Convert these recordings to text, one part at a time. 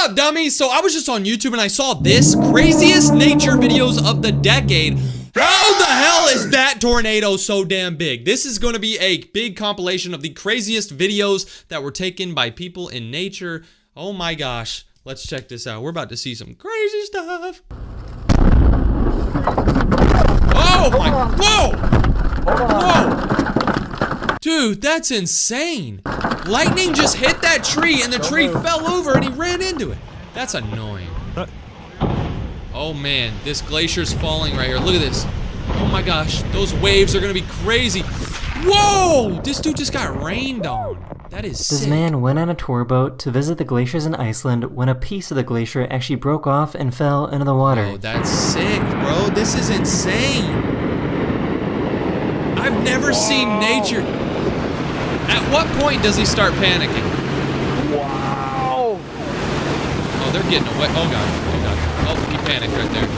up, dummies? So I was just on YouTube and I saw this craziest nature videos of the decade. How the hell is that tornado so damn big? This is going to be a big compilation of the craziest videos that were taken by people in nature. Oh my gosh. Let's check this out. We're about to see some crazy stuff. Oh my, whoa! Dude, that's insane. Lightning just hit that tree and the tree fell over and he ran into it. That's annoying. Oh man, this glacier's falling right here. Look at this. Oh my gosh, those waves are gonna be crazy. Whoa! This dude just got rained on. That is sick. This man went on a tour boat to visit the glaciers in Iceland when a piece of the glacier actually broke off and fell into the water. Oh, that's sick, bro. This is insane. I've never seen nature. At what point does he start panicking? Wow! Oh, they're getting away. Oh god. Oh god. Oh, he panicked right there.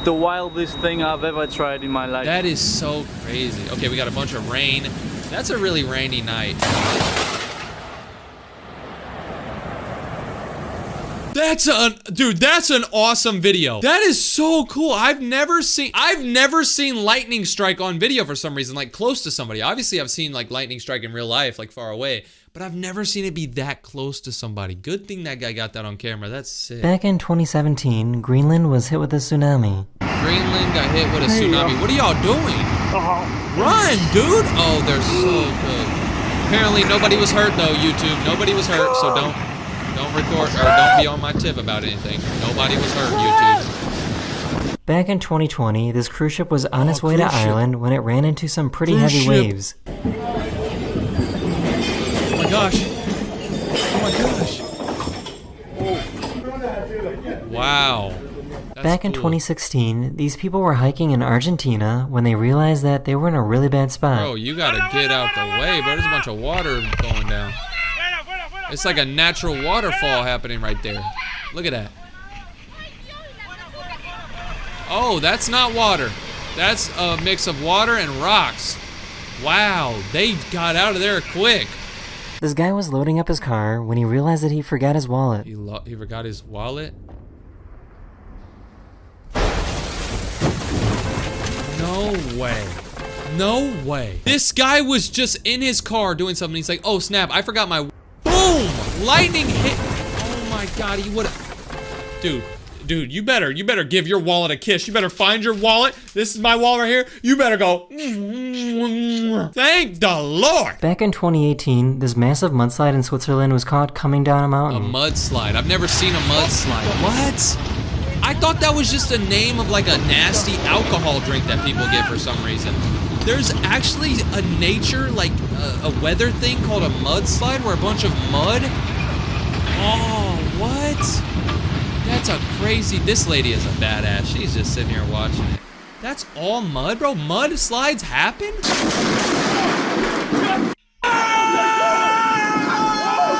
The wildest thing I've ever tried in my life. That is so crazy. Okay, we got a bunch of rain. That's a really rainy night. Dude, that's an awesome video. That is so cool. I've never seen lightning strike on video for some reason, like close to somebody. Obviously, I've seen like lightning strike in real life, like far away, but I've never seen it be that close to somebody. Good thing that guy got that on camera. That's sick. Back in 2017, Greenland was hit with a tsunami. Greenland got hit with a tsunami. What are y'all doing? Run, dude! Oh, they're so good. Apparently, nobody was hurt though, YouTube. Nobody was hurt, so don't record or don't be on my tip about anything. Nobody was hurt, YouTube. Back in 2020, this cruise ship was on its way to Ireland when it ran into some pretty heavy waves. Oh my gosh. Oh my gosh. Wow. That's Back in cool. 2016, these people were hiking in Argentina when they realized that they were in a really bad spot. Bro, you gotta get out the way, bro. There's a bunch of water going down. It's like a natural waterfall happening right there. Look at that. Oh, that's not water. That's a mix of water and rocks. Wow, they got out of there quick. This guy was loading up his car when he realized that he forgot his wallet. He forgot his wallet? No way. No way. This guy was just in his car doing something. He's like, oh snap, I forgot my... Boom! Lightning hit. Oh my god, he would've... Dude, you better give your wallet a kiss. You better find your wallet. This is my wallet right here. You better go... Thank the Lord! Back in 2018, this massive mudslide in Switzerland was caught coming down a A mountain. mudslide. I've never seen a mudslide. What? I thought that was just a name of like a nasty alcohol drink that people get for some reason. There's actually a nature, like a weather thing called a mudslide where a bunch of mud. Oh, what? That's a crazy, this lady is a badass. She's just sitting here watching it. That's all mud, bro? Mudslides happen?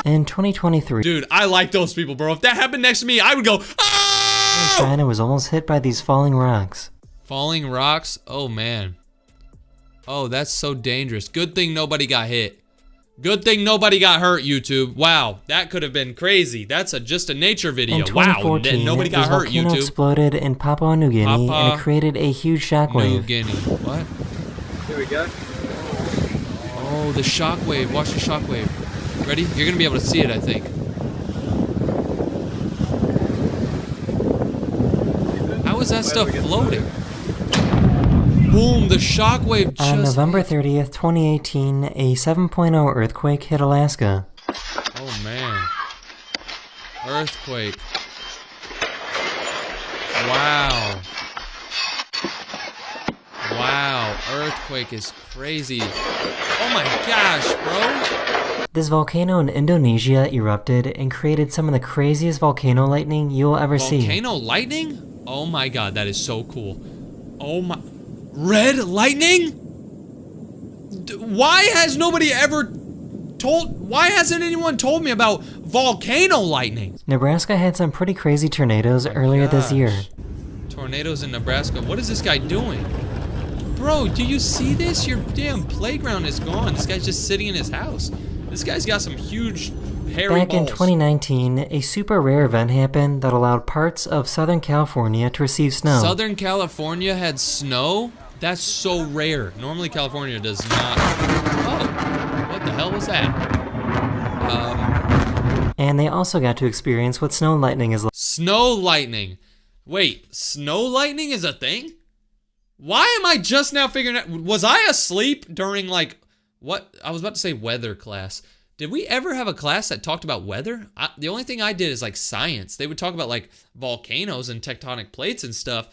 In 2023, Dude, I like those people, bro. If that happened next to me, I would go, ah! China was almost hit by these falling rocks. Falling rocks? Oh, man. Oh, that's so dangerous. Good thing nobody got hit. Good thing nobody got hurt, YouTube. Wow, that could have been crazy. That's just a nature video. In 2014, wow, nobody got this hurt, volcano YouTube. exploded in Papua New Guinea and it created a huge New shockwave. Guinea. What? Here we go. Oh, the shockwave. Watch the shockwave. Ready? You're gonna be able to see it, I think. How is that stuff floating? Boom, the shockwave just... On November 30th, 2018, a 7.0 earthquake hit Alaska. Oh, man. Earthquake. Wow. Wow, earthquake is crazy. Oh my gosh, bro. This volcano in Indonesia erupted and created some of the craziest volcano lightning you'll ever see. Volcano lightning? Oh my god, that is so cool. Oh my... Red lightning? Why has nobody ever why hasn't anyone told me about volcano lightning? Nebraska had some pretty crazy tornadoes earlier this year. Tornadoes in Nebraska. What is this guy doing? Bro, do you see this? Your damn playground is gone. This guy's just sitting in his house. This guy's got some huge hairy Back in balls. 2019, a super rare event happened that allowed parts of Southern California to receive snow. Southern California had snow? That's so rare. Normally California does not. Oh, what the hell was that? And they also got to experience what snow lightning is like. Snow lightning. Wait, snow lightning is a thing? Why am I just now figuring out? Was I asleep during like, what? I was about to say weather class. Did we ever have a class that talked about weather? The only thing I did is like science. They would talk about like volcanoes and tectonic plates and stuff.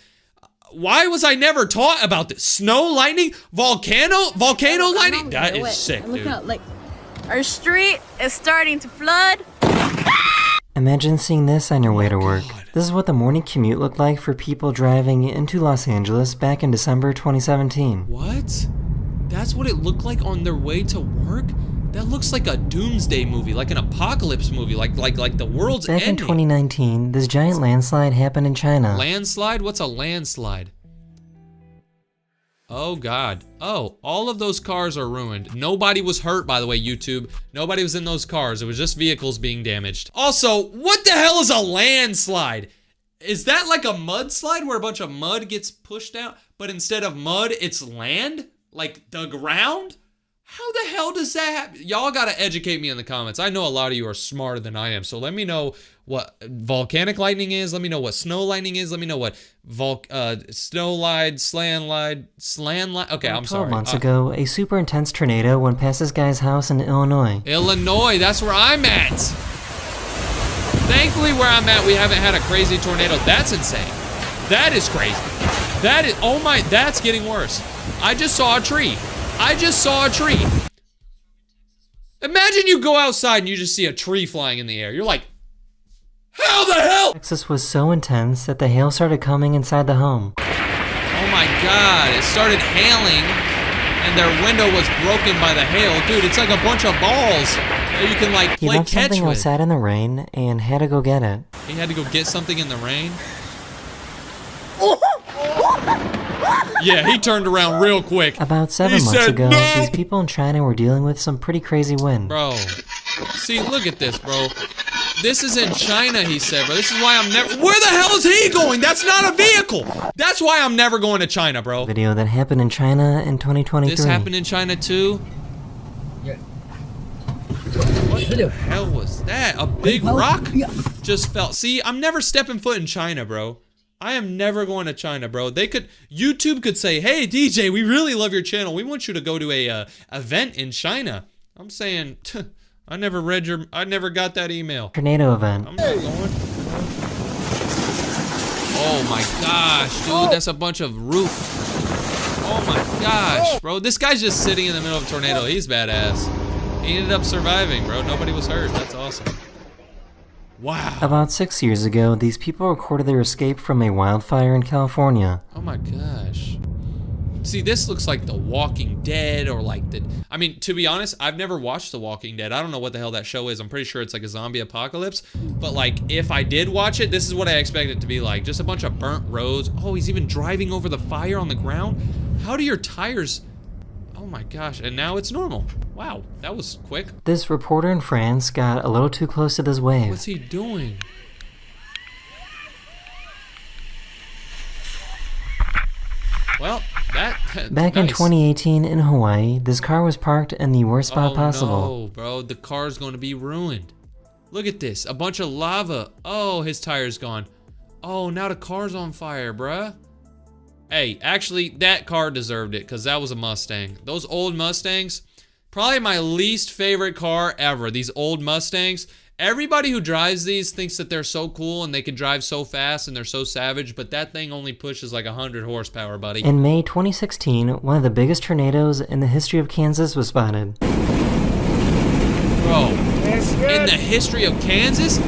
Why was I never taught about this? Snow lightning? Volcano lightning? That is sick, I'm looking dude. up, like, our street is starting to flood. Imagine seeing this on your way to work. God. This is what the morning commute looked like for people driving into Los Angeles back in December 2017. What? That's what it looked like on their way to work? That looks like a doomsday movie, like an apocalypse movie, like the world's Back in ending. 2019, this giant landslide happened in China. Landslide? What's a landslide? Oh God. Oh, all of those cars are ruined. Nobody was hurt, by the way, YouTube. Nobody was in those cars. It was just vehicles being damaged. Also, what the hell is a landslide? Is that like a mudslide where a bunch of mud gets pushed out, but instead of mud, it's land? Like the ground? How the hell does that happen? Y'all gotta educate me in the comments. I know a lot of you are smarter than I am, so let me know what volcanic lightning is. Let me know what snow lightning is. Let me know what snowlide, slanlide. Okay, I'm 12 sorry. months ago, a super intense tornado went past this guy's house in Illinois. Illinois, that's where I'm at. Thankfully, where I'm at, we haven't had a crazy tornado. That's insane. That is crazy. That is, oh my, that's getting worse. I just saw a tree. Imagine you go outside and you just see a tree flying in the air. You're like, how the hell? Texas was so intense that the hail started coming inside the home. Oh my God, it started hailing and their window was broken by the hail. Dude, it's like a bunch of balls that you can like He play left catch something with. outside in the rain and had to go get it. He had to go get something in the rain. Yeah, he turned around real quick. About 7 He months said ago, no! these people in China were dealing with some pretty crazy wind. Bro, see, look at this, bro. This is in China, he said, bro. This is why I'm never. Where the hell is he going? That's not a vehicle. That's why I'm never going to China, bro. Video that happened in China in 2023. This happened in China too? What the hell was that? A big rock just fell. See, I'm never stepping foot in China, bro. I am never going to China, bro. YouTube could say, hey, DJ, we really love your channel. We want you to go to a event in China. I'm saying, I never got that email. Tornado event. I'm not going. Oh my gosh, dude, that's a bunch of roof. Oh my gosh, bro. This guy's just sitting in the middle of a tornado. He's badass. He ended up surviving, bro. Nobody was hurt. That's awesome. Wow. About 6 years ago, these people recorded their escape from a wildfire in California. Oh my gosh. See, this looks like The Walking Dead or like I mean, to be honest, I've never watched The Walking Dead. I don't know what the hell that show is. I'm pretty sure it's like a zombie apocalypse. But like, if I did watch it, this is what I expect it to be like. Just a bunch of burnt roads. Oh, he's even driving over the fire on the ground. How do your tires... Oh my gosh, and now it's normal. Wow, that was quick. This reporter in France got a little too close to this wave. What's he doing? Well, that's Back in nice. 2018 in Hawaii, this car was parked in the worst spot Oh possible. no, bro, the car's going to be ruined. Look at this, a bunch of lava. Oh, his tire's gone. Oh, now the car's on fire, bruh. Hey, actually, that car deserved it because that was a Mustang. Those old Mustangs, probably my least favorite car ever. These old Mustangs. Everybody who drives these thinks that they're so cool and they can drive so fast and they're so savage, but that thing only pushes like 100 horsepower, buddy. In May 2016, one of the biggest tornadoes in the history of Kansas was spotted. Bro, in the history of Kansas?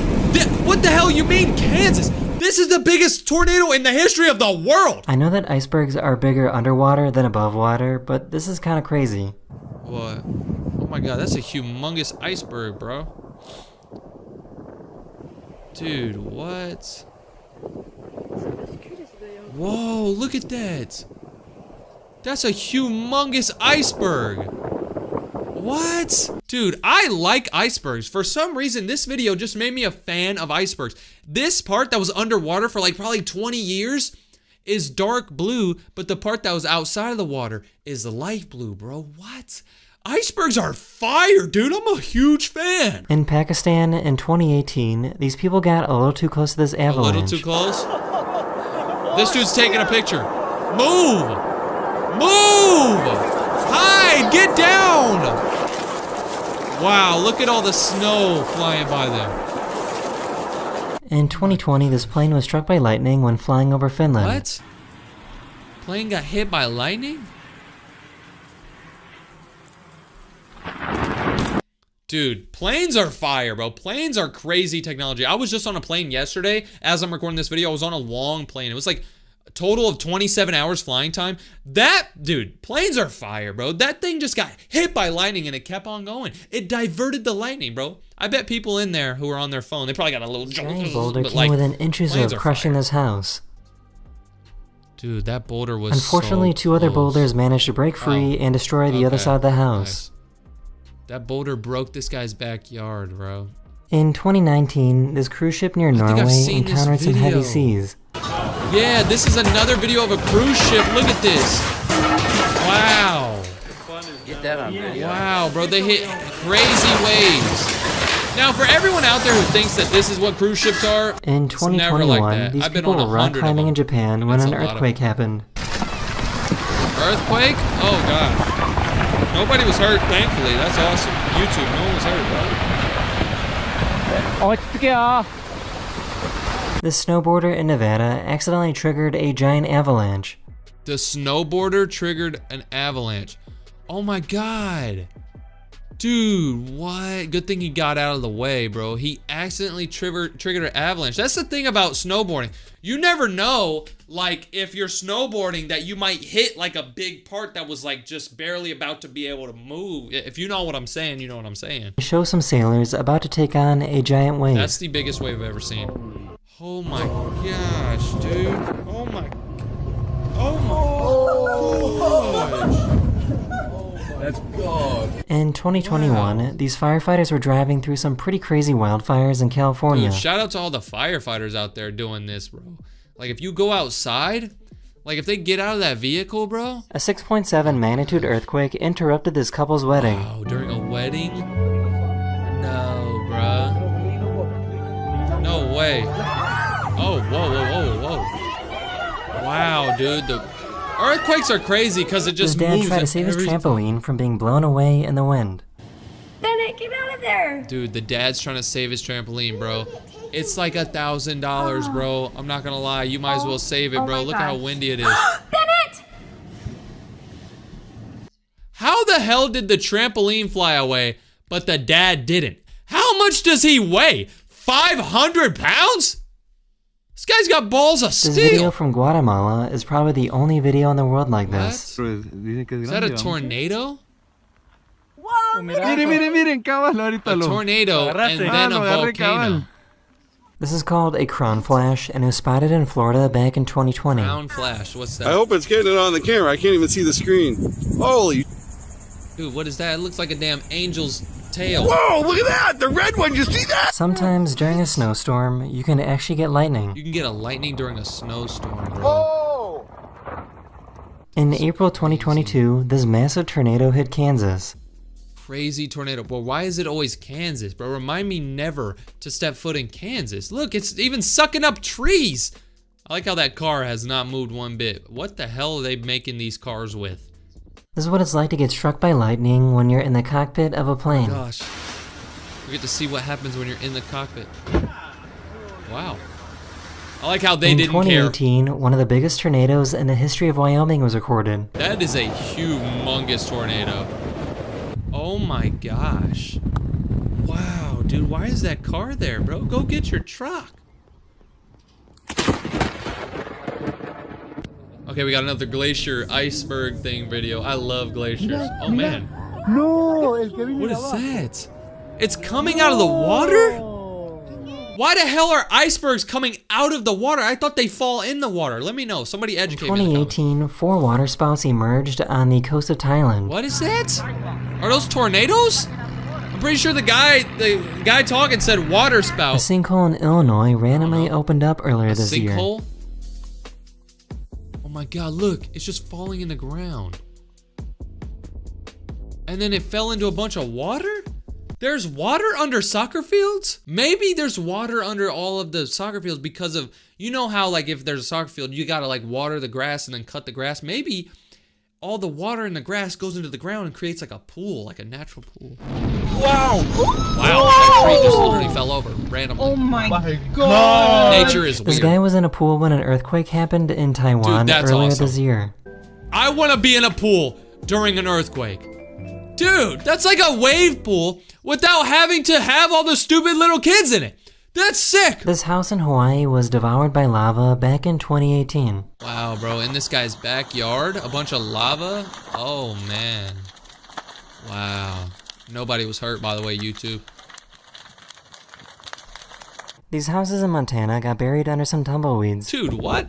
What the hell you mean, Kansas? This is the biggest tornado in the history of the world! I know that icebergs are bigger underwater than above water, but this is kind of crazy. What? Oh my god, that's a humongous iceberg, bro. Dude, what? Whoa, look at that! That's a humongous iceberg! What? Dude, I like icebergs. For some reason, this video just made me a fan of icebergs. This part that was underwater for like probably 20 years is dark blue, but the part that was outside of the water is light blue, bro. What? Icebergs are fire, dude. I'm a huge fan. In Pakistan in 2018, these people got a little too close to this A avalanche. little too close. This dude's taking a picture. Move! Move! Hide! Get down! Wow, look at all the snow flying by them. In 2020, this plane was struck by lightning when flying over Finland. What? Plane got hit by lightning? Dude, planes are fire, bro. Planes are crazy technology. I was just on a plane yesterday. As I'm recording this video, I was on a long plane. It was like a total of 27 hours flying time. Dude, planes are fire, bro. That thing just got hit by lightning and it kept on going. It diverted the lightning, bro. I bet people in there who are on their phone, they probably got a little Giant boulder but came like, within inches planes of are crushing fire. this house. Dude, that boulder was Unfortunately, so 2 other close. boulders managed to break free and destroy the other Okay, side of the house. nice. That boulder broke this guy's backyard, bro. In 2019, this cruise ship near think I've Norway seen this encountered some heavy video. seas. Yeah, this is another video of a cruise ship. Look at this. Wow. Get that on video. Wow, bro, they hit crazy waves. Now, for everyone out there who thinks that this is what cruise ships are, In it's never like 2021, that. these I've been people on were rock 100 of climbing them. in Japan when That's an a lot of earthquake happened. Earthquake? Oh, gosh. Nobody was hurt, thankfully. That's awesome. YouTube, no one was hurt, bro. This snowboarder in Nevada accidentally triggered a giant avalanche. The snowboarder triggered an avalanche. Oh my god. Dude, what? Good thing he got out of the way, bro. He accidentally triggered an avalanche. That's the thing about snowboarding. You never know, like, if you're snowboarding that you might hit, like, a big part that was, like, just barely about to be able to move. If you know what I'm saying, you know what I'm saying. They show some sailors about to take on a giant wave. That's the biggest wave I've ever seen. Oh my gosh, dude. Oh my. Oh my gosh. In 2021, these firefighters were driving through some pretty crazy wildfires in California. Dude, shout out to all the firefighters out there doing this, bro. Like, if you go outside, like, if they get out of that vehicle, bro. A 6.7 magnitude earthquake interrupted this couple's wedding. Wow, during a wedding? No, bruh. No way. Oh, whoa, whoa, whoa, whoa. Wow, dude, the earthquakes are crazy because it His just dad moves. tried to and save his every- trampoline from being blown away in the wind. Bennett, get out of there! Dude, the dad's trying to save his trampoline, bro. It's like $1,000, bro. I'm not gonna lie. You might as well save it, Oh bro. my Look at how gosh. windy it is. Bennett! How the hell did the trampoline fly away, but the dad didn't? How much does he weigh? 500 pounds? This guy's got balls of This video steel. from Guatemala is probably the only video in the world like What? this. Is that a tornado? Whoa! Miren, cabal, ahorita A lo. tornado and then a lo agarré, volcano. This is called a crown flash and it was spotted in Florida back in 2020. Ground flash. What's I that? hope it's getting it on the camera. I can't even see the screen. Holy. Dude, what is that? It looks like a damn angel's tail. Whoa, look at that. The red one. You see that? Sometimes during a snowstorm, you can actually get lightning. You can get a lightning during a snowstorm, bro. In April 2022, this massive tornado hit Kansas. Crazy tornado. But why is it always Kansas, bro? Remind me never to step foot in Kansas. Look, it's even sucking up trees. I like how that car has not moved one bit. What the hell are they making these cars with? This is what it's like to get struck by lightning when you're in the cockpit of a plane. Gosh. We get to see what happens when you're in the cockpit. Wow. I like how they In didn't care. 2018, one of the biggest tornadoes in the history of Wyoming was recorded. That is a humongous tornado. Oh my gosh. Wow, dude, why is that car there, bro? Go get your truck. Okay, we got another glacier iceberg thing video. I love glaciers. Oh man. No, el que viene What de is abajo. that? It's coming out of the water? Why the hell are icebergs coming out of the water? I thought they fall in the water. Let me know. Somebody In educate me. In the comments. 2018, 4 waterspouts emerged on the coast of Thailand. What is that? Are those tornadoes? I'm pretty sure the guy talking said water A spout. sinkhole in Illinois randomly opened up earlier this year. Sinkhole? Oh my god, look, it's just falling in the ground. And then it fell into a bunch of water? There's water under soccer fields? Maybe there's water under all of the soccer fields because of, you know how like if there's a soccer field, you gotta like water the grass and then cut the grass. Maybe all the water in the grass goes into the ground and creates like a pool, like a natural pool. Wow, that tree just literally fell over randomly. Oh my god! Nature is This weird. guy was in a pool when an earthquake happened in Taiwan Dude, that's earlier awesome. this year. I want to be in a pool during an earthquake. Dude, that's like a wave pool without having to have all the stupid little kids in it. That's sick. This house in Hawaii was devoured by lava back in 2018. Wow, bro, in this guy's backyard, a bunch of lava. Oh, man. Wow. Nobody was hurt, by the way, YouTube. These houses in Montana got buried under some tumbleweeds. Dude, what?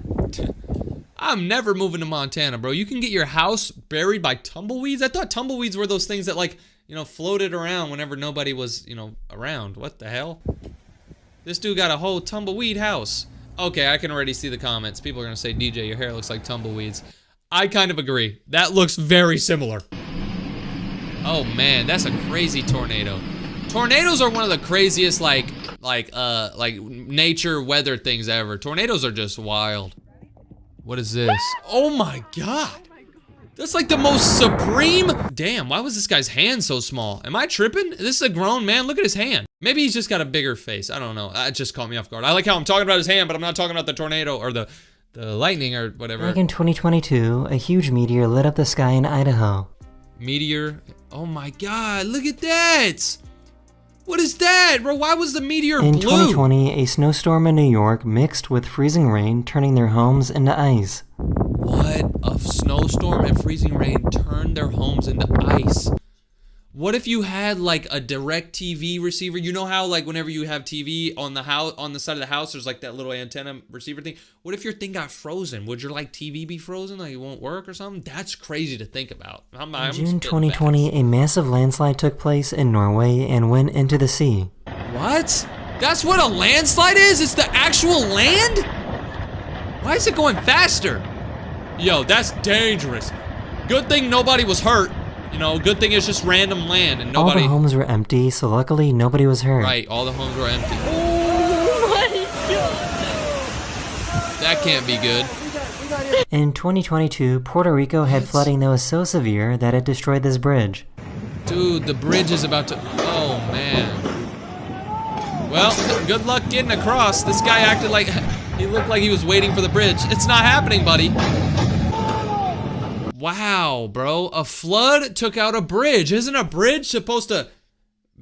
I'm never moving to Montana, bro. You can get your house buried by tumbleweeds? I thought tumbleweeds were those things that, like, you know, floated around whenever nobody was, you know, around. What the hell? This dude got a whole tumbleweed house. Okay, I can already see the comments. People are gonna say, DJ, your hair looks like tumbleweeds. I kind of agree. That looks very similar. Oh man, that's a crazy tornado. Tornadoes are one of the craziest like nature weather things ever. Tornadoes are just wild. What is this? Oh my god. That's like the most supreme. Damn, why was this guy's hand so small? Am I tripping? This is a grown man. Look at his hand. Maybe he's just got a bigger face. I don't know. That just caught me off guard. I like how I'm talking about his hand, but I'm not talking about the tornado or the lightning or whatever. Back in 2022, a huge meteor lit up the sky in Idaho. Meteor. Oh my god, look at that. What is that, bro? Why was the meteor In blue? 2020, a snowstorm in New York mixed with freezing rain, turning their homes into ice. What? A snowstorm and freezing rain turned their homes into ice. What if you had like a direct TV receiver? You know how like whenever you have TV on the house, on the side of the house, there's like that little antenna receiver thing. What if your thing got frozen? Would your like TV be frozen? Like it won't work or something? That's crazy to think about. I'm In June spitting 2020, facts. a massive landslide took place in Norway and went into the sea. What? That's what a landslide is? It's the actual land? Why is it going faster? Yo, that's dangerous. Good thing nobody was hurt. You know, good thing it's just random land and All nobody... the homes were empty, so luckily nobody was hurt. Right, all the homes were empty. Oh my god! That can't be good. In 2022, Puerto Rico had flooding that was so severe that it destroyed this bridge. Dude, the bridge is about to... Oh, man. Well, good luck getting across. This guy acted like... He looked like he was waiting for the bridge. It's not happening, buddy. Wow, bro. A flood took out a bridge. Isn't a bridge supposed to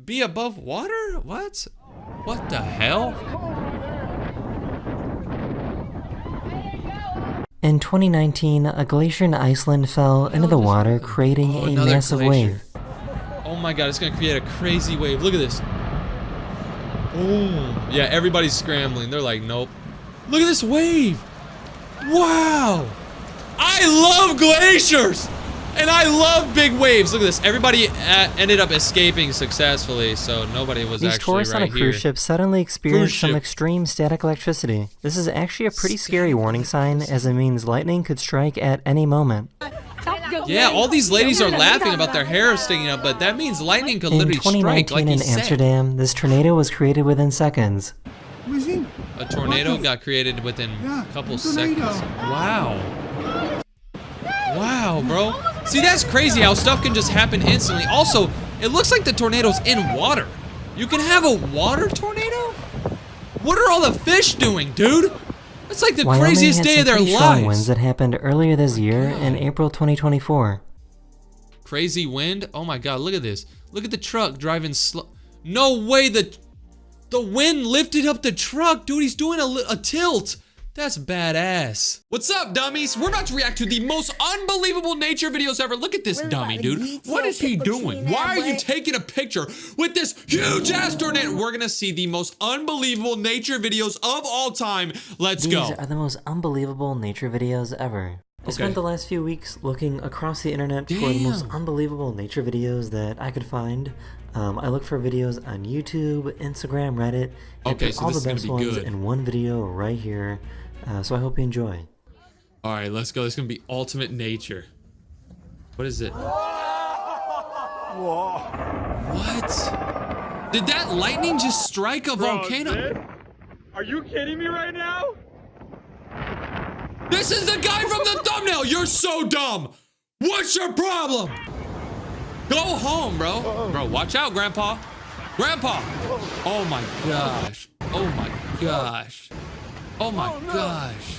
be above water? What? What the hell? In 2019, a glacier in Iceland fell into the water, creating Oh, a another massive glacier. wave. Oh my god, it's gonna create a crazy wave. Look at this. Boom. Yeah, everybody's scrambling. They're like, nope. Look at this wave. Wow. I love glaciers. And I love big waves. Look at this. Everybody ended up escaping successfully, so nobody was These actually tourists on a right cruise here. ship suddenly experienced Cruise some ship. extreme static electricity. This is actually a pretty scary warning sign, as it means lightning could strike at any moment. Yeah, all these ladies are laughing about their hair sticking up, but that means lightning could In literally strike, 2019 like he in said. Amsterdam, this tornado was created within seconds. A tornado got created within a couple seconds. Wow. Wow, bro. See, that's crazy how stuff can just happen instantly. Also, it looks like the tornado's in water. You can have a water tornado? What are all the fish doing, dude? That's like the Wyoming craziest had day some of their pretty strong winds lives. that happened earlier this year in April 2024. Crazy wind? Oh my god, look at this. Look at the truck driving slow. No way, the wind lifted up the truck. Dude, he's doing a tilt. That's badass. What's up, dummies? We're about to react to the most unbelievable nature videos ever. Look at this dummy, dude. What is he doing? Why are you taking a picture with this huge ass tornado? We're gonna see the most unbelievable nature videos of all time. Let's go. These are the most unbelievable nature videos ever. I spent the last few weeks looking across the internet for the most unbelievable nature videos that I could find. I looked for videos on YouTube, Instagram, Reddit, and put all the best ones in one video right here. So I hope you enjoy. All right, let's go. This is gonna be ultimate nature. What is it? Whoa. What? Did that lightning just strike a volcano? Are you kidding me right now? This is the guy from the thumbnail. You're so dumb. What's your problem? Go home, bro. Bro, watch out, Grandpa. Grandpa. Oh my gosh. Oh my gosh. Oh my gosh.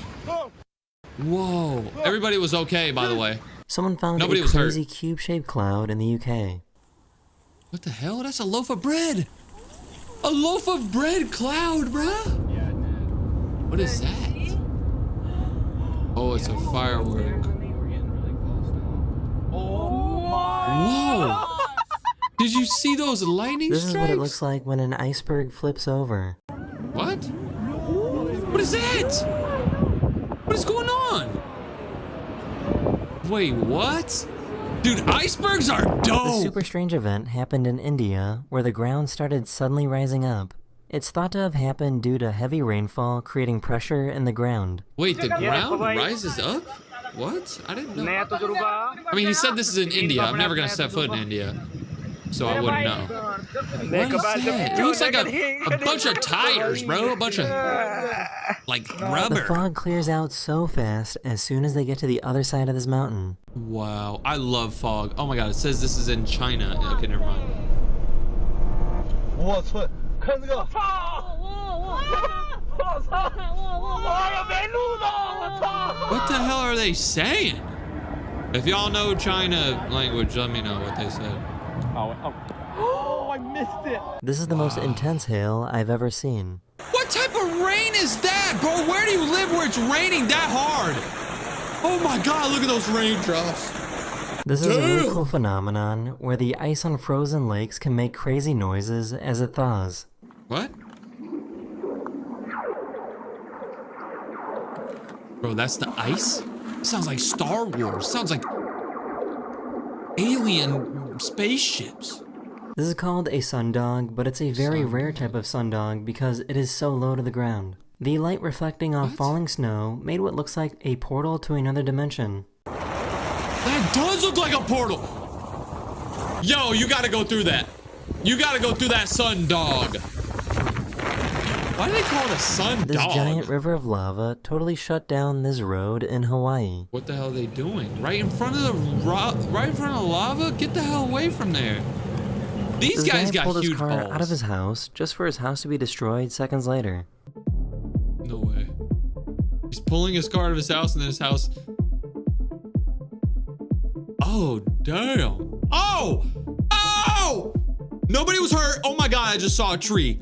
Whoa. Everybody was okay, by the way. Someone found Nobody a was crazy hurt. cube-shaped cloud in the UK. What the hell? That's a loaf of bread. A loaf of bread cloud, bruh. What is that? Oh, it's a firework. Whoa! Did you see those lightning strikes? This is what it looks like when an iceberg flips over. What? What is that? What is going on? Wait, what? Dude, icebergs are This dope! super strange event happened in India, where the ground started suddenly rising up. It's thought to have happened due to heavy rainfall creating pressure in the ground. Wait, the ground rises up? What? I didn't know. I mean, he said this is in India. I'm never gonna set foot in India, so I wouldn't know. What is that? It looks like a bunch of tires, bro. A bunch of, like, The rubber. fog clears out so fast as soon as they get to the other side of this mountain. Wow, I love fog. Oh my god, it says this is in China. Okay, never mind. 我操！看这个！我操！What the hell are they saying? If y'all know China language, let me know what they said. Oh, I missed it. This is the most intense hail I've ever seen. What type of rain is that, bro? Where do you live where it's raining that hard? Oh my god, look at those raindrops. This is a really cool phenomenon where the ice on frozen lakes can make crazy noises as it thaws. What? Bro, that's the ice? Sounds like Star Wars. Sounds like alien spaceships. This is called a sundog, but it's a very rare type of sundog because it is so low to the ground. The light reflecting off falling snow made what looks like a portal to another dimension. That does look like a portal. Yo, you gotta go through that. You gotta go through that sundog. Why do they call it a sundog? This giant river of lava totally shut down this road in Hawaii. What the hell are they doing? Right in front of the lava? Get the hell away from there. These This guys guy got pulled his huge car balls. out of his house just for his house to be destroyed seconds later. No way. He's pulling his car out of his house and then his house. Oh, damn. Oh! Oh! Nobody was hurt. Oh my god, I just saw a tree.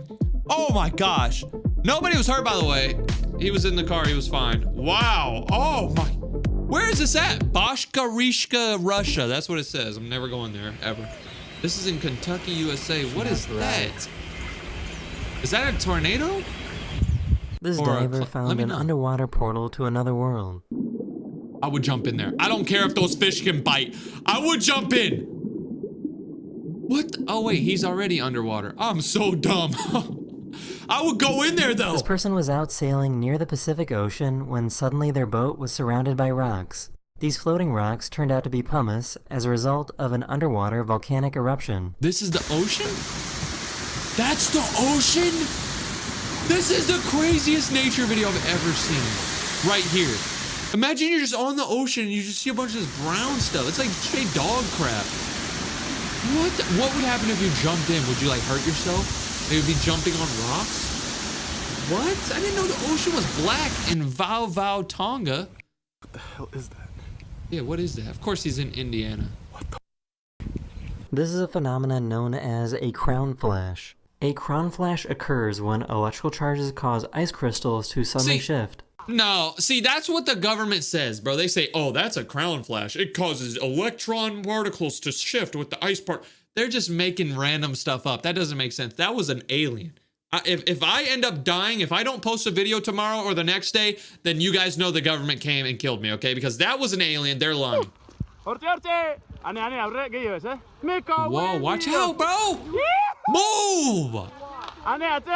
Oh my gosh. Nobody was hurt, by the way. He was in the car. He was fine. Wow. Oh my. Where is this at? Bashkorishka, Russia. That's what it says. I'm never going there, ever. This is in Kentucky, USA. What is that? Is that a tornado? This Or a diver let found me an know. underwater portal to another world. I would jump in there. I don't care if those fish can bite. I would jump in. What? Oh, wait. He's already underwater. I'm so dumb. I would go in there, though. This person was out sailing near the Pacific Ocean when suddenly their boat was surrounded by rocks. These floating rocks turned out to be pumice as a result of an underwater volcanic eruption. This is the ocean? That's the ocean? This is the craziest nature video I've ever seen. Right here. Imagine you're just on the ocean and you just see a bunch of this brown stuff. It's like straight dog crap. What would happen if you jumped in? Would you like hurt yourself? Maybe be jumping on rocks? What? I didn't know the ocean was black in Vau Tonga. What the hell is that? Yeah, what is that? Of course he's in Indiana. This is a phenomenon known as a crown flash. A crown flash occurs when electrical charges cause ice crystals to suddenly shift. No, see, that's what the government says, bro. They say, oh, that's a crown flash. It causes electron particles to shift with the ice part. They're just making random stuff up. That doesn't make sense. That was an alien. If I end up dying, if I don't post a video tomorrow or the next day, then you guys know the government came and killed me, okay? Because that was an alien. They're lying. Whoa, watch out, bro. Move.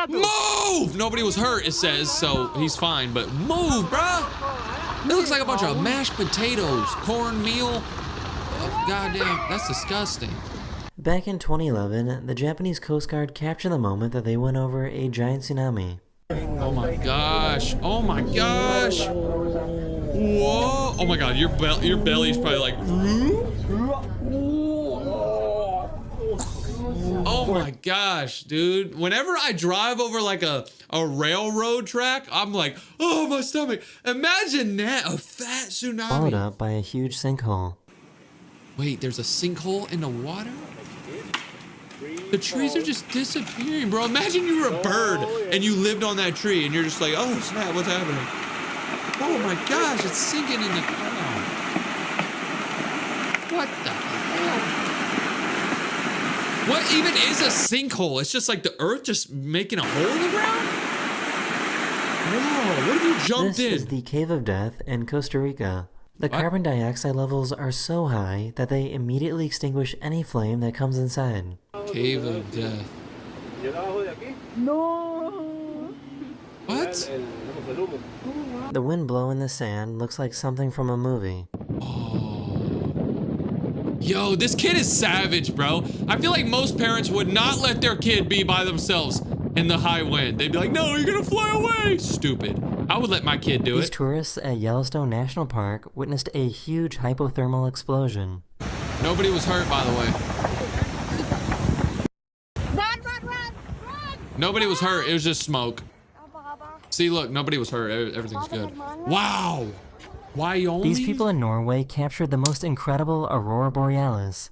Move! Nobody was hurt, it says, so he's fine, but move, bruh! It looks like a bunch of mashed potatoes, cornmeal. Oh, goddamn, that's disgusting. Back in 2011, the Japanese Coast Guard captured the moment that they went over a giant tsunami. Oh my gosh. Oh my gosh. Whoa. Oh my god, your belly's probably like... Oh my gosh, dude. Whenever I drive over like a railroad track, I'm like, oh, my stomach. Imagine that, a fat tsunami. Followed up by a huge sinkhole. Wait, there's a sinkhole in the water? The trees are just disappearing, bro. Imagine you were a bird and you lived on that tree and you're just like, oh snap, what's happening? Oh my gosh, it's sinking in the ground. What the hell? What even is a sinkhole? It's just like the earth just making a hole in the ground? Whoa, what have you jumped in? This is the Cave of Death in Costa Rica. The carbon dioxide levels are so high that they immediately extinguish any flame that comes inside. Cave of Death. No. What? The wind blowing the sand looks like something from a movie. Yo, this kid is savage, bro. I feel like most parents would not let their kid be by themselves in the high wind. They'd be like, no, you're gonna fly away. Stupid. I would let my kid do These it. tourists at Yellowstone National Park witnessed a huge hypothermal explosion. Nobody was hurt, by the way. Run! Nobody was hurt. It was just smoke. See, look, nobody was hurt. Everything's good. Wow. Wyoming? These people in Norway captured the most incredible aurora borealis.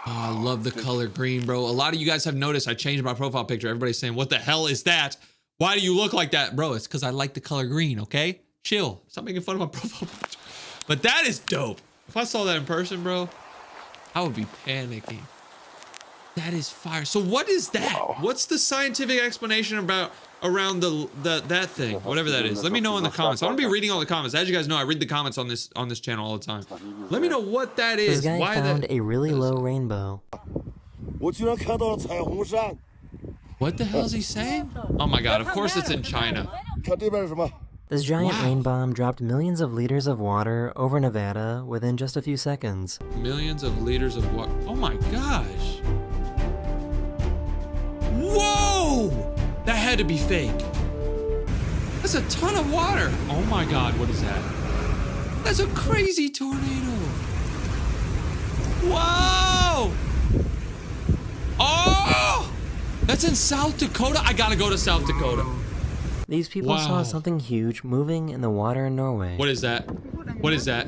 Oh, I love the color green, bro. A lot of you guys have noticed I changed my profile picture. Everybody's saying, what the hell is that? Why do you look like that? Bro, it's because I like the color green, okay? Chill. Stop making fun of my profile picture. But that is dope. If I saw that in person, bro, I would be panicking. That is fire. So what is that? What's the scientific explanation around that thing, whatever that is? Let me know in the comments. I'm gonna be reading all the comments. As you guys know, I read the comments on this channel all the time. Let me know what that is. This guy found a really low rainbow. What the hell is he saying? Oh my god, of course it's in China. This giant rain bomb dropped millions of liters of water over Nevada within just a few seconds. Millions of liters of water. Oh my gosh. Whoa! That had to be fake. That's a ton of water. Oh my god, what is that? That's a crazy tornado. Whoa! Oh! That's in South Dakota? I gotta go to South Dakota. These people saw something huge moving in the water in Norway. What is that? What is that?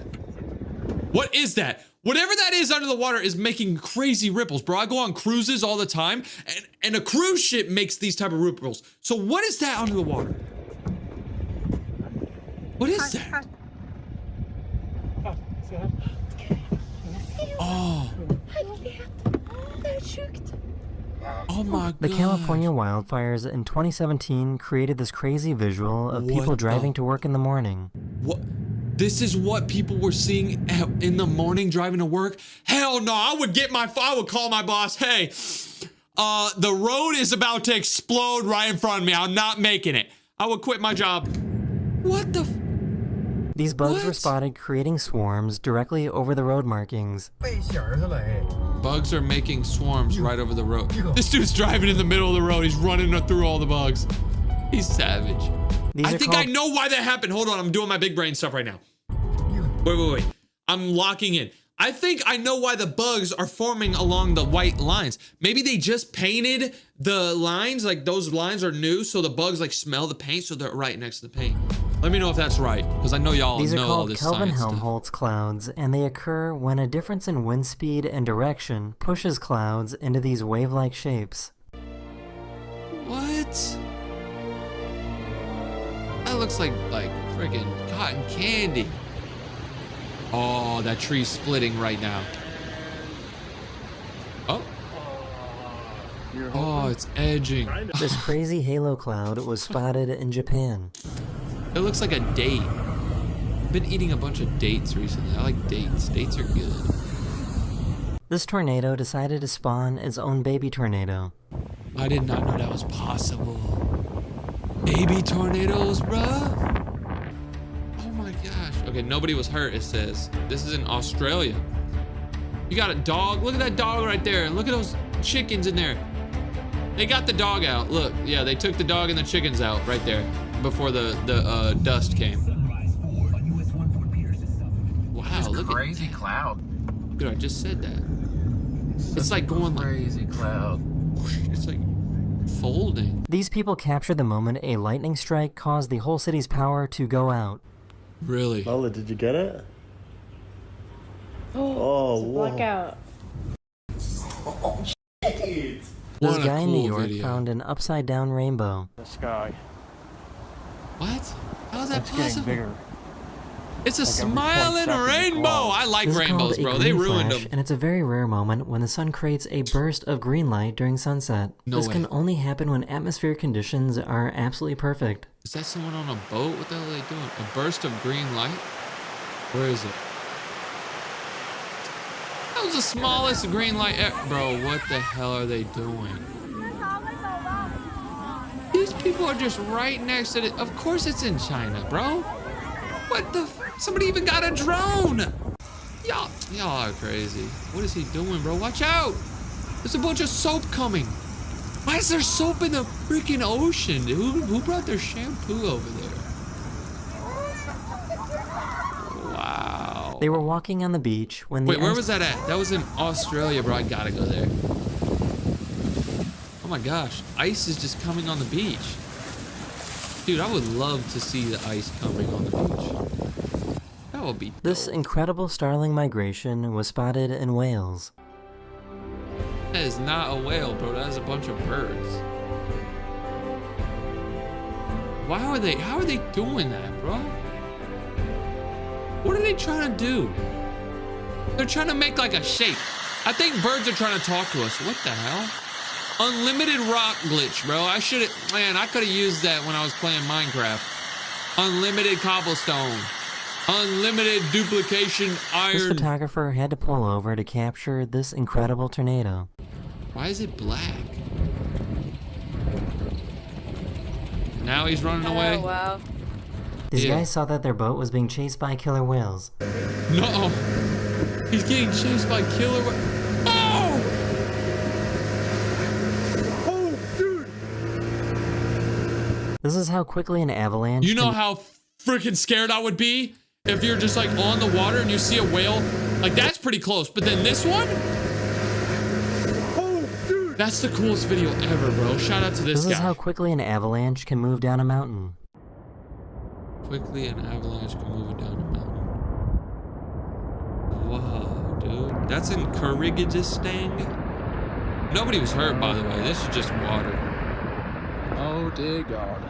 What is that? Whatever that is under the water is making crazy ripples, bro. I go on cruises all the time, and a cruise ship makes these type of ripples. So what is that under the water? What is that? Oh. Oh my god. The California wildfires in 2017 created this crazy visual of people driving to work in the morning. What? This is what people were seeing in the morning driving to work? Hell no, I would call my boss, hey, the road is about to explode right in front of me. I'm not making it. I would quit my job. What the? These bugs were spotted creating swarms directly over the road markings. Bugs are making swarms right over the road. This dude's driving in the middle of the road. He's running through all the bugs. He's savage. I think I know why that happened. Hold on, I'm doing my big brain stuff right now. Wait. I'm locking in. I think I know why the bugs are forming along the white lines. Maybe they just painted the lines, like those lines are new, so the bugs like smell the paint, so they're right next to the paint. Let me know if that's right, because I know y'all know all this science stuff. These are called Kelvin-Helmholtz clouds, and they occur when a difference in wind speed and direction pushes clouds into these wave-like shapes. What? That looks like freaking cotton candy. Oh, that tree's splitting right now. Oh. Oh, it's edging. This crazy halo cloud was spotted in Japan. It looks like a date. I've been eating a bunch of dates recently. I like dates. Dates are good. This tornado decided to spawn its own baby tornado. I did not know that was possible. Baby tornadoes, bruh. Oh my gosh. Okay, nobody was hurt, it says. This is in Australia. You got a dog. Look at that dog right there. Look at those chickens in there. They got the dog out. Look, yeah, they took the dog and the chickens out right there before the dust came. Wow, look at Crazy cloud. Dude, I just said that. It's like going like Crazy cloud. it's like folding. These people captured the moment a lightning strike caused the whole city's power to go out. Really? Lola, did you get it? Oh, whoa. Blackout. This What a guy in New cool York video. found an upside down rainbow. The sky. What? How is that It's getting possible? bigger. It's a Like every 20 smiling seconds, it rainbow. glows. I like This is rainbows, called a bro. They green ruined flash, them. and it's a very rare moment when the sun creates a burst of green light during sunset. No This way. can only happen when atmospheric conditions are absolutely perfect. Is that someone on a boat? What the hell are they doing? A burst of green light? Where is it? That was the smallest green light ever. Bro, what the hell are they doing? These people are just right next to it. Of course it's in China, bro. What the? Somebody even got a drone. Y'all are crazy. What is he doing, bro? Watch out. There's a bunch of soap coming. Why is there soap in the freaking ocean? Who brought their shampoo over there? Wow. They were walking on the beach when the Wait, where ice- was that at? That was in Australia, bro. I gotta go there. Oh my gosh. Ice is just coming on the beach. Dude, I would love to see the ice coming on the beach. That would be This dope. incredible starling migration was spotted in Wales. That is not a whale, bro. That is a bunch of birds. How are they doing that, bro? What are they trying to do? They're trying to make like a shape. I think birds are trying to talk to us. What the hell? Unlimited rock glitch, bro. I could have used that when I was playing Minecraft. Unlimited cobblestone. Unlimited duplication This iron. photographer had to pull over to capture this incredible tornado. Why is it black? Now he's running away. Oh, wow. These Yeah. guys saw that their boat was being chased by killer whales. No. He's getting chased by killer whales. Oh! This is how quickly an avalanche You know can- how freaking scared I would be if you're just like on the water and you see a whale? Like that's pretty close. But then this one? That's the coolest video ever, bro. Shout out to this This is guy. how quickly an avalanche can move down a mountain. Quickly an avalanche can move it down a mountain. Whoa, dude. That's in Kyrgyzstan. Nobody was hurt, by the way. This is just water. Oh dear God.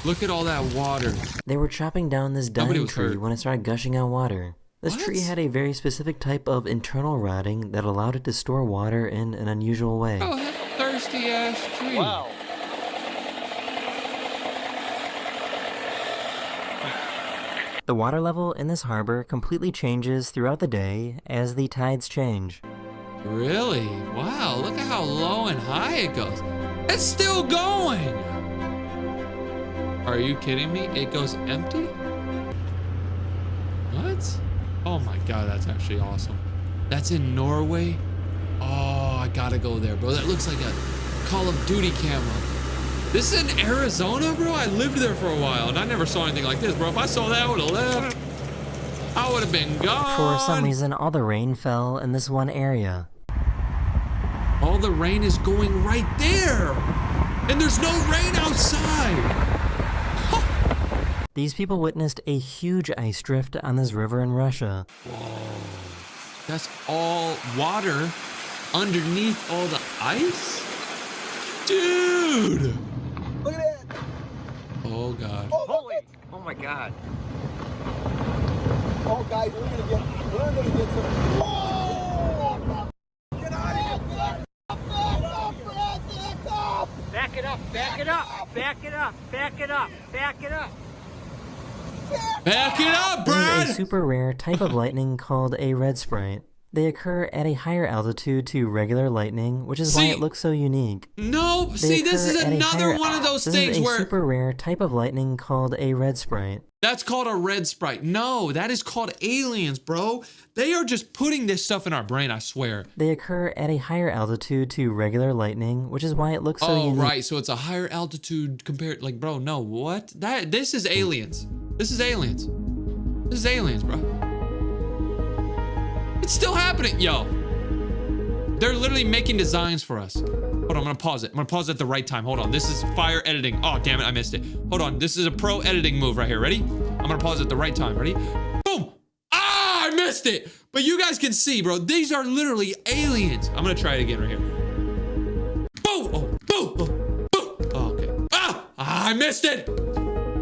Look at all that water. They were chopping down this Nobody dying was tree hurt. when it started gushing out water. This What? tree had a very specific type of internal rotting that allowed it to store water in an unusual way. Oh, that thirsty ass tree. Wow. The water level in this harbor completely changes throughout the day as the tides change. Really? Wow, look at how low and high it goes. It's still going. Are you kidding me? It goes empty? What? Oh my God, that's actually awesome. That's in Norway? Oh, I gotta go there, bro. That looks like a Call of Duty camo. This is in Arizona, bro? I lived there for a while and I never saw anything like this, bro. If I saw that, I would have left. I would have been gone. For some reason, all the rain fell in this one area. All the rain is going right there. And there's no rain outside. These people witnessed a huge ice drift on this river in Russia. That's all water underneath all the ice? Dude! Look at that. Oh, God. Oh my god. Oh, guys, we're gonna get some. Whoa! Get out of here! Back it up, back it up, back it up, back it up, back it up. Back it up, This is Brad! a super rare type of lightning called a red sprite. They occur at a higher altitude to regular lightning, which is why See- it looks so unique. No, They see, this occur is at a another higher- one of those this things is a where super rare type of lightning called a red sprite. that's called a red sprite. No, that is called aliens, bro. They are just putting this stuff in our brain, I swear. They occur at a higher altitude to regular lightning, which is why it looks so Oh, unique. right. So it's a higher altitude compared, like, bro, no, what? This is aliens. This is aliens. This is aliens, bro. It's still happening, yo. They're literally making designs for us. Hold on, I'm gonna pause it. I'm gonna pause it at the right time. Hold on, this is fire editing. Oh, damn it, I missed it. Hold on, this is a pro editing move right here. Ready? I'm gonna pause it at the right time. Ready? Boom! Ah, I missed it! But you guys can see, bro, these are literally aliens. I'm gonna try it again right here. Boom! Oh, boom! Oh, boom! Oh, okay. Ah! I missed it!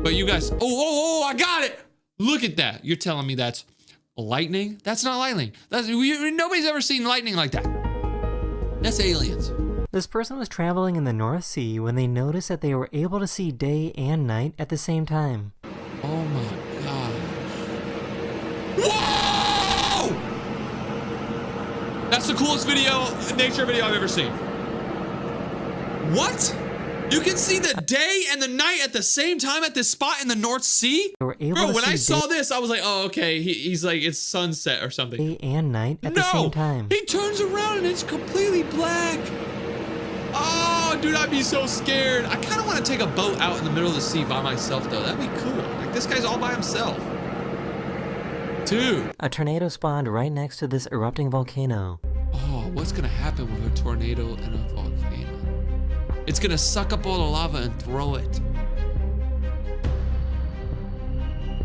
But you guys, I got it! Look at that. You're telling me that's lightning? That's not lightning. Nobody's ever seen lightning like that. That's aliens. This person was traveling in the North Sea when they noticed that they were able to see day and night at the same time. Oh my god. Whoa! That's the coolest nature video I've ever seen. What? You can see the day and the night at the same time at this spot in the North Sea? They were able Bro, to when see I saw this, I was like, oh, okay. He's like, it's sunset or something. day and night at the same time. He turns around and it's completely black. Oh, dude, I'd be so scared. I kind of want to take a boat out in the middle of the sea by myself, though. That'd be cool. Like, this guy's all by himself. Dude. A tornado spawned right next to this erupting volcano. Oh, what's going to happen with a tornado and a volcano? It's going to suck up all the lava and throw it.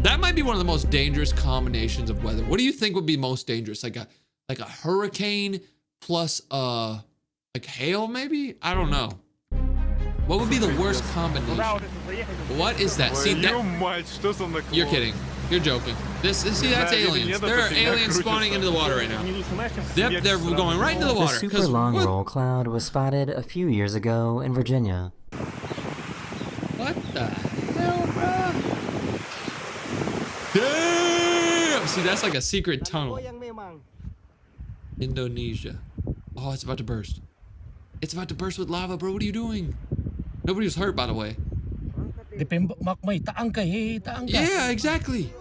That might be one of the most dangerous combinations of weather. What do you think would be most dangerous? Like a hurricane plus like hail, maybe? I don't know. What would be the worst combination? What is that? See that? You're kidding. You're joking. See, that's aliens. There are aliens spawning into the water right now. Yep, they're going right into the The water. super long roll cloud was spotted a few years ago in Virginia. What the hell, bro? Damn! See, that's like a secret tunnel. Indonesia. Oh, it's about to burst. It's about to burst with lava, bro. What are you doing? Nobody was hurt, by the way. Yeah, exactly.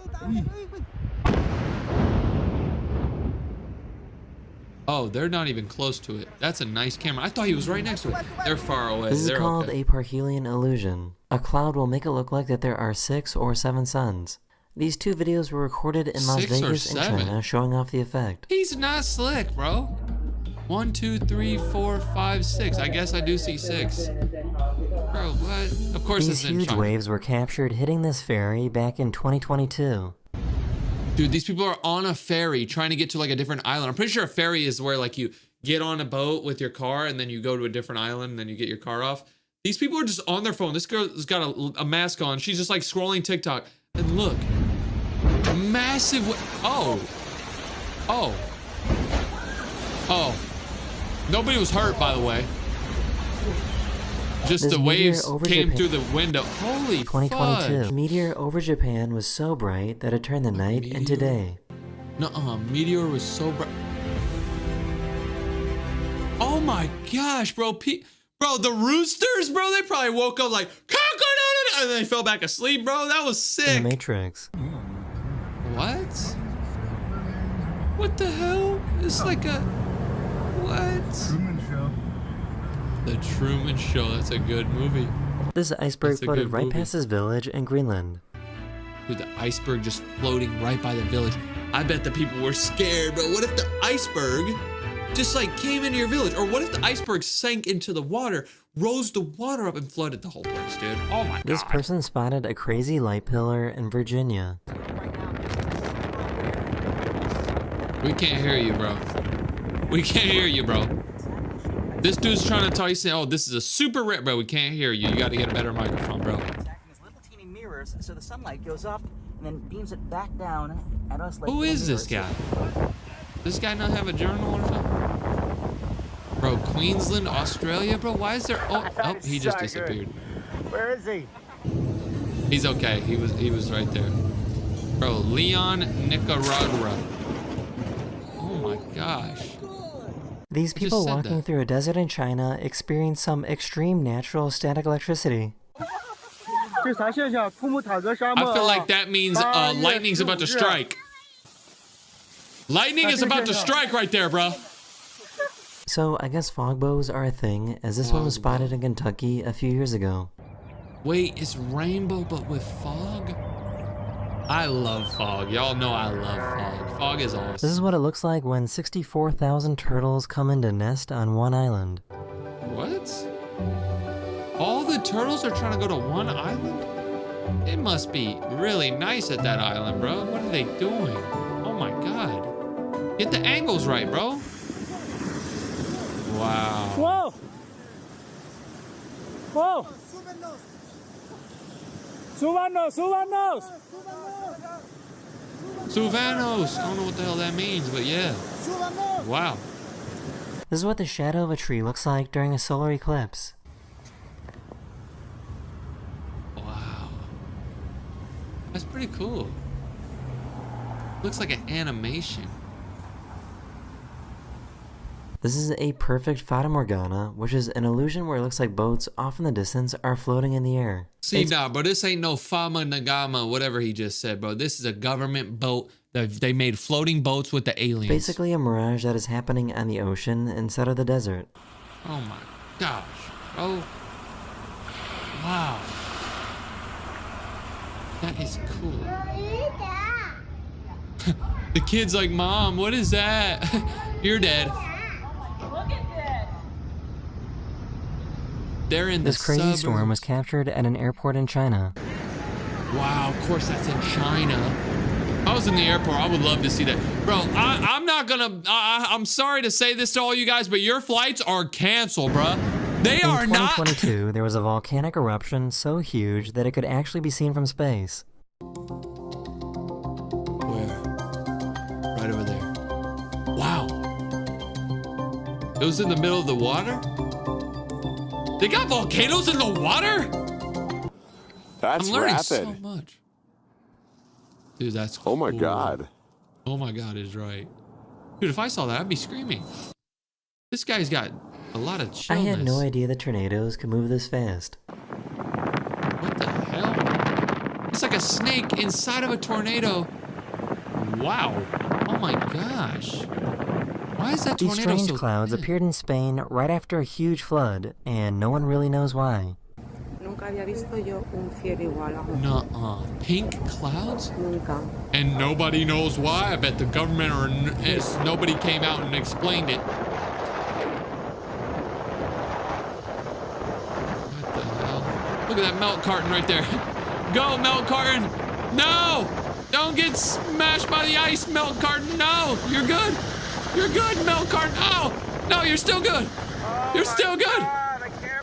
Oh, they're not even close to it. That's a nice camera. I thought he was right next to it. They're far away. This is They're called okay. a parhelion illusion. A cloud will make it look like that there are 6 or 7 suns. These 2 videos were recorded in Las 6 or Vegas and 7? China, showing off the effect. He's not slick, bro. 1, 2, 3, 4, 5, 6. I guess I do see 6. Bro, what? Of course These it's in huge China. waves were captured hitting this ferry back in 2022. Dude, these people are on a ferry trying to get to like a different island. I'm pretty sure a ferry is where like you get on a boat with your car and then you go to a different island and then you get your car off. These people are just on their phone. This girl's got a mask on. She's just like scrolling TikTok. And look. Massive. Oh. Nobody was hurt, by the way. Just This the meteor waves over came Japan- through the window. Holy 2022. fudge. Meteor over Japan was so bright that it turned the night into day. Nuh-uh, meteor was so bright. Oh my gosh, bro. Bro, the roosters, bro, they probably woke up like, and then they fell back asleep, bro. That was In sick. the Matrix. What? What the hell? It's like a... What? Truman Show. The Truman Show. That's a good movie. This iceberg That's a floated good right movie. past this village in Greenland. Dude, the iceberg just floating right by the village. I bet the people were scared, but what if the iceberg just like came into your village? Or what if the iceberg sank into the water, rose the water up and flooded the whole place, dude? Oh my god. This person spotted a crazy light pillar in Virginia. We can't hear you, bro. We can't hear you, bro. This dude's trying to tell you, saying, oh, this is a super rare, bro. We can't hear you. You got to get a better microphone, bro. Acting as little teeny mirrors, so the sunlight goes up and then beams it back down at us like. Who is this guy? This guy not have a journal or something? Bro, Queensland, Australia, bro. Why is there? Oh, he just disappeared. Where is he? He's okay. He was right there. Bro, Leon, Nicaragua. Oh my gosh. These people walking through a desert in China experience some extreme natural static electricity. I feel like that means lightning's about to strike. Lightning is about to strike right there, bro. So I guess fog bows are a thing, as this one was spotted in Kentucky a few years ago. Wait, it's rainbow but with fog? I love fog. Y'all know I love fog. Fog is awesome. This is what it looks like when 64,000 turtles come in to nest on one island. What? All the turtles are trying to go to one island? It must be really nice at that island, bro. What are they doing? Oh my god. Get the angles right, bro. Wow. Whoa! Whoa! Subanos! Subanos! Suvanos. I don't know what the hell that means, but yeah. Wow. This is what the shadow of a tree looks like during a solar eclipse. Wow. That's pretty cool. Looks like an animation. This is a perfect Fata Morgana, which is an illusion where it looks like boats off in the distance are floating in the air. See, nah, bro, this ain't no Fama Nagama, whatever he just said, bro. This is a government boat that they made floating boats with the aliens. Basically a mirage that is happening on the ocean instead of the desert. Oh my gosh, bro. Wow. That is cool. The kid's like, Mom, what is that? You're dead. They're in this crazy storm was captured at an airport in China. Wow, of course that's in China. If I was in the airport, I would love to see that. Bro, I'm not gonna, I'm sorry to say this to all you guys, but your flights are canceled, bro. They are not. In 2022, there was a volcanic eruption so huge that it could actually be seen from space. Where? Right over there. Wow. It was in the middle of the water? They got volcanoes in the water? That's I'm learning rapid. so much. Dude, that's cool. Oh my god. Oh my god is right. Dude, if I saw that, I'd be screaming. This guy's got a lot of chillness. I had no idea that tornadoes could move this fast. What the hell? It's like a snake inside of a tornado. Wow. Oh my gosh. Why is that tornado These strange so clouds big? appeared in Spain right after a huge flood, and no one really knows why. Nuh-uh. Pink clouds? And nobody knows why? I bet the government or nobody came out and explained it. What the hell? Look at that milk carton right there. Go, milk carton! No! Don't get smashed by the ice, milk carton! No! You're good! You're good, milk carton! Oh! No, you're still good! You're still good!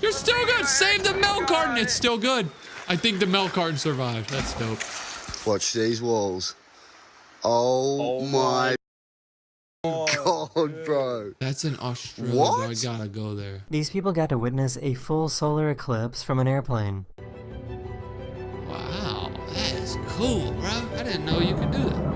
You're still good! Save the milk carton! It's still good! I think the milk carton survived. That's dope. Watch these walls. Oh my god, bro. That's in Australia. What? Bro. I gotta go there. These people got to witness a full solar eclipse from an airplane. Wow, that is cool, bro. I didn't know you could do that.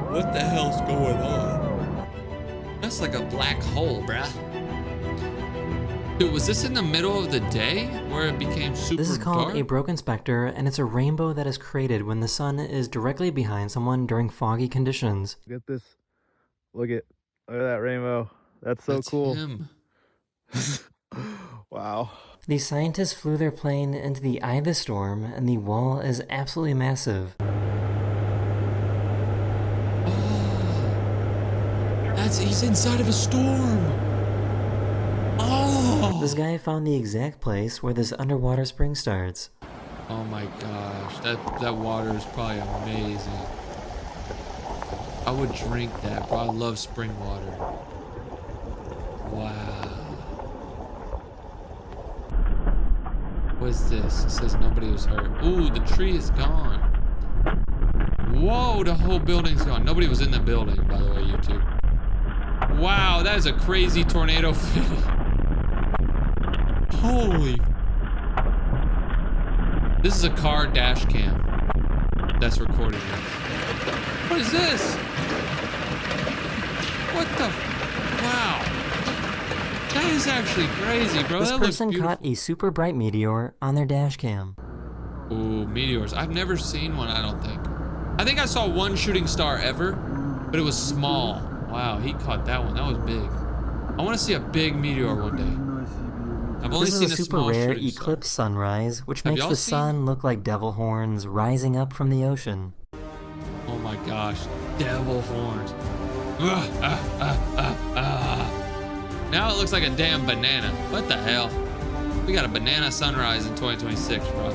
What the hell's going on? That's like a black hole, bruh. Dude, was this in the middle of the day where it became super dark? This is called a broken specter, and it's a rainbow that is created when the sun is directly behind someone during foggy conditions. Get this. Look at that rainbow. That's so cool. Him. Wow. These scientists flew their plane into the eye of the storm, and the wall is absolutely massive. He's inside of a storm. Oh. This guy found the exact place where this underwater spring starts. Oh my gosh, that water is probably amazing. I would drink that, bro. I love spring water. Wow. What is this? It says nobody was hurt. Ooh, the tree is gone. Whoa, the whole building's gone. Nobody was in the building, by the way, YouTube. Wow, that is a crazy tornado fitting. Holy. This is a car dash cam that's recording it. What is this? What the? Wow. That is actually crazy, bro. This That looks person beautiful. caught a super bright meteor on their dash cam. Ooh, meteors. I've never seen one, I don't think. I think I saw one shooting star ever, but it was small. Wow, he caught that one. That was big. I want to see a big meteor one day. I've only This seen is a super small rare shooting star. eclipse sunrise, which Have makes y'all the seen- sun look like devil horns rising up from the ocean. Oh my gosh, devil horns. Now it looks like a damn banana. What the hell? We got a banana sunrise in 2026, bro.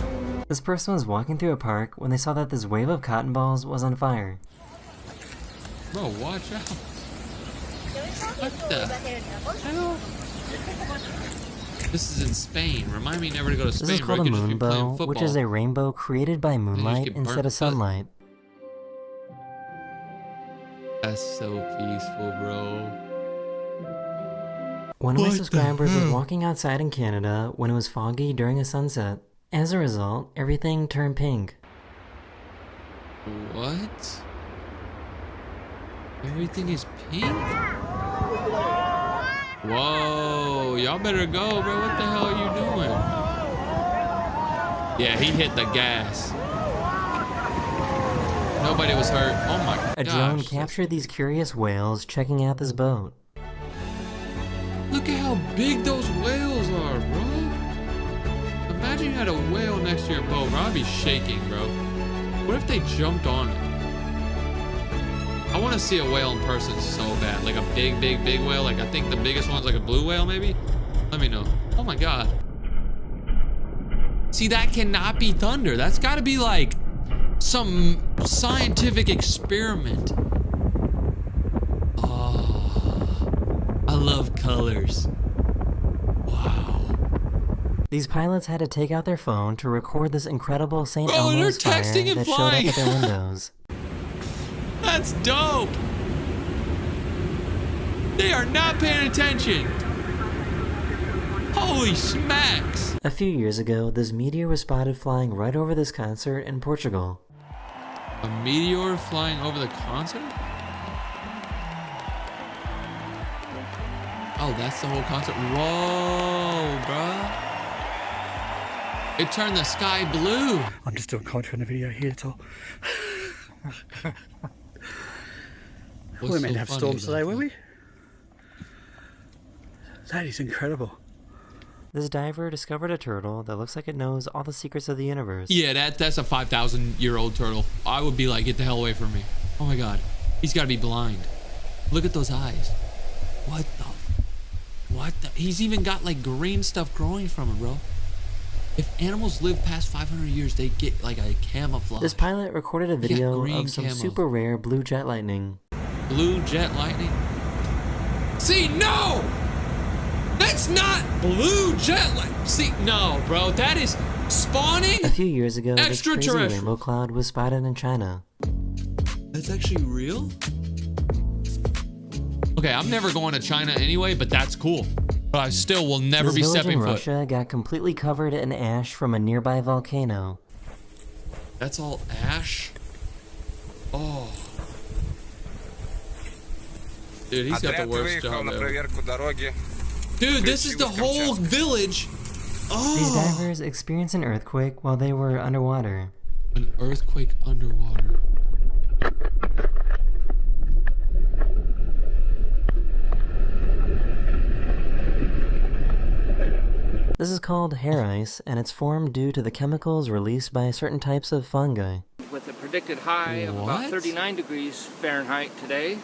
This person was walking through a park when they saw that this wave of cotton balls was on fire. Bro, watch out. What the hell? This is in Spain. Remind me never to go to Spain. This is where called I a could just be playing moonbow, which football. is a rainbow created by moonlight get instead burnt, of sunlight. That's so peaceful, bro. One of my What the subscribers was hell? walking outside in Canada when it was foggy during a sunset. As a result, everything turned pink. What? Everything is pink? Whoa, y'all better go, bro. What the hell are you doing? Yeah, he hit the gas. Nobody was hurt. Oh my gosh. A drone that's- captured these curious whales checking out this boat. Look at how big those whales are, bro. Imagine you had a whale next to your boat, bro. I'd be shaking, bro. What if they jumped on it? I want to see a whale in person so bad. Like a big, big, big whale. Like I think the biggest one's like a blue whale, maybe? Let me know. Oh my God. See, that cannot be thunder. That's got to be like some scientific experiment. I love colors. Wow. These pilots had to take out their phone to record this incredible St. Bro, they're Elmo's fire texting and that showed flying. up at their windows. That's dope. They are not paying attention. Holy smacks. A few years ago, this meteor was spotted flying right over this concert in Portugal. A meteor flying over the concert? Oh, that's the whole concert. Whoa, bro. It turned the sky blue. I'm just doing commentary on the video here, so. We were meant to have storms today, were we? That is incredible. This diver discovered a turtle that looks like it knows all the secrets of the universe. Yeah, that's a 5,000-year-old turtle. I would be like, get the hell away from me. Oh my God. He's got to be blind. Look at those eyes. What the? He's even got like green stuff growing from him, bro. If animals live past 500 years, they get like a camouflage. This pilot recorded a video green of some camo. super rare blue jet lightning. Blue jet lightning? See, no! That's not blue jet lightning. See, no, bro. That is spawning? A few years ago, this crazy Extraterrestrial. rainbow cloud was spotted in China. That's actually real? Okay, I'm never going to China anyway, but that's cool. But I still will never This be village stepping in foot. Russia got completely covered in ash from a nearby volcano. That's all ash? Oh. Dude, he's got the worst job ever. Dude, this is the whole village. These Oh. divers experienced an earthquake while they were underwater. An earthquake underwater. This is called hair ice, and it's formed due to the chemicals released by certain types of fungi. With a predicted high of What? about 39 degrees Fahrenheit today,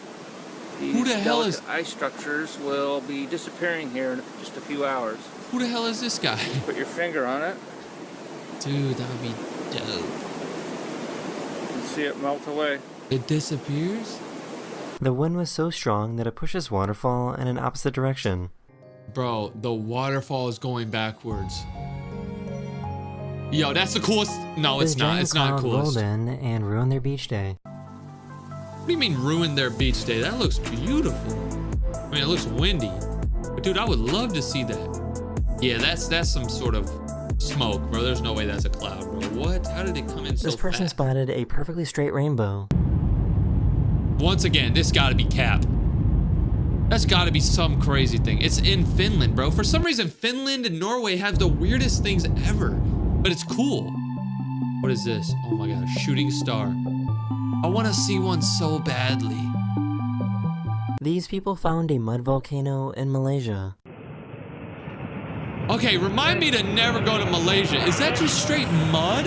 Who the these hell is- delicate ice structures will be disappearing here in just a few hours. Who the hell is this guy? Put your finger on it. Dude, that would be dope. See it melt away. It disappears? The wind was so strong that it pushes waterfall in an opposite direction. Bro, the waterfall is going backwards. Yo, that's the coolest. No, it's not. It's not coolest. Rolled in and ruined their beach day. What do you mean ruined their beach day? That looks beautiful. I mean, it looks windy. But dude, I would love to see that. Yeah, that's some sort of smoke, bro. There's no way that's a cloud, bro. What? How did it come in so This person fast? spotted a perfectly straight rainbow. Once again, this gotta be cap. That's gotta be some crazy thing. It's in Finland, bro. For some reason, Finland and Norway have the weirdest things ever. But it's cool. What is this? Oh my god, a shooting star. I wanna see one so badly. These people found a mud volcano in Malaysia. Okay, remind me to never go to Malaysia. Is that just straight mud?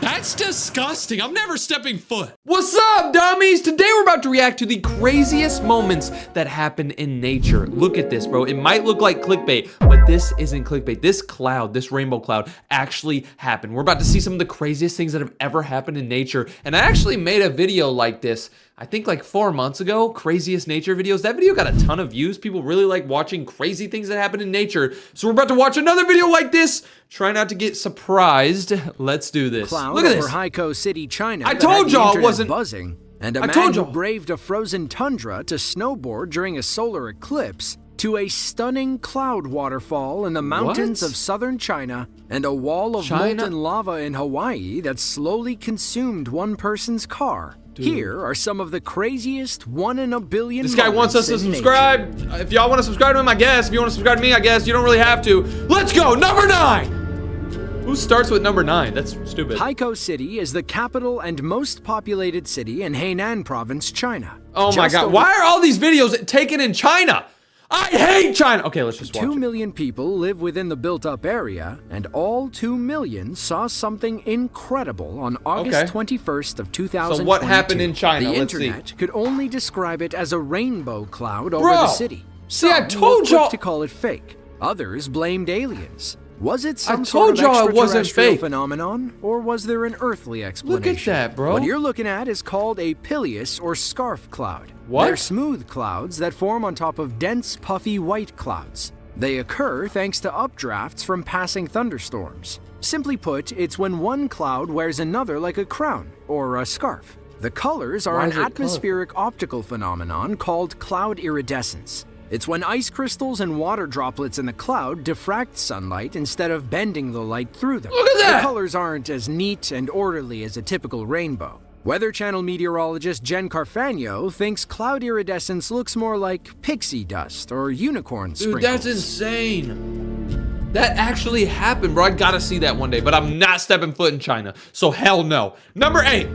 That's disgusting. I'm never stepping foot. What's up, dummies? Today we're about to react to the craziest moments that happen in nature. Look at this, bro. It might look like clickbait, but this isn't clickbait. This cloud, this rainbow cloud, actually happened. We're about to see some of the craziest things that have ever happened in nature. And I actually made a video like this, I think like 4 months ago, craziest nature videos. That video got a ton of views. People really like watching crazy things that happen in nature. So we're about to watch another video like this. Try not to get surprised. Let's do this. Cloud Look at this. over Haikou City, China. I told y'all it wasn't buzzing. And a I man told who y'all. braved a frozen tundra to snowboard during a solar eclipse, to a stunning cloud waterfall in the mountains What? of southern China, and a wall of molten lava in Hawaii that slowly consumed one person's car. Dude. Here are some of the craziest 1 in a billion. This guy wants us to subscribe. If y'all want to subscribe to him, I guess. If you want to subscribe to me, I guess. You don't really have to. Let's go. Number 9. Who starts with number 9? That's stupid. Haikou City is the capital and most populated city in Hainan province, China. Oh my god. Why are all these videos taken in China? I hate China. Okay, let's just watch 2 it. million people live within the built-up area, and all 2 million saw something incredible on August 21st of 2022. So what happened in China? The Let's see. internet could only describe it as a rainbow cloud over Bro, the city. see, I Some told were quick y'all- to call it fake. Others blamed aliens. Was it I some sort told of y'all it wasn't extraterrestrial fake. phenomenon, or was there an earthly explanation? Look at that, bro. What you're looking at is called a pileus or scarf cloud. What? They're smooth clouds that form on top of dense, puffy white clouds. They occur thanks to updrafts from passing thunderstorms. Simply put, it's when one cloud wears another like a crown or a scarf. The colors are Why an is it atmospheric optical phenomenon called cloud iridescence. It's when ice crystals and water droplets in the cloud diffract sunlight instead of bending the light through them. Look at that! The colors aren't as neat and orderly as a typical rainbow. Weather Channel meteorologist Jen Carfagno thinks cloud iridescence looks more like pixie dust or unicorn sprinkles. Dude, that's insane. That actually happened, bro. I gotta see that one day, but I'm not stepping foot in China. So hell no. Number 8.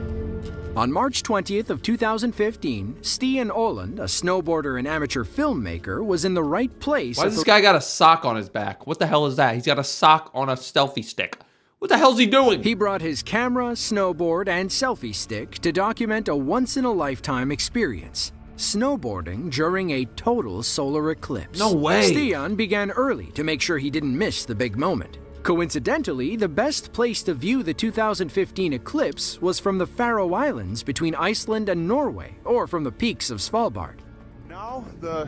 On March 20th of 2015, Stian Oland, a snowboarder and amateur filmmaker, was in the right place. Why does this guy got a sock on his back? What the hell is that? He's got a sock on a selfie stick. What the hell's he doing? He brought his camera, snowboard, and selfie stick to document a once-in-a-lifetime experience. Snowboarding during a total solar eclipse. No way. Stian began early to make sure he didn't miss the big moment. Coincidentally, the best place to view the 2015 eclipse was from the Faroe Islands between Iceland and Norway, or from the peaks of Svalbard. Now the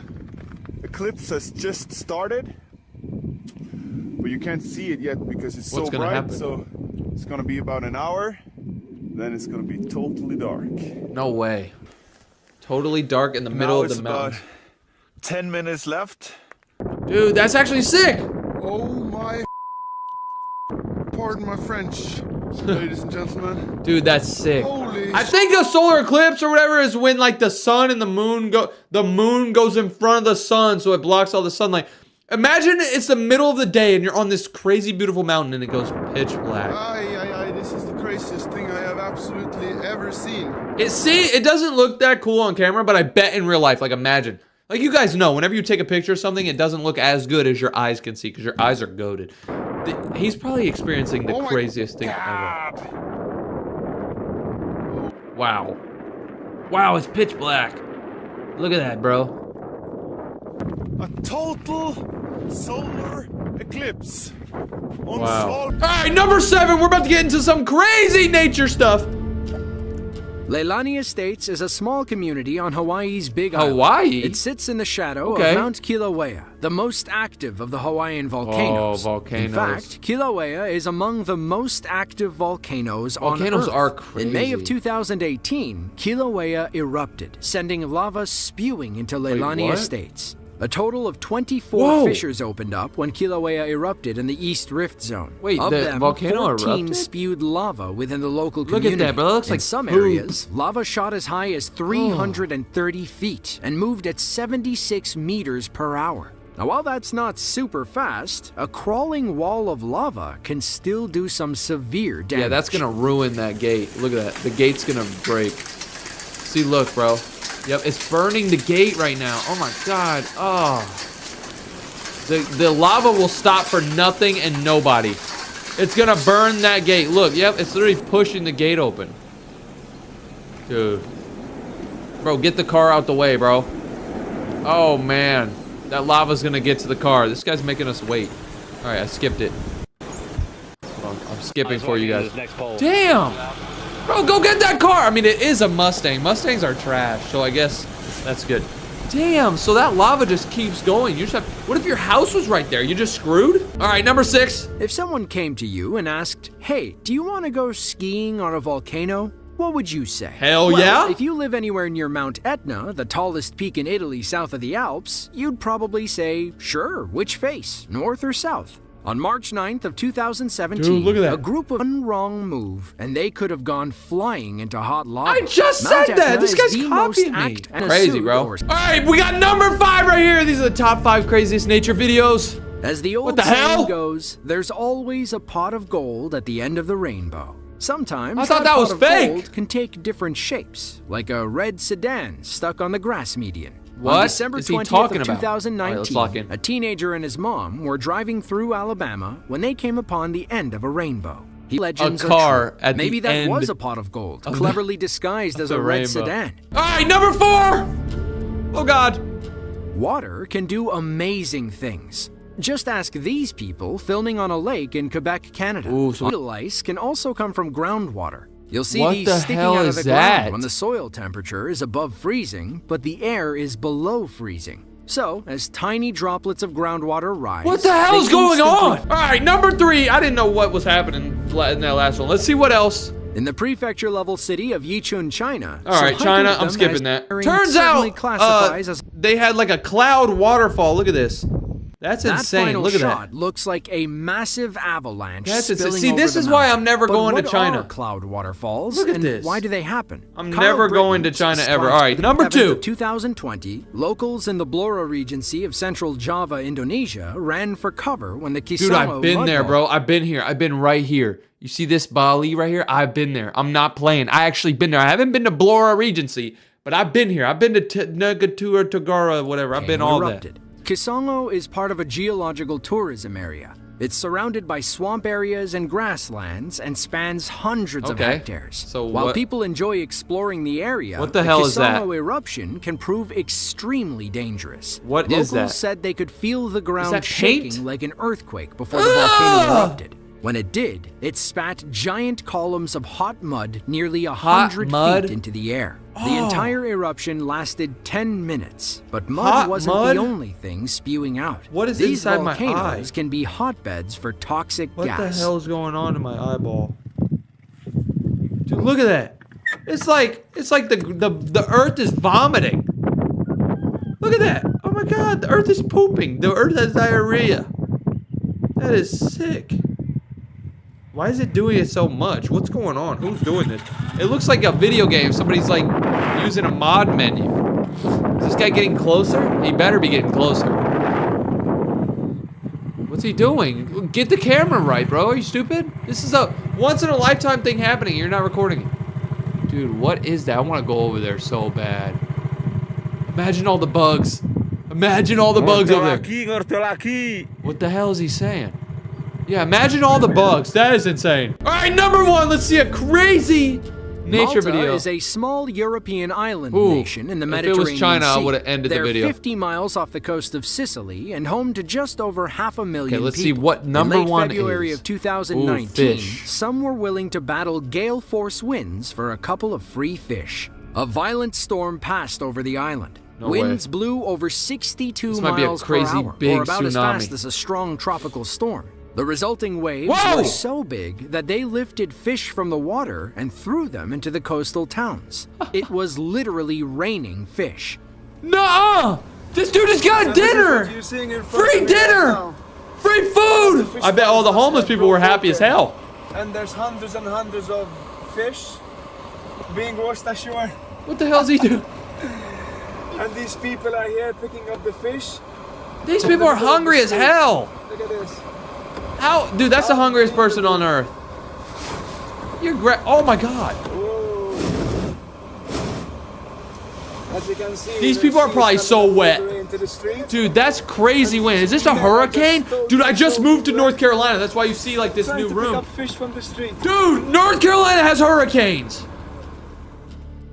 eclipse has just started, but you can't see it yet because it's What's so gonna bright. happen? So it's gonna be about an hour, then it's gonna be totally dark. No way. Totally dark in the middle of the mountain. 10 minutes left. Dude, that's actually sick. Oh my. Pardon my French, ladies and gentlemen. Dude, that's sick. Holy I think a solar eclipse or whatever is when like the sun and the moon goes in front of the sun, so it blocks all the sunlight. Imagine it's the middle of the day and you're on this crazy beautiful mountain and it goes pitch black. This is the craziest thing I have absolutely ever seen. It doesn't look that cool on camera, but I bet in real life, like imagine. Like you guys know, whenever you take a picture of something, it doesn't look as good as your eyes can see because your eyes are goated. He's probably experiencing the craziest thing ever. Wow. Wow, it's pitch black. Look at that, bro. a total solar eclipse. On Wow. All right, number 7. We're about to get into some crazy nature stuff. Leilani Estates is a small community on Hawaii's Big Island. Hawaii? It sits in the shadow Okay. of Mount Kilauea, the most active of the Hawaiian volcanoes. Oh, volcanoes. In fact, Kilauea is among the most active volcanoes on Volcanoes Earth. are crazy. In May of 2018, Kilauea erupted, sending lava spewing into Leilani what? Estates. A total of 24 Whoa. fissures opened up when Kilauea erupted in the East Rift Zone. Wait, of the them, volcano 14 erupted? spewed lava within the local Look at community. that, bro. That looks in like some poop. areas, lava shot as high as 330 feet and moved at 76 meters per hour. Now, while that's not super fast, a crawling wall of lava can still do some severe damage. Yeah, that's gonna ruin that gate. Look at that. The gate's gonna break. See, look, bro. Yep, it's burning the gate right now. Oh my god. Oh. The lava will stop for nothing and nobody. It's gonna burn that gate. Look, yep, it's literally pushing the gate open. Dude. Bro, get the car out the way, bro. Oh man. That lava's gonna get to the car. This guy's making us wait. Alright, I skipped it. Hold on, I'm skipping for you guys. Damn! Bro, go get that car! I mean, it is a Mustang. Mustangs are trash, so I guess that's good. Damn, so that lava just keeps going. You just have, what if your house was right there? You just screwed? All right, number 6. If someone came to you and asked, hey, do you want to go skiing on a volcano? What would you say? Hell well, yeah! If you live anywhere near Mount Etna, the tallest peak in Italy south of the Alps, you'd probably say, sure, which face, north or south? On March 9th of 2017, Dude, look at that. a group of one wrong move, and they could have gone flying into hot lava. I just Mount said that! Etna This is guy's the most copying me. act and Crazy, assumed bro. or- All right, we got number 5 right here. These are the top 5 craziest nature videos. As the old the hell? saying goes, there's always a pot of gold at the end of the rainbow. Sometimes I thought that was pot of fake. gold can take different shapes, like a red sedan stuck on the grass median. What On December is he 20th talking of about? All right, let's 2019, lock in. a teenager and his mom were driving through Alabama when they came upon the end of a rainbow. Legends A car are true. at the Maybe that end was a pot of gold, of the- cleverly disguised as the a red rainbow. sedan. All right, number 4. Oh god. Water can do amazing things. Just ask these people filming on a lake in Quebec, Canada. Ooh, so- Little ice can also come from groundwater. You'll see What these the sticking hell out of is the that? ground when the soil temperature is above freezing, but the air is below freezing. So, as tiny droplets of groundwater rise, What the hell is they going on? instantly- All right, number 3. I didn't know what was happening in that last one. Let's see what else. In the prefecture-level city of Yichun, China. All right, China, I'm skipping that. Turns out, classifies as they had like a cloud waterfall. Look at this. That's that insane. final Look at shot that. looks like a massive avalanche. That's insane. spilling See, over this the is why mountain. I'm never But going to what China. are cloud waterfalls? Look at and this. Why do they happen? I'm Kyle never going Britton to China ever. describes All right, the number 7th 2. of 2020, locals in the Blora Regency of Central Java, Indonesia, ran for cover when the Kisamo Dude, I've been there, mudfall- bro. I've been here. I've been right here. You see this Bali right here? I've been there. I'm not playing. I actually been there. I haven't been to Blora Regency, but I've been here. I've been to Negatua, Tagara, whatever. I've been all that. erupted. Kisongo is part of a geological tourism area. It's surrounded by swamp areas and grasslands and spans hundreds of Okay. hectares. So while what- people enjoy exploring the area, What the hell is that? Kisongo eruption can prove extremely dangerous. What Locals is that? said they could feel the ground that paint? shaking like an earthquake before the volcano erupted. When it did, it spat giant columns of hot mud nearly 100 mud? feet into the air. The entire eruption lasted 10 minutes, but mud Hot wasn't mud? the only thing spewing out. What is These inside my volcanoes eye? can be hotbeds for toxic What gas. the hell is going on in my eyeball? Dude, look at that. It's like the earth is vomiting. Look at that. Oh my god, the earth is pooping. The earth has diarrhea. That is sick. Why is it doing it so much? What's going on? Who's doing this? It looks like a video game. Somebody's like using a mod menu. Is this guy getting closer? He better be getting closer. What's he doing? Get the camera right, bro. Are you stupid? This is a once-in-a-lifetime thing happening. You're not recording it. Dude, what is that? I want to go over there so bad. Imagine all the bugs. Imagine all the bugs over there. What the hell is he saying? Yeah, imagine all the bugs. That is insane. All right, number 1. Let's see a crazy Nature Malta video. is a small European island Ooh, nation in the if it Mediterranean was China, I Sea. would've ended the They're video. 50 miles off the coast of Sicily and home to just over 500,000 Okay, let's see people. what number in late one February is. of 2019, Ooh, fish. some were willing to battle gale force winds for a couple of free fish. A violent storm passed over the island. No Winds way. blew over 62 This might be a miles crazy per hour, big or about as tsunami. fast as a strong tropical storm. The resulting waves Whoa! were so big that they lifted fish from the water and threw them into the coastal towns. It was literally raining fish. Nuh-uh! This dude has got dinner! Free dinner! Free food! I bet all the homeless people were happy as hell. And there's hundreds and hundreds of fish being washed ashore. What the hell's he doing? And these people are here picking up the fish. These people are hungry as hell. Look at this. How? Dude, that's the hungriest person on earth. You're great. Oh my god. Whoa. As you can see, These the people are sea probably is so coming all wet. the way into the street. Dude, that's crazy wind. Is this a hurricane? Dude, I just moved to North Carolina. That's why you see like this Trying new to pick room. up fish from the street. Dude, North Carolina has hurricanes.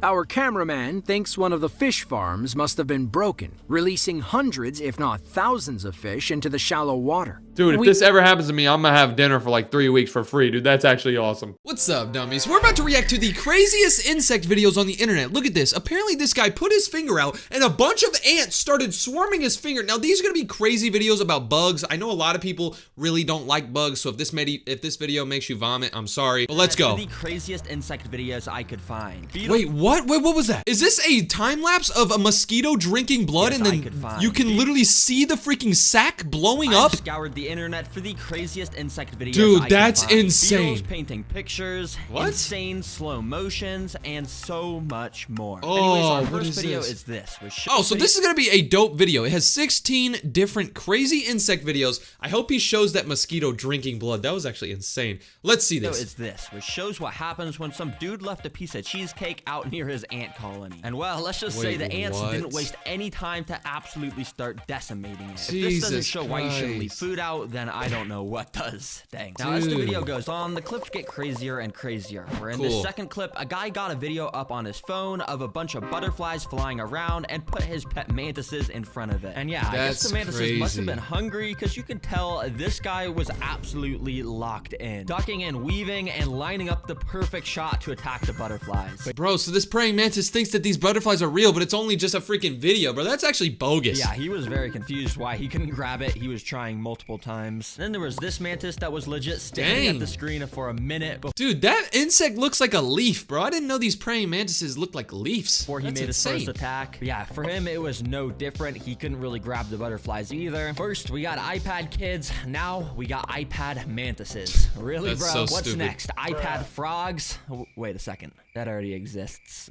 Our cameraman thinks one of the fish farms must have been broken, releasing hundreds, if not thousands of fish into the shallow water. Dude, if this ever happens to me, I'm gonna have dinner for like 3 weeks for free, dude. That's actually awesome. What's up, dummies? We're about to react to the craziest insect videos on the internet. Look at this. Apparently, this guy put his finger out, and a bunch of ants started swarming his finger. Now, these are gonna be crazy videos about bugs. I know a lot of people really don't like bugs, so if this video makes you vomit, I'm sorry. But let's go. The craziest insect videos I could find. Wait, what? Wait, what was that? Is this a time lapse of a mosquito drinking blood, and then you can literally see the freaking sack blowing up? I've scoured the internet for the craziest insect videos. Dude, I that's could find. insane. Beetles painting pictures, What? insane slow motions, and so much more. Oh, Anyways, our what first is video this? is this. Oh, so this is gonna be a dope video. It has 16 different crazy insect videos. I hope he shows that mosquito drinking blood. That was actually insane. Let's see this. Is this, which shows what happens when some dude left a piece of cheesecake out near his ant colony. And well, let's just say Wait, the ants what? didn't waste any time to absolutely start decimating it. If this Jesus doesn't show why you shouldn't leave Christ. food out, then I don't know what does. Dang. Now, as the video goes on, the clips get crazier and crazier. Where in this Cool. second clip, a guy got a video up on his phone of a bunch of butterflies flying around and put his pet mantises in front of it. And yeah, I guess That's the mantises must have crazy. been hungry, because you can tell this guy was absolutely locked in, ducking and weaving and lining up the perfect shot to attack the butterflies. Bro, so this praying mantis thinks that these butterflies are real, but it's only just a freaking video, bro. That's actually bogus. Yeah, he was very confused why he couldn't grab it. He was trying multiple times. Then there was this mantis that was legit standing Dang. at the screen for a minute Dude, that insect looks like a leaf, bro. I didn't know these praying mantises look like leaves. before he That's made his insane. first attack. But yeah, for him, it was no different. He couldn't really grab the butterflies either. First, we got iPad kids. Now, we got iPad mantises. Really, That's bro? so What's stupid. next? iPad frogs? Wait a second. That already exists.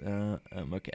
Okay.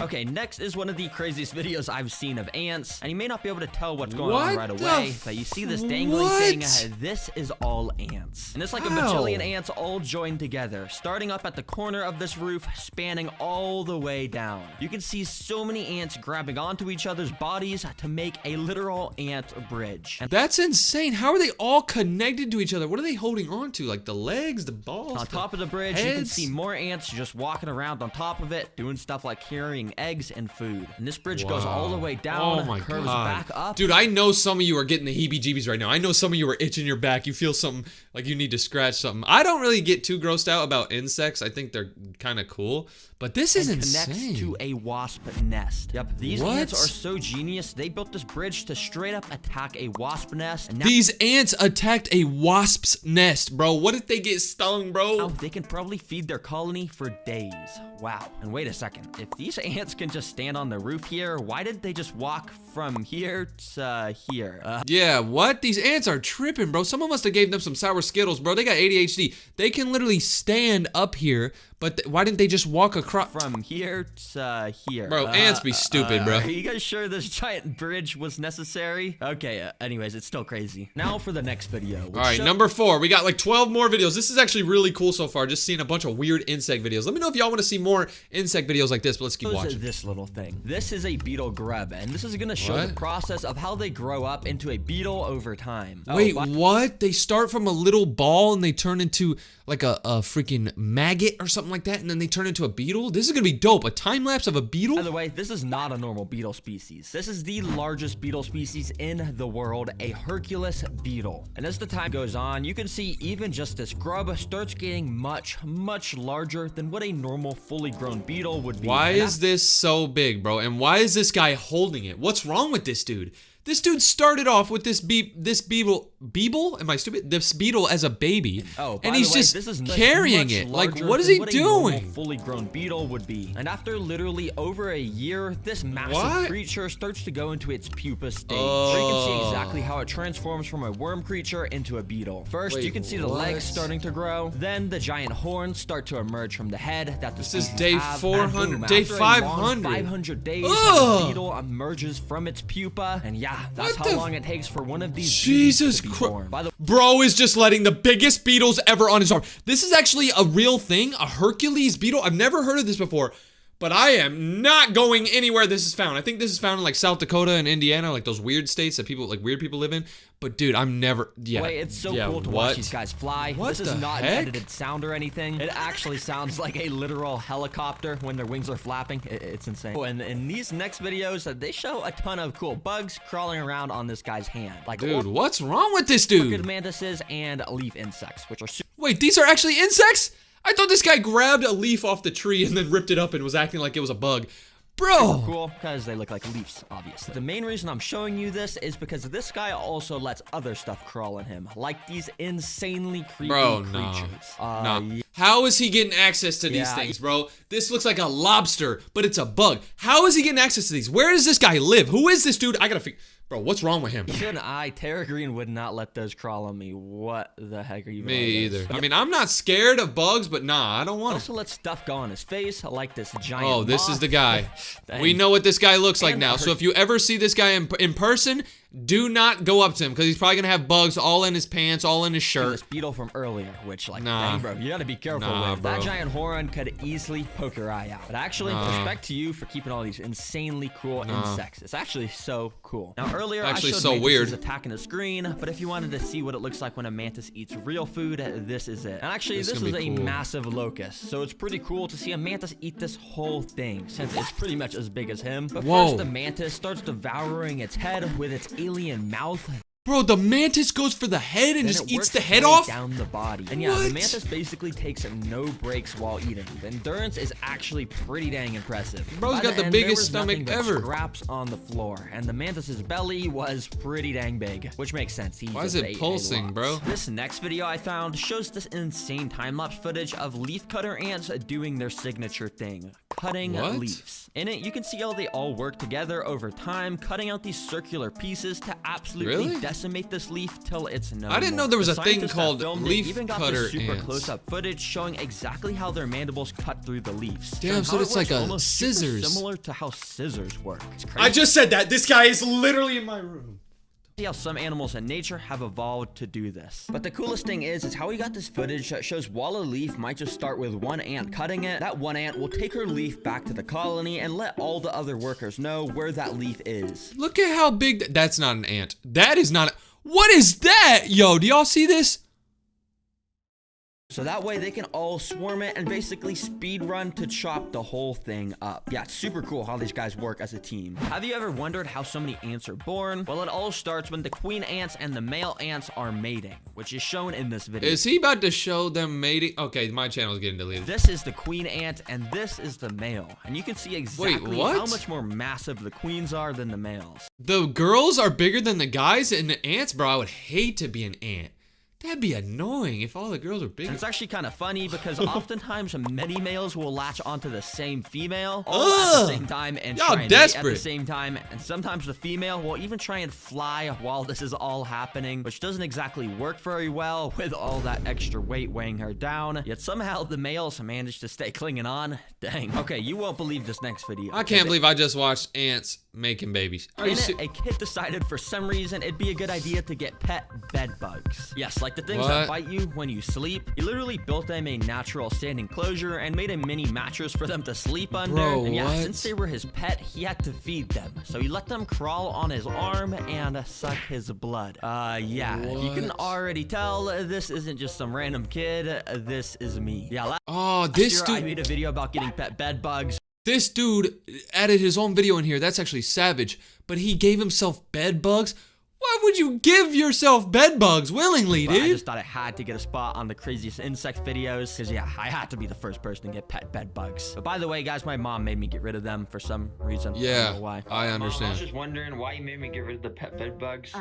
Okay, next is one of the craziest videos I've seen of ants. And you may not be able to tell what's going on What right the away, but you see this dangling what? thing? This is all ants. And it's like a How? bajillion ants all joined together, starting up at the corner of this roof, spanning all the way down. You can see so many ants grabbing onto each other's bodies to make a literal ant bridge. And That's insane. How are they all connected to each other? What are they holding on to? Like the legs, the balls? on top of the bridge, you can heads? see more ants just walking around on top of it, doing stuff like carrying eggs and food. And this bridge goes all the way down, Oh my curves god. back up. Dude, I know some of you are getting the heebie-jeebies right now. I know some of you are itching your back. You feel something like you need to scratch something. I don't really get too grossed out about insects. I think they're kind of cool. But this is and insane. connects to a wasp nest. Yep, these What? ants are so genius, they built this bridge to straight up attack a wasp nest. And now These ants attacked a wasp's nest, bro. What if they get stung, bro? they can probably feed their colony for days. Wow. And wait a second, if these ants can just stand on the roof here, why did they just walk from here to here? Yeah, what? These ants are tripping, bro. Someone must have gave them some sour Skittles, bro. They got ADHD. They can literally stand up here, but why didn't they just walk across? From here to here. Bro, ants be stupid, bro. Are you guys sure this giant bridge was necessary? Okay, anyways, it's still crazy. Now for the next video. All right, number 4. We got like 12 more videos. This is actually really cool so far, just seeing a bunch of weird insect videos. Let me know if y'all want to see more insect videos like this, but let's keep watching. This little thing. This is a beetle grub, and this is going to show What? the process of how they grow up into a beetle over time. Wait, what? They start from a little ball and they turn into like a freaking maggot or something something like that, and then they turn into a beetle. This is gonna be dope. A time lapse of a beetle. By the way, this is not a normal beetle species. This is the largest beetle species in the world, a Hercules beetle. And as the time goes on, you can see even just this grub starts getting much, much larger than what a normal fully grown beetle would be. Why is this so big, bro? And why is this guy holding it? What's wrong with this dude? This dude started off with this beetle. Am I stupid? This beetle as a baby, and he's just carrying it. Like, what is he doing? Fully grown beetle would be. And after literally over a year, this massive creature starts to go into its pupa stage. So you can see exactly how it transforms from a worm creature into a beetle. First, you can see the legs starting to grow. Then the giant horns start to emerge from the head. This is day 400, day 500. 500 days, the beetle emerges from its pupa, and yeah. That's how long it takes for one of these Jesus Christ. Bro is just letting the biggest beetles ever on his arm. This is actually a real thing, a Hercules beetle. I've never heard of this before, but I am not going anywhere this is found. I think this is found in like South Dakota and Indiana, like those weird states that people, like weird people live in. But dude, I'm never, Wait, it's so cool to watch these guys fly. This is not an edited sound or anything. It actually sounds like a literal helicopter when their wings are flapping. It's insane. Oh, and in these next videos, they show a ton of cool bugs crawling around on this guy's hand. Like, dude, what's wrong with this dude? Orchid mantises and leaf insects, which are Wait, these are actually insects? I thought this guy grabbed a leaf off the tree and then ripped it up and was acting like it was a bug. Bro! Cool, because they look like leaves, obviously. The main reason I'm showing you this is because this guy also lets other stuff crawl in him, like these insanely creepy creatures. No. How is he getting access to these things, bro? This looks like a lobster, but it's a bug. How is he getting access to these? Where does this guy live? Who is this dude? I gotta figure. Bro, what's wrong with him? Even Tara Green would not let those crawl on me. What the heck are you doing? Me either. I mean, I'm not scared of bugs, but nah, I don't want to. Also, let stuff go on his face, like this giant this is the guy. We know what this guy looks like now. So if you ever see this guy in person, do not go up to him, because he's probably gonna have bugs all in his pants, all in his shirt. This beetle from earlier, which, like, dang, bro, you gotta be careful with. That giant horn could easily poke your eye out. But actually, respect to you for keeping all these insanely cool insects. It's actually so cool. Now, earlier, I showed mantises attacking the screen, but if you wanted to see what it looks like when a mantis eats real food, this is it. And actually, this is a massive locust, so it's pretty cool to see a mantis eat this whole thing, since it's pretty much as big as him. But first, the mantis starts devouring its head with its alien mouth. Bro, the mantis goes for the head and just eats the head off? Down the body. And yeah, the mantis basically takes no breaks while eating. The endurance is actually pretty dang impressive. Bro's got the biggest stomach ever. Scraps on the floor, and the mantis's belly was pretty dang big, which makes sense. Why is it pulsing, bro? This next video I found shows this insane time-lapse footage of leafcutter ants doing their signature thing, cutting leaves. In it, you can see how they all work together over time, cutting out these circular pieces to absolutely decimate this leaf till it's no more. I didn't know there was a thing called leaf cutter super ants. close-up footage showing exactly how their mandibles cut through the leaves. Damn, so it's like a scissors. Similar to how scissors work. I just said that. This guy is literally in my room. See how some animals in nature have evolved to do this. But the coolest thing is how we got this footage that shows while a leaf might just start with one ant cutting it, that one ant will take her leaf back to the colony and let all the other workers know where that leaf is. Look at how big that's not an ant. That is not what is that? Yo, do y'all see this? So that way they can all swarm it and basically speed run to chop the whole thing up. Yeah, it's super cool how these guys work as a team. Have you ever wondered how so many ants are born? Well, it all starts when the queen ants and the male ants are mating, which is shown in this video. Is he about to show them mating? Okay, my channel's getting deleted. This is the queen ant and this is the male. And you can see exactly how much more massive the queens are than the males. The girls are bigger than the guys and the ants? Bro, I would hate to be an ant. That'd be annoying if all the girls are big. And it's actually kind of funny because oftentimes many males will latch onto the same female all at the same time and try and mate at the same time. And sometimes the female will even try and fly while this is all happening, which doesn't exactly work very well with all that extra weight weighing her down. Yet somehow the males manage to stay clinging on. Dang. Okay, you won't believe this next video. I can't believe I just watched ants making babies. Are In you it, a kid decided for some reason it'd be a good idea to get pet bed bugs. Yes, like the things that bite you when you sleep. He literally built them a natural standing enclosure and made a mini mattress for them to sleep under. Bro, and yeah, what? since they were his pet, he had to feed them. So he let them crawl on his arm and suck his blood. Yeah, you can already tell this isn't just some random kid. This is me. Yeah, this year I dude made a video about getting pet bed bugs. This dude added his own video in here. That's actually savage. But he gave himself bed bugs. Why would you give yourself bed bugs willingly, But dude? I just thought I had to get a spot on the craziest insect videos, because yeah, I had to be the first person to get pet bed bugs. But by the way, guys, my mom made me get rid of them for some reason. I don't know why. I understand. Mom, I was just wondering why you made me get rid of the pet bed bugs.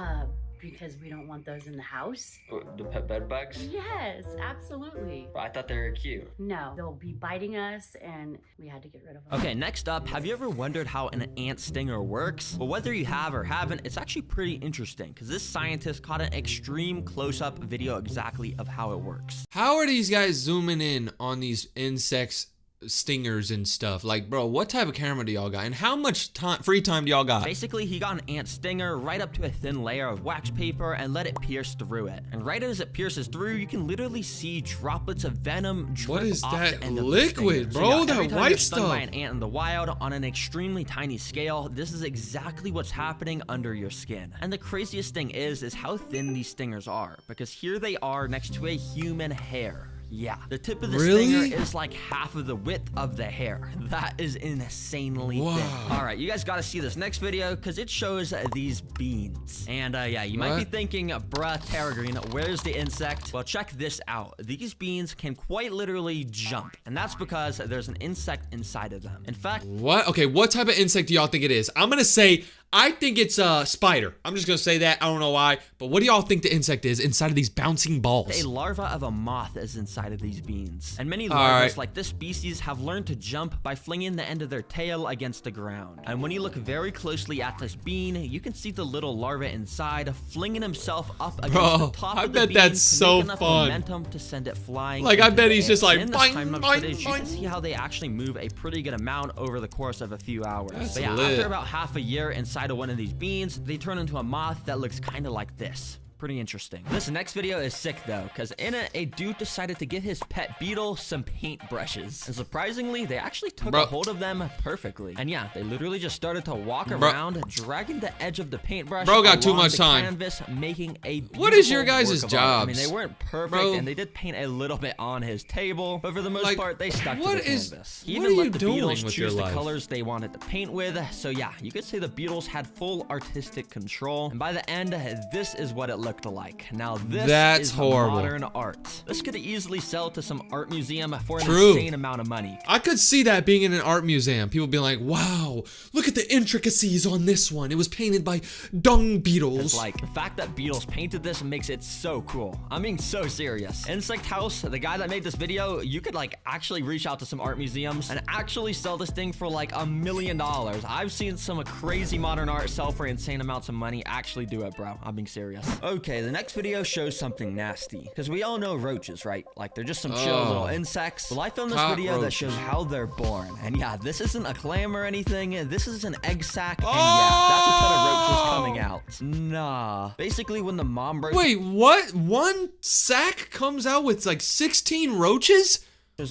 Because we don't want those in the house. The pet bed bugs? Yes, absolutely. I thought they were cute. No, they'll be biting us and we had to get rid of them. Okay, next up, have you ever wondered how an ant stinger works? Well, whether you have or haven't, it's actually pretty interesting because this scientist caught an extreme close-up video exactly of how it works. How are these guys zooming in on these insects, stingers and stuff? Like, bro, what type of camera do y'all got? And how much free time do y'all got? Basically, he got an ant stinger right up to a thin layer of wax paper and let it pierce through it. And right as it pierces through, you can literally see droplets of venom drip What is off the that end of the liquid, stinger. bro? So, yeah, That every time white you're stung by stuff. an ant in the wild on an extremely tiny scale, this is exactly what's happening under your skin. And the craziest thing is how thin these stingers are, because here they are next to a human hair. Yeah, the tip of the stinger is like half of the width of the hair. That is insanely thin. All right, you guys got to see this next video because it shows these beans. And yeah, you might be thinking, bruh, Terragreen, where's the insect? Well, check this out. These beans can quite literally jump, and that's because there's an insect inside of them. In fact, What? Okay, what type of insect do y'all think it is? I'm gonna say, I think it's a spider. I'm just gonna say that. I don't know why. But what do y'all think the insect is inside of these bouncing balls? a larva of a moth is inside of these beans. And many larvas like this species have learned to jump by flinging the end of their tail against the ground. And when you look very closely at this bean, you can see the little larva inside flinging himself up against the top of the bean that's to so make enough fun. momentum to send it flying. Like, I into bet the he's air. just like, And in this boing, time-lapse boing, footage, you boing. can see how they actually move a pretty good amount over the course of a few hours. That's But yeah, lit. after about half a year inside of one of these beans, they turn into a moth that looks kind of like this. Pretty interesting. This next video is sick though, because in it, a dude decided to give his pet beetle some paint brushes. And surprisingly, they actually took a hold of them perfectly. And yeah, they literally just started to walk around, dragging the edge of the paintbrush Bro got too along much the time. canvas, making a What is your beautiful guys' work of art. I mean, jobs? they weren't perfect, Bro. and they did paint a little bit on his table, but for the most part, they stuck to what the is- canvas. He what even are let you the doing beetles with your choose the life? colors they wanted to paint with. So yeah, you could say the beetles had full artistic control, and by the end, this is what it looked like. Now this That's is horrible. modern art. This could easily sell to some art museum for an True. insane amount of money. I could see that being in an art museum. People being like, wow, look at the intricacies on this one. It was painted by dung beetles. It's like, the fact that beetles painted this makes it so cool. I'm being so serious. Insect House, the guy that made this video, you could like actually reach out to some art museums and actually sell this thing for like $1 million. I've seen some crazy modern art sell for insane amounts of money. Actually do it, bro. I'm being serious. Okay, the next video shows something nasty, because we all know roaches, right? Like, they're just some chill little insects. Well, I filmed this video that shows how they're born. And yeah, this isn't a clam or anything. This is an egg sac. And yeah, that's a ton of roaches coming out. Nah. Basically, when the mom roach Wait, what? One sack comes out with like 16 roaches?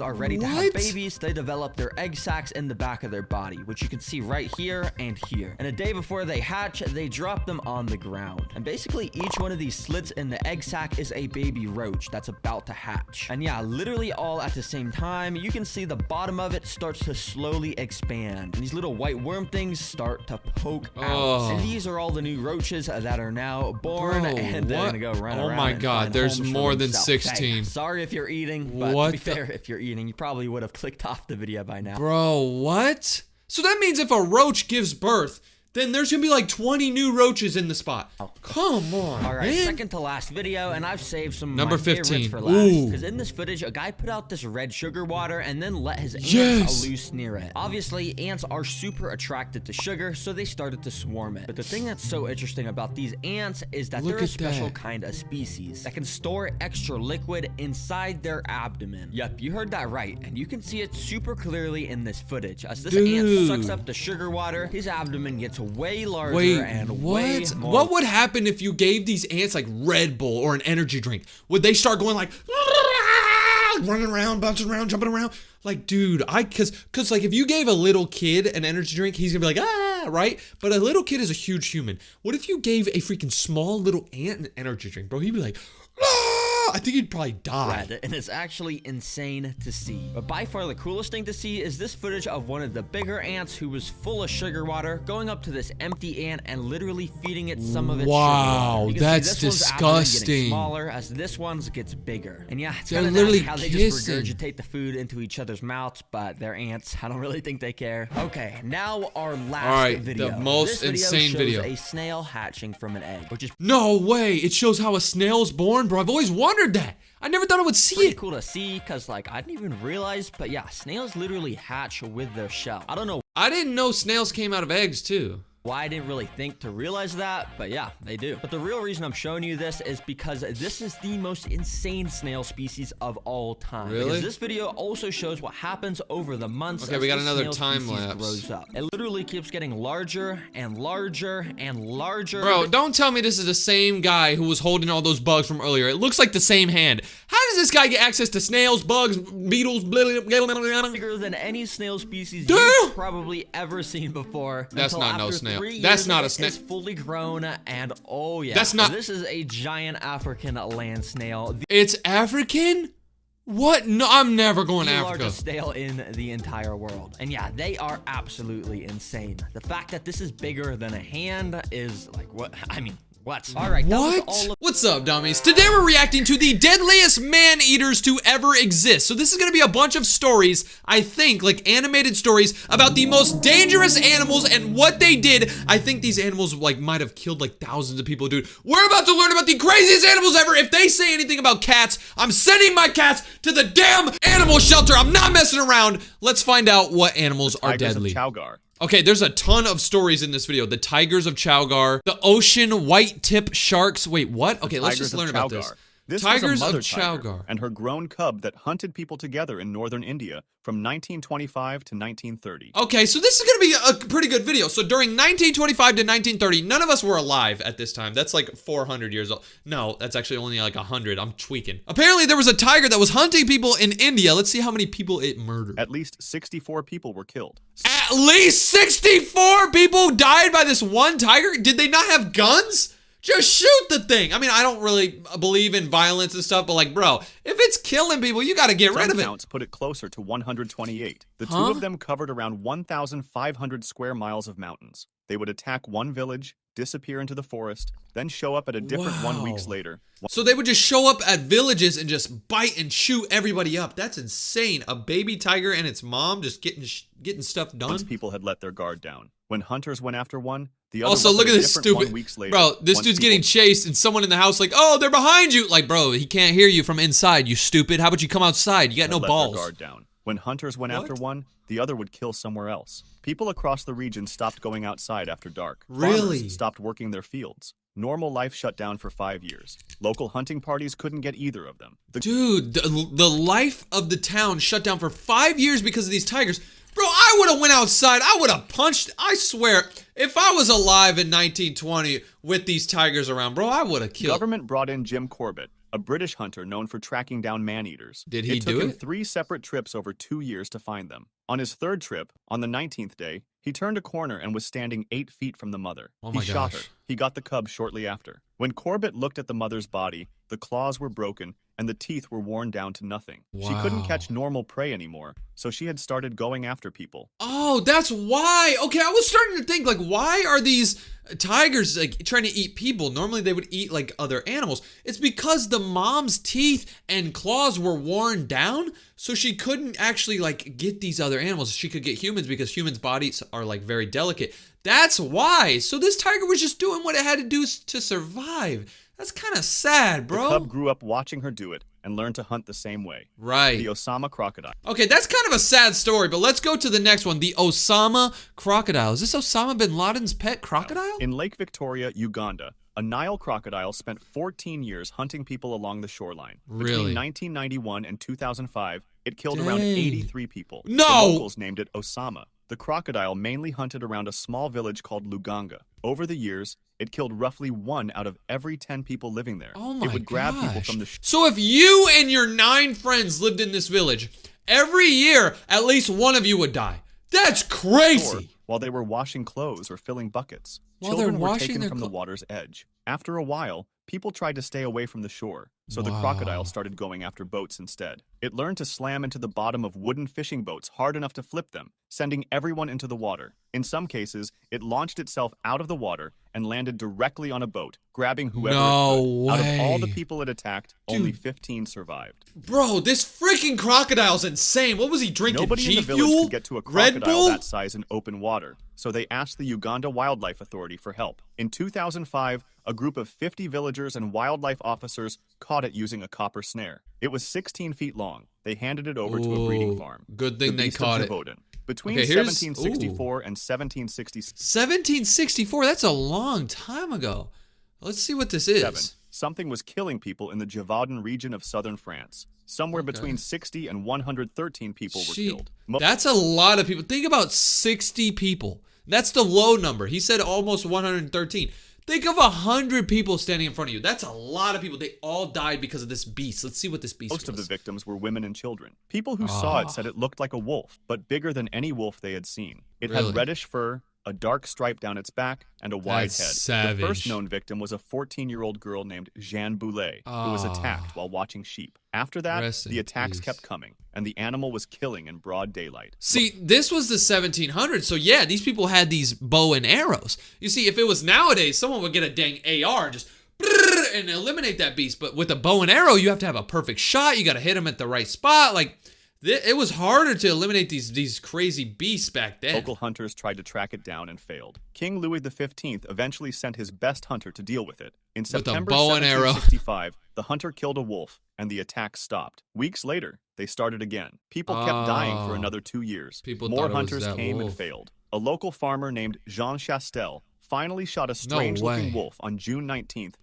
are ready to have babies, they develop their egg sacs in the back of their body, which you can see right here and here. And a day before they hatch, they drop them on the ground. And basically, each one of these slits in the egg sac is a baby roach that's about to hatch. And yeah, literally all at the same time, you can see the bottom of it starts to slowly expand. And these little white worm things start to poke out. And these are all the new roaches that are now born, Bro, and they're what? gonna go run Oh around my and God, find there's homes for more than themselves. 16. Hey, sorry if you're eating, but What to be the- fair, if you're eating, you probably would have clicked off the video by now. Bro, what? So that means if a roach gives birth, then there's gonna be like 20 new roaches in the spot. Come on, All right, man. second to last video, and I've saved some of Number my favorites 15. for last. Ooh. Because in this footage, a guy put out this red sugar water and then let his ants Yes. loose near it. Obviously, ants are super attracted to sugar, so they started to swarm it. But the thing that's so interesting about these ants is that Look they're a at special that. kind of species that can store extra liquid inside their abdomen. Yep, you heard that right, and you can see it super clearly in this footage. As this ant Dude. sucks up the sugar water, his abdomen gets way larger Wait, and what? way more. What would happen if you gave these ants like Red Bull or an energy drink? Would they start going like running around, bouncing around, jumping around? Like, dude, cause like if you gave a little kid an energy drink, he's gonna be like, right? But a little kid is a huge human. What if you gave a freaking small little ant an energy drink, bro? He'd be like, I think he'd probably die. And it's actually insane to see. But by far the coolest thing to see is this footage of one of the bigger ants who was full of sugar water going up to this empty ant and literally feeding it some of its sugar water. You can that's see this disgusting. one's getting smaller as this one gets bigger. And yeah, it's kind of literally how they just regurgitate the food into each other's mouths, but they're ants. I don't really think they care. Okay, now our last video. The most insane video. A snail hatching from an egg, which is no way. It shows how a snail's born, bro. I've always wondered that. I never thought I would see pretty it. Cool to see, cause like I didn't even realize, but yeah, snails literally hatch with their shell. I don't know. I didn't know snails came out of eggs too. Why I didn't really think to realize that, but yeah, they do. But the real reason I'm showing you this is because this is the most insane snail species of all time. Really? Because this video also shows what happens over the months. Okay, as we got this another snail time species lapse. Grows up. It literally keeps getting larger and larger and larger. Bro, don't tell me this is the same guy who was holding all those bugs from earlier. It looks like the same hand. How does this guy get access to snails, bugs, beetles, bigger than any snail species you've probably ever seen before? That's until not no after snail. 3 years That's not a it snail. is fully grown, and oh yeah, That's not. This is a giant African land snail. It's African? What? No, I'm never going to The Africa. largest snail in the entire world. And yeah, they are absolutely insane. The fact that this is bigger than a hand is like, what? I mean, what? All right, that was all of What's up, dummies? Today we're reacting to the deadliest man-eaters to ever exist. So this is gonna be a bunch of stories, I think, like animated stories about the most dangerous animals and what they did. I think these animals like might have killed like thousands of people, dude. We're about to learn about the craziest animals ever. If they say anything about cats, I'm sending my cats to the damn animal shelter. I'm not messing around. Let's find out what animals are deadly. Chowgar. Okay, there's a ton of stories in this video. The tigers of Chowgar, the ocean white-tip sharks. Wait, what? Okay, let's just learn about this. This Tigers was a mother of tiger Chowgar. and her grown cub that hunted people together in northern India from 1925 to 1930. Okay, so this is gonna be a pretty good video. So during 1925 to 1930, none of us were alive at this time. That's like 400 years old. No, that's actually only like 100. I'm tweaking. Apparently there was a tiger that was hunting people in India. Let's see how many people it murdered. At least 64 people were killed. At least 64 people died by this one tiger? Did they not have guns? Just shoot the thing. I mean, I don't really believe in violence and stuff, but like, bro, if it's killing people, you gotta get rid of it. Counts put it closer to 128. The two of them covered around 1,500 square miles of mountains. They would attack one village, disappear into the forest, then show up at a different one weeks later. So they would just show up at villages and just bite and shoot everybody up. That's insane. A baby tiger and its mom just getting stuff done. Once people had let their guard down. When hunters went after one, the other also, look at this stupid, weeks later, bro, this dude's getting chased and someone in the house like, oh, they're behind you. Like, bro, he can't hear you from inside, you stupid. How about you come outside? You got no balls. Their guard down. When hunters went after one, the other would kill somewhere else. People across the region stopped going outside after dark. Really? Farmers stopped working their fields. Normal life shut down for 5 years. Local hunting parties couldn't get either of them. Dude, the life of the town shut down for 5 years because of these tigers. Bro, I would have went outside. I would have punched. I swear, if I was alive in 1920 with these tigers around, bro, I would have killed. The government brought in Jim Corbett, a British hunter known for tracking down man-eaters. Did he do it? It took him 3 separate trips over 2 years to find them. On his 3rd trip, on the 19th day, he turned a corner and was standing 8 feet from the mother. Oh my He shot gosh. her. He got the cub shortly after. When Corbett looked at the mother's body, the claws were broken and the teeth were worn down to nothing. She couldn't catch normal prey anymore, so she had started going after people. Oh, that's why. Okay, I was starting to think, like, why are these tigers, like, trying to eat people? Normally they would eat, like, other animals. It's because the mom's teeth and claws were worn down, so she couldn't actually, like, get these other animals. She could get humans because humans' bodies are, like, very delicate. That's why. So this tiger was just doing what it had to do to survive. That's kind of sad, bro. The cub grew up watching her do it and learned to hunt the same way. Right. The Osama crocodile. Okay, that's kind of a sad story, but let's go to the next one. The Osama crocodile. Is this Osama bin Laden's pet crocodile? In Lake Victoria, Uganda, a Nile crocodile spent 14 years hunting people along the shoreline. Really? Between 1991 and 2005, it killed around 83 people. No! The locals named it Osama. the crocodile mainly hunted around a small village called Luganga. Over the years, it killed roughly 1 out of every 10 people living there. Oh my It would grab people gosh. from the So if you and your 9 friends lived in this village, every year at least one of you would die. That's crazy. while they were washing clothes or filling buckets. While they're Children were washing taken their from the water's edge. After a while, people tried to stay away from the shore, so the crocodile started going after boats instead. It learned to slam into the bottom of wooden fishing boats hard enough to flip them, sending everyone into the water. In some cases, it launched itself out of the water and landed directly on a boat, grabbing whoever it could. Out of all the people it attacked, only 15 survived. Bro, this freaking crocodile's insane. What was he drinking? Nobody G in the village Fuel? could get to a Red crocodile Bull? that size in open water, so they asked the Uganda Wildlife Authority for help. In 2005, a group of 50 villagers and wildlife officers caught it using a copper snare. It was 16 feet long. They handed it over to a breeding farm. Good thing the they beast caught of it. Gévaudan. Between Okay, here's- 1764 and 1766. 1764? That's a long time ago. Let's see what this is. Something was killing people in the Gévaudan region of southern France. Somewhere between 60 and 113 people were killed. That's a lot of people. Think about 60 people. That's the low number. He said almost 113. Think of 100 people standing in front of you. That's a lot of people. They all died because of this beast. Let's see what this beast Most was. of the victims were women and children. People who saw it said it looked like a wolf, but bigger than any wolf they had seen. It Really? had reddish fur, a dark stripe down its back, and a wide That's head. savage. The first known victim was a 14-year-old girl named Jeanne Boulet, who was attacked while watching sheep. After that, Rest in the attacks peace. kept coming, and the animal was killing in broad daylight. See, this was the 1700s, so yeah, these people had these bow and arrows. You see, if it was nowadays, someone would get a dang AR and just and eliminate that beast. But with a bow and arrow, you have to have a perfect shot. You got to hit them at the right spot. Like, it was harder to eliminate these crazy beasts back then. Local hunters tried to track it down and failed. King Louis XV eventually sent his best hunter to deal with it. In With a September bow and arrow. 1765, the hunter killed a wolf, and the attack stopped. Weeks later, they started again. People kept dying for another 2 years. People More thought it was hunters that came and wolf. failed. A local farmer named Jean Chastel finally shot a strange-looking way. wolf on June 19th,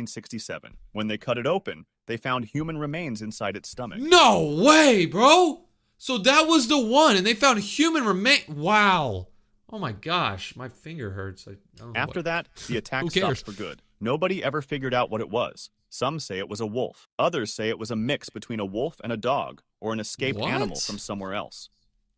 1767. When they cut it open, they found human remains inside its stomach. No way, bro. So that was the one, and they found human remain. Wow. Oh my gosh, my finger hurts. I don't know After what- that, the attack Who cares? stopped for good. Nobody ever figured out what it was. Some say it was a wolf. Others say it was a mix between a wolf and a dog, or an escaped What? animal from somewhere else.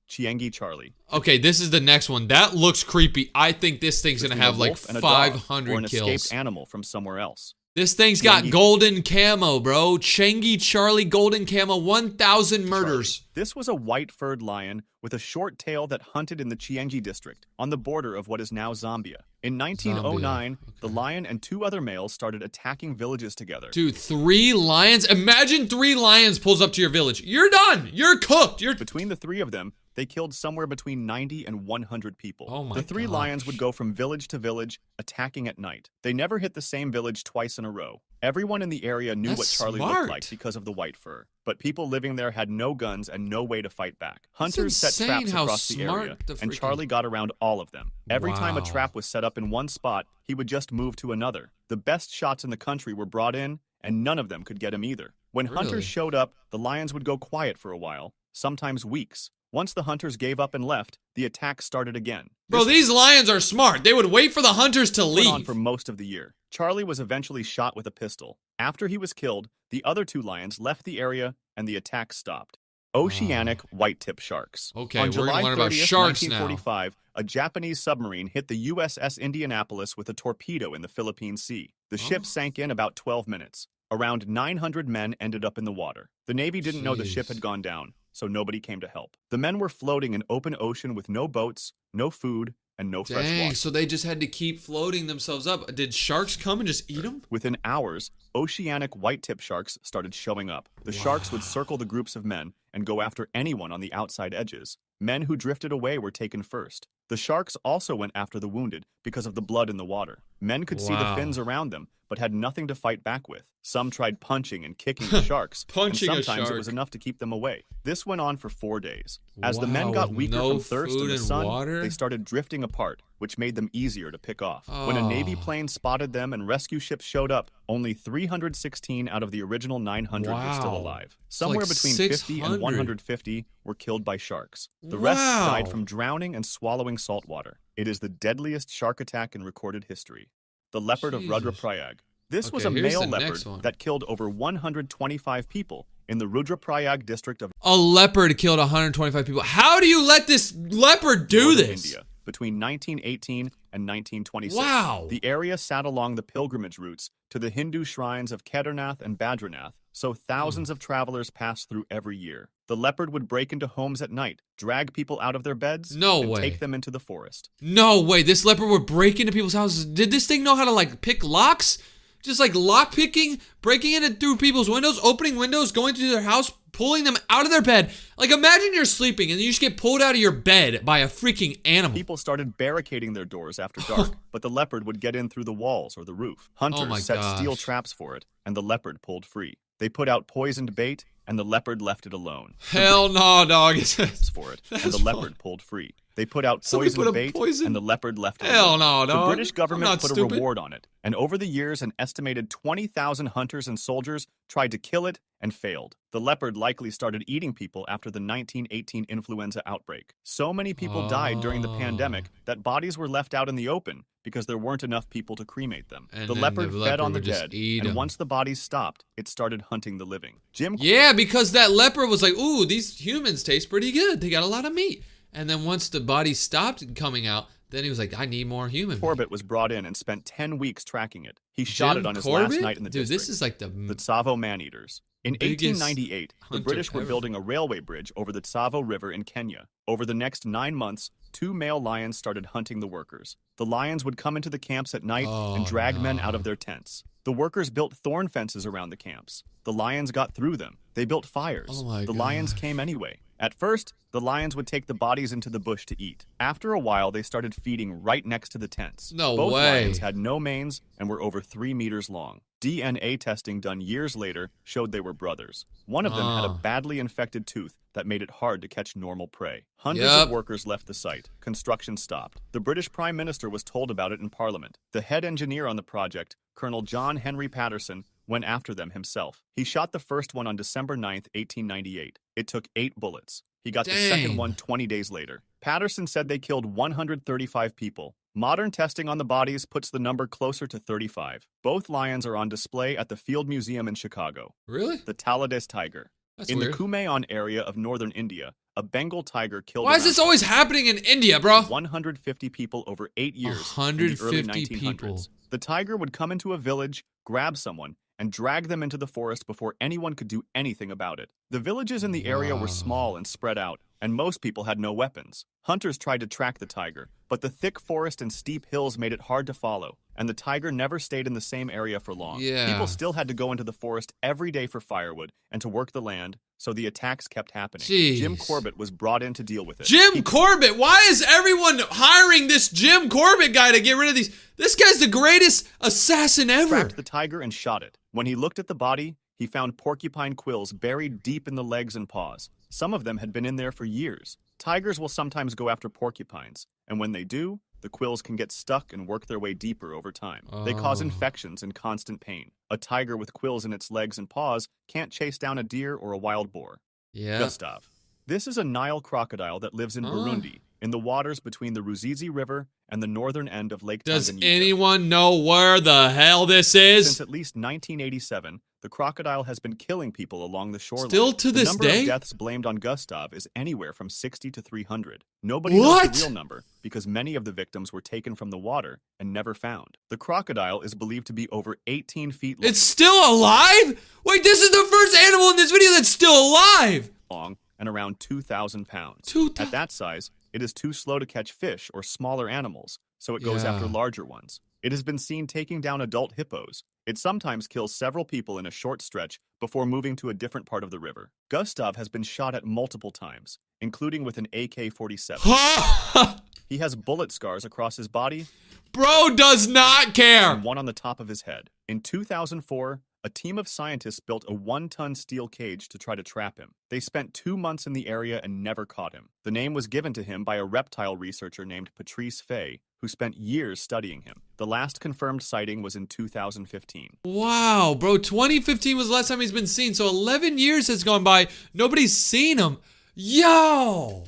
Chiengi Charlie. Okay, this is the next one. That looks creepy. I think this thing's gonna Between a have like wolf and a dog, 500 or an kills. escaped animal from somewhere else. This thing's got Chiengi- golden camo, bro. Chengi Charlie golden camo, 1,000 murders. This was a white-furred lion with a short tail that hunted in the Chiengi district, on the border of what is now Zambia. In 1909, the lion and 2 other males started attacking villages together. Dude, 3 lions? Imagine 3 lions pulls up to your village. You're done. You're cooked. Between the 3 of them, they killed somewhere between 90 and 100 people. Oh my The 3 gosh. lions would go from village to village, attacking at night. They never hit the same village twice in a row. Everyone in the area knew That's what Charlie smart. looked like because of the white fur. But people living there had no guns and no way to fight back. Hunters set insane traps how across the smart area, the and freaking- Charlie got around all of them. Every time a Wow. trap was set up in one spot, he would just move to another. The best shots in the country were brought in, and none of them could get him either. When Really? hunters showed up, the lions would go quiet for a while, sometimes weeks. Once the hunters gave up and left, the attack started again. Bro, these lions are smart. They would wait for the hunters to Went on leave. for most of the year. Charlie was eventually shot with a pistol. After he was killed, the other 2 lions left the area and the attack stopped. Oceanic white-tip sharks. Okay, On we're gonna July learn about 30th, sharks now. 1945, a Japanese submarine hit the USS Indianapolis with a torpedo in the Philippine Sea. The ship sank in about 12 minutes. Around 900 men ended up in the water. The Navy didn't know the ship Jeez. had gone down, so nobody came to help. The men were floating in open ocean with no boats, no food, and no fresh Dang, water. so they just had to keep floating themselves up. Did sharks come and just eat them? Within hours, oceanic white-tip sharks started showing up. The sharks would circle the groups of men and go after anyone on the outside edges. Men who drifted away were taken first. The sharks also went after the wounded because of the blood in the water. Men could see the Wow. fins around them, but had nothing to fight back with. Some tried punching and kicking the sharks, Punching a and sometimes it shark. was enough to keep them away. This went on for 4 days. As the men Wow, got with weaker no from thirst food and the and sun, water? they started drifting apart, which made them easier to pick off. When a Navy Oh. plane spotted them and rescue ships showed up, only 316 out of the original 900 were still Wow. alive. So Somewhere like between 50 600. and 150 were killed by sharks. The rest Wow. died from drowning and swallowing salt water. It is the deadliest shark attack in recorded history. The leopard of Jesus. Rudraprayag. This was a Okay, here's male the next leopard one. that killed over 125 people in the Rudraprayag district of A leopard killed 125 people. How do you let this leopard do northern this? India between 1918 and 1926. Wow. The area sat along the pilgrimage routes to the Hindu shrines of Kedarnath and Badranath, so thousands of travelers passed through every year. The leopard would break into homes at night, drag people out of their beds, No and way. take them into the forest. No way. This leopard would break into people's houses. Did this thing know how to like pick locks? Just like lock picking, breaking in through people's windows, opening windows, going to their house, pulling them out of their bed. Like imagine you're sleeping and you just get pulled out of your bed by a freaking animal. People started barricading their doors after dark, but the leopard would get in through the walls or the roof. Hunters Oh my set steel gosh. traps for it, and the leopard pulled free. They put out poisoned bait, and the leopard left it alone. Hell no, dog. Traps for it, and the That's leopard fun. pulled free. They put out Somebody poisoned put a bait, poison- and the leopard left it Hell alone. no, The dog. British I'm government not put stupid. a reward on it, and over the years, an estimated 20,000 hunters and soldiers tried to kill it and failed. The leopard likely started eating people after the 1918 influenza outbreak. So many people died during the pandemic that bodies were left out in the open because there weren't enough people to cremate them. And the then leopard the fed leopard on the would just dead, eat and 'em. once the bodies stopped, it started hunting the living. Jim Yeah, because that leopard was like, ooh, these humans taste pretty good. They got a lot of meat. And then once the body stopped coming out, then he was like, I need more human meat. Corbett was brought in and spent 10 weeks tracking it. He shot Jim it on his Corbett? last night in the Dude, district. this is like the Tsavo man-eaters. In biggest 1898, the hunter British were ever. building a railway bridge over the Tsavo River in Kenya. Over the next 9 months, 2 male lions started hunting the workers. The lions would come into the camps at night and drag men out of their tents. The workers built thorn fences around the camps. The lions got through them. They built fires. Oh my the lions came anyway. At first, the lions would take the bodies into the bush to eat. After a while, they started feeding right next to the tents. No Both way. lions had no manes and were over 3 meters long. DNA testing done years later showed they were brothers. One of them had a Ah. badly infected tooth that made it hard to catch normal prey. Hundreds Yep. of workers left the site. Construction stopped. The British Prime Minister was told about it in Parliament. The head engineer on the project, Colonel John Henry Patterson, went after them himself. He shot the first one on December 9th, 1898. It took 8 bullets. He got the second Dang. one 20 days later. Patterson said they killed 135 people. Modern testing on the bodies puts the number closer to 35. Both lions are on display at the Field Museum in Chicago. Really? The Talades tiger. That's in weird. the Kumaon area of northern India, a Bengal tiger killed Why is around this always happening in India, bro? 150 people over 8 years in the 150 early 1900s. people. The tiger would come into a village, grab someone, and drag them into the forest before anyone could do anything about it. The villages in the area were small and spread out, and most people had no weapons. Hunters tried to track the tiger, but the thick forest and steep hills made it hard to follow, and the tiger never stayed in the same area for long. Yeah. People still had to go into the forest every day for firewood and to work the land, so the attacks kept happening. Jeez. Jim Corbett was brought in to deal with it. Jim Corbett. Why is everyone hiring this Jim Corbett guy to get rid of these? This guy's the greatest assassin ever. Tracked the tiger and shot it. When he looked at the body, he found porcupine quills buried deep in the legs and paws. Some of them had been in there for years. Tigers will sometimes go after porcupines, and when they do, the quills can get stuck and work their way deeper over time. They cause Oh. infections and constant pain. A tiger with quills in its legs and paws can't chase down a deer or a wild boar. Yeah. Gustav. This is a Nile crocodile that lives in Burundi, in the waters between the Ruzizi River and the northern end of Lake Does Tanganyika. anyone know where the hell this is? Since at least 1987, the crocodile has been killing people along the shoreline. Still to the this number day? of deaths blamed on Gustav is anywhere from 60 to 300. Nobody knows What? the real number because many of the victims were taken from the water and never found. The crocodile is believed to be over 18 feet It's still alive? Wait, this is the first animal in this video that's still alive. long and around 2,000 pounds. 2,000? At that size, it is too slow to catch fish or smaller animals, so it goes Yeah. after larger ones. It has been seen taking down adult hippos. It sometimes kills several people in a short stretch before moving to a different part of the river. Gustav has been shot at multiple times, including with an AK-47. He has bullet scars across his body. Bro does not care. And one on the top of his head. In 2004, a team of scientists built a 1-ton steel cage to try to trap him. They spent 2 months in the area and never caught him. The name was given to him by a reptile researcher named Patrice Fay, who spent years studying him. The last confirmed sighting was in 2015. Wow, bro, 2015 was the last time he's been seen, so 11 years has gone by. Nobody's seen him. Yo!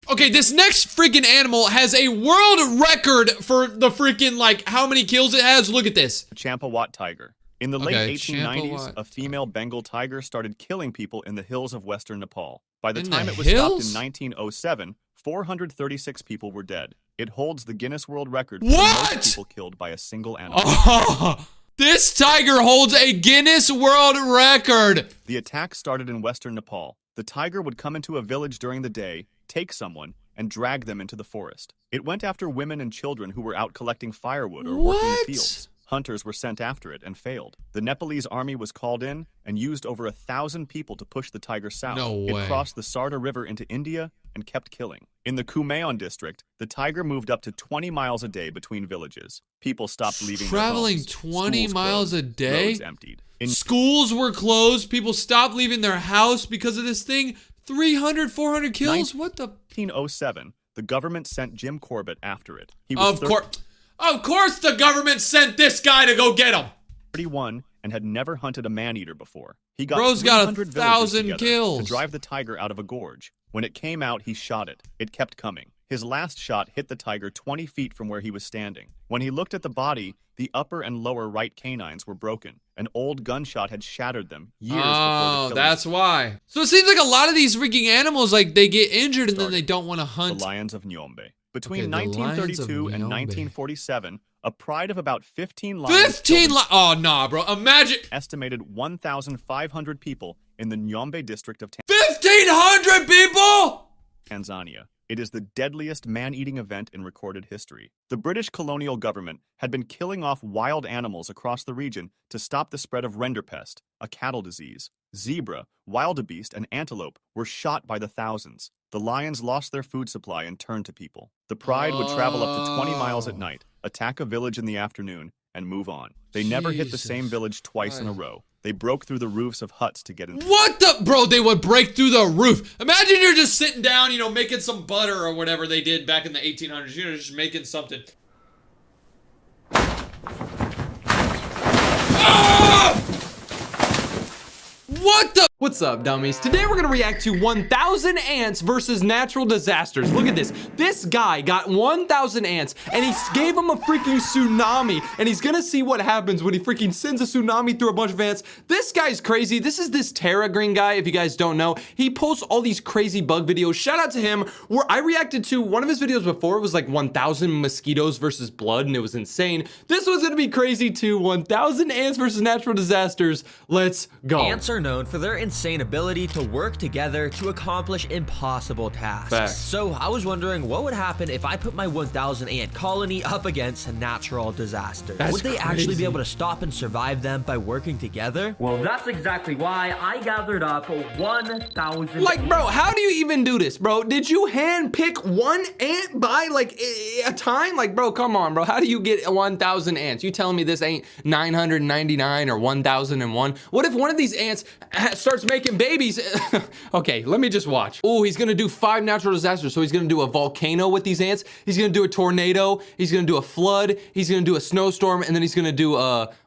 Okay, this next freaking animal has a world record for the freaking, like, how many kills it has. Look at this. The Champawat tiger. In the late 1890s, Champawat. a female Bengal tiger started killing people in the hills of western Nepal. By the In time the it was stopped hills? in 1907, 436 people were dead. It holds the Guinness World Record for What? most people killed by a single animal. Oh, this tiger holds a Guinness World Record. The attack started in western Nepal. The tiger would come into a village during the day, take someone, and drag them into the forest. It went after women and children who were out collecting firewood or working What? the fields. Hunters were sent after it and failed. The Nepalese army was called in and used over 1,000 people to push the tiger south. No way. It crossed the Sarda River into India and kept killing. In the Kumaon district, the tiger moved up to 20 miles a day between villages. People stopped leaving their Traveling homes. 20 Schools miles closed. a day? Roads emptied. In Schools were closed. People stopped leaving their house because of this thing. 300, 400 kills? What the? 1907, the government sent Jim Corbett after it. He was Of course the government sent this guy to go get him. 31 and had never hunted a man-eater before. He got Bro's got 300 villages 1,000 together kills. to drive the tiger out of a gorge. When it came out, he shot it. It kept coming. His last shot hit the tiger 20 feet from where he was standing. When he looked at the body, the upper and lower right canines were broken. An old gunshot had shattered them years before the killing. That's why. So it seems like a lot of these freaking animals, like, they get injured and then they don't want to hunt. The lions of Nyombe. Between Okay, the lions of 1932 and Nyombe. 1947, a pride of about 15 lions 15 Oh, nah, bro. Imagine. estimated 1,500 people in the Nyombe district of 1,500 people? Tanzania. It is the deadliest man-eating event in recorded history. The British colonial government had been killing off wild animals across the region to stop the spread of renderpest, a cattle disease. Zebra, wildebeest, and antelope were shot by the thousands. The lions lost their food supply and turned to people. The pride would travel up to 20 miles at night, attack a village in the afternoon, and move on. They never hit the same village twice in a row. They broke through the roofs of huts to get in. What the? Bro, they would break through the roof. Imagine you're just sitting down, you know, making some butter or whatever they did back in the 1800s. You know, just making something. Ah! What the? What's up, dummies? Today we're gonna react to 1,000 ants versus natural disasters. Look at this. This guy got 1,000 ants and he gave them a freaking tsunami, and he's gonna see what happens when he freaking sends a tsunami through a bunch of ants. This guy's crazy. This is this Terra Green guy, if you guys don't know. He posts all these crazy bug videos. Shout out to him. Where I reacted to one of his videos before. It was like 1,000 mosquitoes versus blood, and it was insane. This was gonna be crazy too. 1,000 ants versus natural disasters. Let's go. Ants are known for their insane ability to work together to accomplish impossible tasks. Facts. So I was wondering what would happen if I put my 1,000 ant colony up against natural disasters. That's would they actually crazy. be able to stop and survive them by working together? Well, that's exactly why I gathered up 1,000. Like, bro, how do you even do this, bro? Did you hand pick one ant by like a time? Like, bro, come on, bro. How do you get 1,000 ants? You telling me this ain't 999 or 1,001? What if one of these ants starts making babies? Okay, let me just watch. Oh, he's gonna do 5 natural disasters. So he's gonna do a volcano with these ants. He's gonna do a tornado. He's gonna do a flood. He's gonna do a snowstorm, and then he's gonna do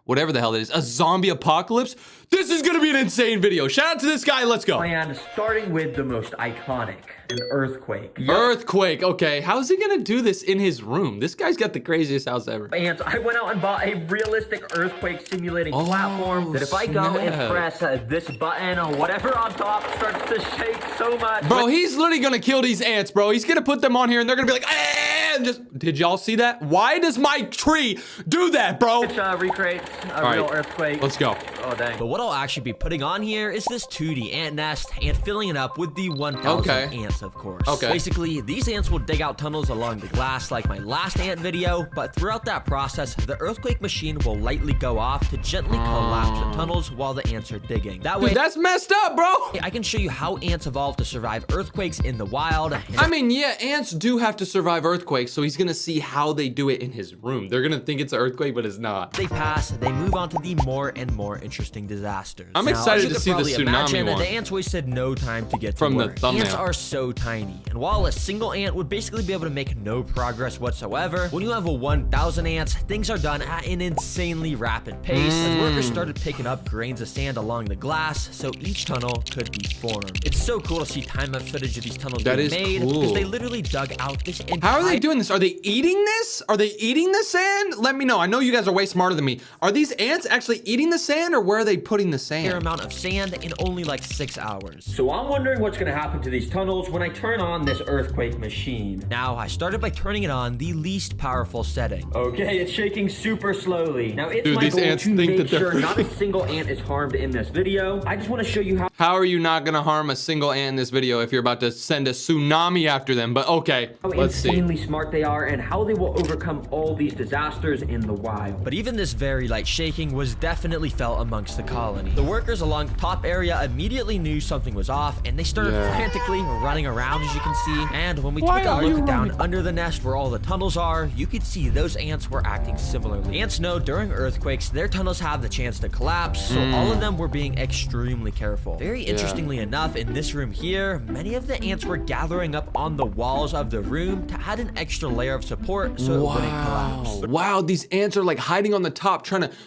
whatever the hell it is, a zombie apocalypse. This is gonna be an insane video. Shout out to this guy. Let's go. And starting with the most iconic, an earthquake. Earthquake. Okay, how is he gonna do this in his room? This guy's got the craziest house ever. And I went out and bought a realistic earthquake simulating platform that if I go and snap. press this button or whatever on top starts to shake so much. Bro, he's literally gonna kill these ants, bro. He's gonna put them on here and they're gonna be like, "Ah!" and just, did y'all see that? Why does my tree do that, bro? Which recreates a All real right, earthquake. let's go. Oh, dang. But what I'll actually be putting on here is this 2D ant nest and filling it up with the 1,000 ant glass, of course. Okay. Basically, these ants will dig out tunnels along the glass like my last ant video, but throughout that process, the earthquake machine will lightly go off to gently collapse the tunnels while the ants are digging. That way, Dude, that's messed up, bro. I can show you how ants evolved to survive earthquakes in the wild. I mean, yeah, ants do have to survive earthquakes, so he's gonna see how they do it in his room. They're gonna think it's an earthquake, but it's not. They pass, they move on to the more and more interesting disasters. I'm Now, excited as you to could see the probably tsunami imagine, one. The ants wasted no time to get From to the work. thumbnail. Ants are so tiny, and while a single ant would basically be able to make no progress whatsoever, when you have a 1,000 ants, things are done at an insanely rapid pace as workers started picking up grains of sand along the glass so each tunnel could be formed. It's so cool to see time-lapse footage of these tunnels That being is made cool. because they literally dug out this entire... How are they doing this? Are they eating this? Are they eating the sand? Let me know. I know you guys are way smarter than me. Are these ants actually eating the sand, or where are they putting the fair sand? amount of sand in only like 6 hours. So I'm wondering what's gonna happen to these tunnels when I turn on this earthquake machine. Now, I started by turning it on the least powerful setting. Okay, it's shaking super slowly. Now it's Dude, my these goal ants to think make that they're sure not a single ant is harmed in this video. I just want to show you How are you not gonna harm a single ant in this video if you're about to send a tsunami after them? But okay, let's see. insanely smart they are and how they will overcome all these disasters in the wild. But even this very light shaking was definitely felt amongst the colony. The workers along the top area immediately knew something was off, and they started frantically running around, as you can see. And when we took a look down under the nest where all the tunnels are, you could see those ants were acting similarly. Ants know during earthquakes, their tunnels have the chance to collapse, so all of them were being extremely careful. Very interestingly enough, in this room here, many of the ants were gathering up on the walls of the room to add an extra layer of support so it wouldn't collapse. Wow, these ants are like hiding on the top,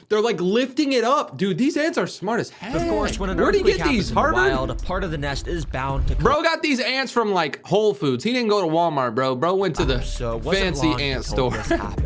they're like lifting it up. Dude, these ants are smart as heck. Of course, when an Where'd he earthquake get these? happens in the Harvard? wild, a part of the nest is bound to Bro got these ants from like Whole Foods. He didn't go to Walmart, bro. Bro went to the fancy ant store.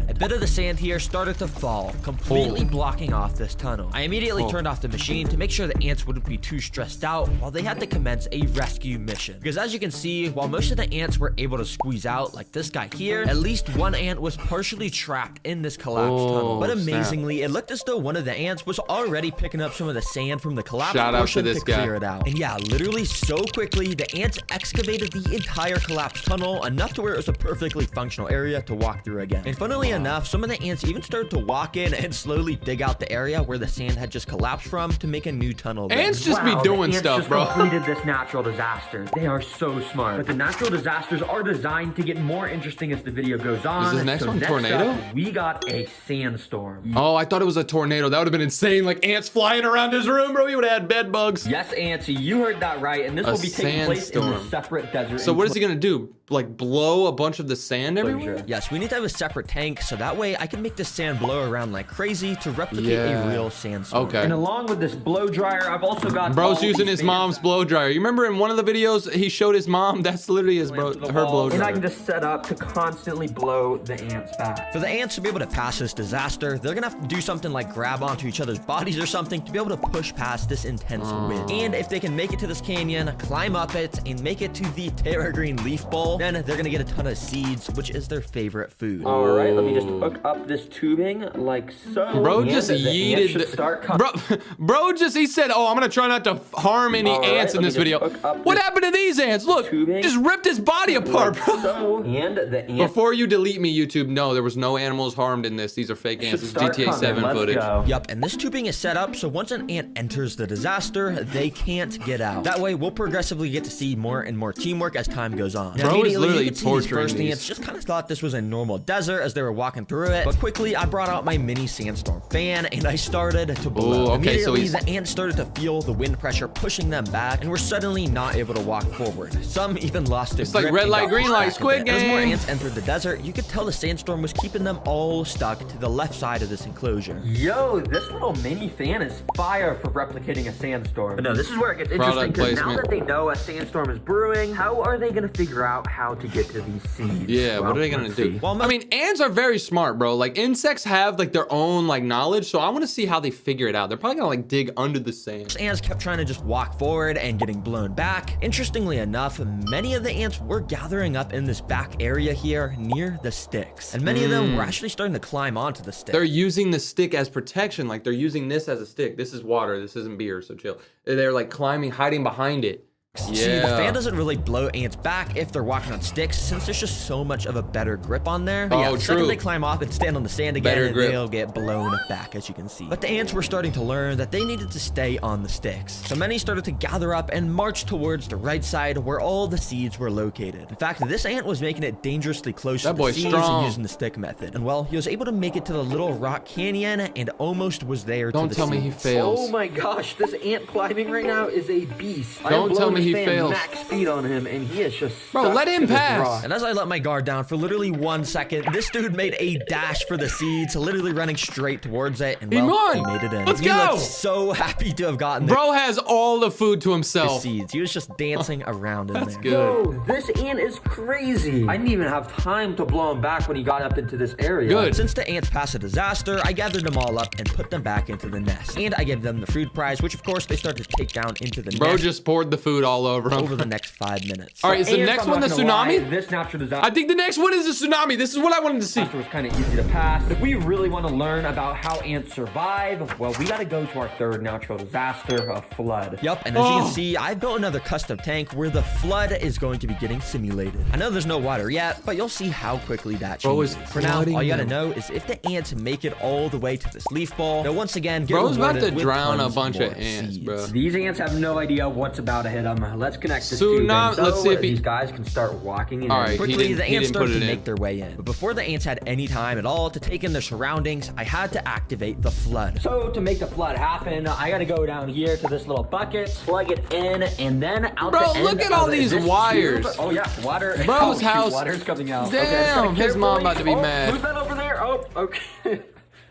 A bit of the sand here started to fall, completely blocking off this tunnel. I immediately turned off the machine to make sure the ants wouldn't be too stressed out while they had to commence a rescue mission. Because as you can see, while most of the ants were able to squeeze out, like this guy here, at least one ant was partially trapped in this collapsed tunnel. But amazingly, it looked as though one of the ants was already picking up some of the sand from the collapsed Shout out to portion this to guy. clear it out. And yeah, literally so quickly, the ants excavated the entire collapsed tunnel, enough to where it was a perfectly functional area to walk through again. And funnily enough, some of the ants even started to walk in and slowly dig out the area where the sand had just collapsed from to make a new tunnel there. Ants just be Wow, doing the ants stuff, just bro. completed this natural disaster. They are so smart. But the natural disasters are designed to get more interesting as the video goes on. Is this next one tornado? Up, we got a sandstorm. Oh, I thought it was a tornado. That would have been insane. Like ants flying around his room, bro. He would have had bed bugs. Yes, ants, you heard that right. And this will be taking place in a sandstorm. separate desert. So what is he gonna do? Like blow a bunch of the sand everywhere? Yes, we need to have a separite tank so that way I can make this sand blow around like crazy to replicate a real sandstorm. Okay. And along with this blow dryer, I've also got Bro's all using these his mom's blow dryer. You remember in one of the videos he showed his mom? That's literally his her blow And I can dryer. just set up to constantly blow the ants back. For the ants to be able to pass this disaster, they're gonna have to do something like grab onto each other's bodies or something to be able to push past this intense wind. And if they can make it to this canyon, climb up it, and make it to the Terra Green Leaf Bowl, then they're gonna get a ton of seeds, which is their favorite food. All right, let me just hook up this tubing like so. Bro and just the ants yeeted. should start coming. Bro just, he said, oh, I'm gonna try not to harm any All right, ants in let me this just video. hook up What this happened to these ants? Look, tubing. just ripped his body apart, bro. So, and the ants Before you delete me, YouTube, no, there was no animals harmed in this. These are fake ants. It's start GTA coming. 7 Let's footage. go. Yup, and this tubing is set up so once an ant enters the disaster, they can't get out. That way, we'll progressively get to see more and more teamwork as time goes on. Bro is Immediately, literally you could see torturing first these. ants just kind of thought this was a normal desert as they were walking through it, but quickly I brought out my mini sandstorm fan and I started to blow. Ooh, okay, so Immediately, the ants started to feel the wind pressure pushing them back and were suddenly not able to walk forward. Some even lost their It's like grip red and light, got green pushed light, back a Squid bit. As more Game. ants entered the desert, you could tell the sandstorm was keeping them all stuck to the left side of this enclosure. Yo, this little mini fan is fire for replicating a sandstorm. But no, this is where it gets interesting Product because now placement. that they know a sandstorm is brewing, how are they going to figure out how to get to these seeds? Yeah, Well, what are they gonna let's do? see. Well, I mean, ants are very smart, bro. Like insects have like their own like knowledge, so I want to see how they figure it out. They're probably gonna like dig under the sand. Ants kept trying to just walk forward and getting blown back. Interestingly enough, many of the ants were gathering up in this back area here near the sticks. And many of them were actually starting to climb onto the stick. They're using the stick as protection. Like they're using this as a stick. This is water. This isn't beer, so chill. They're like climbing, hiding behind it. sticks. See, the fan doesn't really blow ants back if they're walking on sticks, since there's just so much of a better grip on there. But yeah, the second they climb off and stand on the sand again, they'll get blown back, as you can see. But the ants were starting to learn that they needed to stay on the sticks. So many started to gather up and march towards the right side where all the seeds were located. In fact, this ant was making it dangerously close to the seeds and using the stick method. And well, he was able to make it to the little rock canyon and almost was there to the seeds. Don't tell me he fails. Oh my gosh, this ant climbing right now is a beast. Don't tell me he fails. Max speed on him, and he is just bro, let him pass. And as I let my guard down for literally 1 second, this dude made a dash for the seeds, literally running straight towards it, and well, he made it in. Let's he go. looked so happy to have gotten there. Bro has all the food to himself. The seeds. He was just dancing around in there. That's good. Yo, this ant is crazy. I didn't even have time to blow him back when he got up into this area. Good. Since the ants passed a disaster, I gathered them all up and put them back into the nest. And I gave them the food prize, which of course they started to take down into the nest. Bro just poured the food all over him. Over the next 5 minutes. All right, is the next one the tsunami? This natural disaster. I think the next one is the tsunami. This is what I wanted to see. It was kind of easy to pass. But if we really want to learn about how ants survive, well, we got to go to our third natural disaster, a flood. Yup, and as you can see, I've built another custom tank where the flood is going to be getting simulated. I know there's no water yet, but you'll see how quickly that changes. For now, all you gotta know is if the ants make it all the way to this leaf ball, they'll once again get Bro's about to rewarded with drown a tons bunch more of ants, seeds. bro. These ants have no idea what's about to hit them. Let's connect this Tsunami. so Let's see if these guys can start walking in. All right, Quickly, the ants started to in. make their way in. But before the ants had any time at all to take in their surroundings, I had to activate the flood. So to make the flood happen, I gotta go down here to this little bucket, plug it in, and then out Bro, the look end at all of these this wires. tube. Oh yeah, water. Bro's house. Water's coming out. Damn, okay, his mom about to be oh, mad. Move that over there. Oh, okay.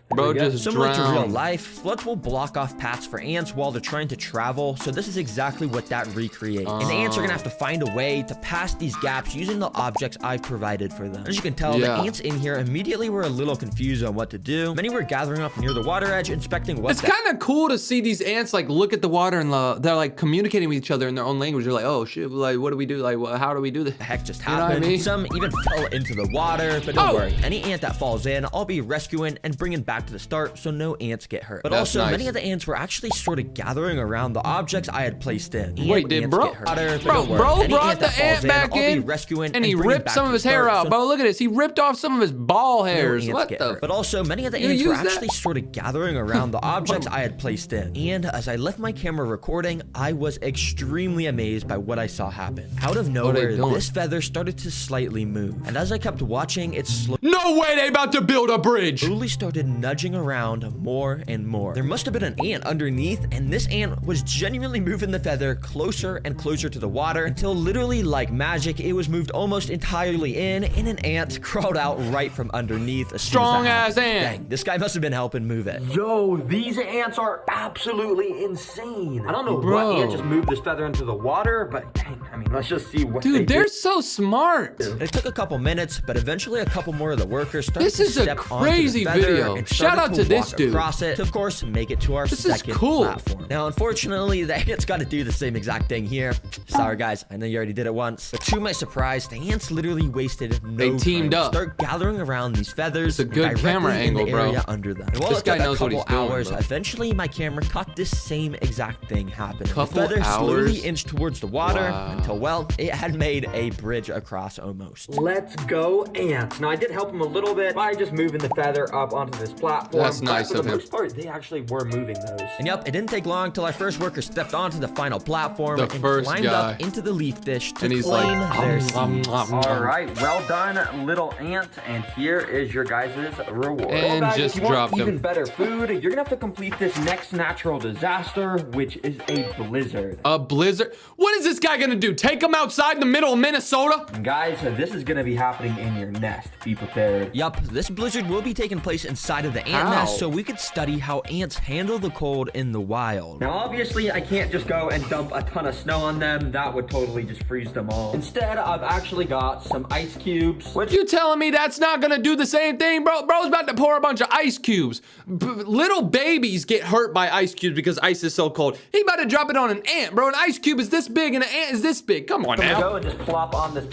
Bro just Similar to real drowned. life, floods will block off paths for ants while they're trying to travel, so this is exactly what that recreates. And the ants are gonna have to find a way to pass these gaps using the objects I've provided for them. As you can tell, the ants in here immediately were a little confused on what to do. Many were gathering up near the water edge, inspecting what It's kind of cool to see these ants like look at the water and they're like communicating with each other in their own language. They're like, oh shit, like what do we do? Like how do we do this? the heck just You know what I happened. mean? Some even fell into the water, but don't worry. Any ant that falls in, I'll be rescuing and bringing back to the start so no ants get hurt. But That's also, nice. many of the ants were actually sort of gathering around the objects I had placed in. And Wait, did ants bro? get hurt. But Bro don't worry. brought Any the that falls ant back I'll be in rescuing and he bringing ripped back some to of the his hair start out. so Bro, look at this. He ripped off some of his ball hairs. ants What get the? hurt. But also, many of the You ants were use that? actually sort of gathering around the objects I had placed in. And as I left my camera recording, I was extremely amazed by what I saw happen. Out of What are they nowhere, doing? this feather started to slightly move. And as I kept watching, it No way they about to build a bridge. slowly started nudging around more and more. There must have been an ant underneath, and this ant was genuinely moving the feather closer and closer to the water until literally like magic, it was moved almost entirely in, and an ant crawled out right from underneath. As soon as that Strong ass happened. ant. Dang, this guy must have been helping move it. Yo, these ants are absolutely insane. I don't know Bro. what ant just moved this feather into the water, but dang, I mean, let's just see what they Dude, they're did. so smart. It took a couple minutes, but eventually a couple more of the workers started This to is a step crazy onto the feather video. and Shout started out to this walk dude. across it to, of course, make it to our This is second cool. platform. Now, unfortunately, the ants got to do the same exact thing here. Sorry, guys. I know you already did it once. But to my surprise, the ants literally wasted no They teamed time to up. start gathering around these feathers. It's a good camera directly angle, in the bro. area under them. And while This it took guy knows a what couple he's doing, hours, bro. eventually my camera caught this same exact thing happen. Couple The feather slowly hours? inched towards the water Wow. until, well, it had made a bridge across almost. Let's go ants. Now, I did help them a little bit by just moving the feather up onto this platform. That's nice but for of the him. most part, they actually were moving those. And yep, it didn't take long till our first worker stepped onto the final platform The and first climbed guy. up into the leaf dish to And he's claim like, their "Om, seeds. om, om, All om." right, well done, little ant. And here is your guys' reward. And guys, just if you want dropped him. even better food, you're gonna have to complete this next natural disaster, which is a blizzard. A blizzard? What is this guy gonna do? Take him outside the middle of Minnesota? And guys, this is gonna be happening in your nest. Be prepared. Yup, this blizzard will be taking place inside of the ant How? nest, so we could study how ants handle the cold in the wild. Now, obviously, I can't just go and dump a ton of snow on them. That would totally just freeze them all. Instead, I've actually got some ice cubes, which You telling me that's not gonna do the same thing, bro? Bro's about to pour a bunch of ice cubes. Little babies get hurt by ice cubes because ice is so cold. He about to drop it on an ant, bro. An ice cube is this big and an ant is this big. Come on I'm gonna now. go and just plop on this and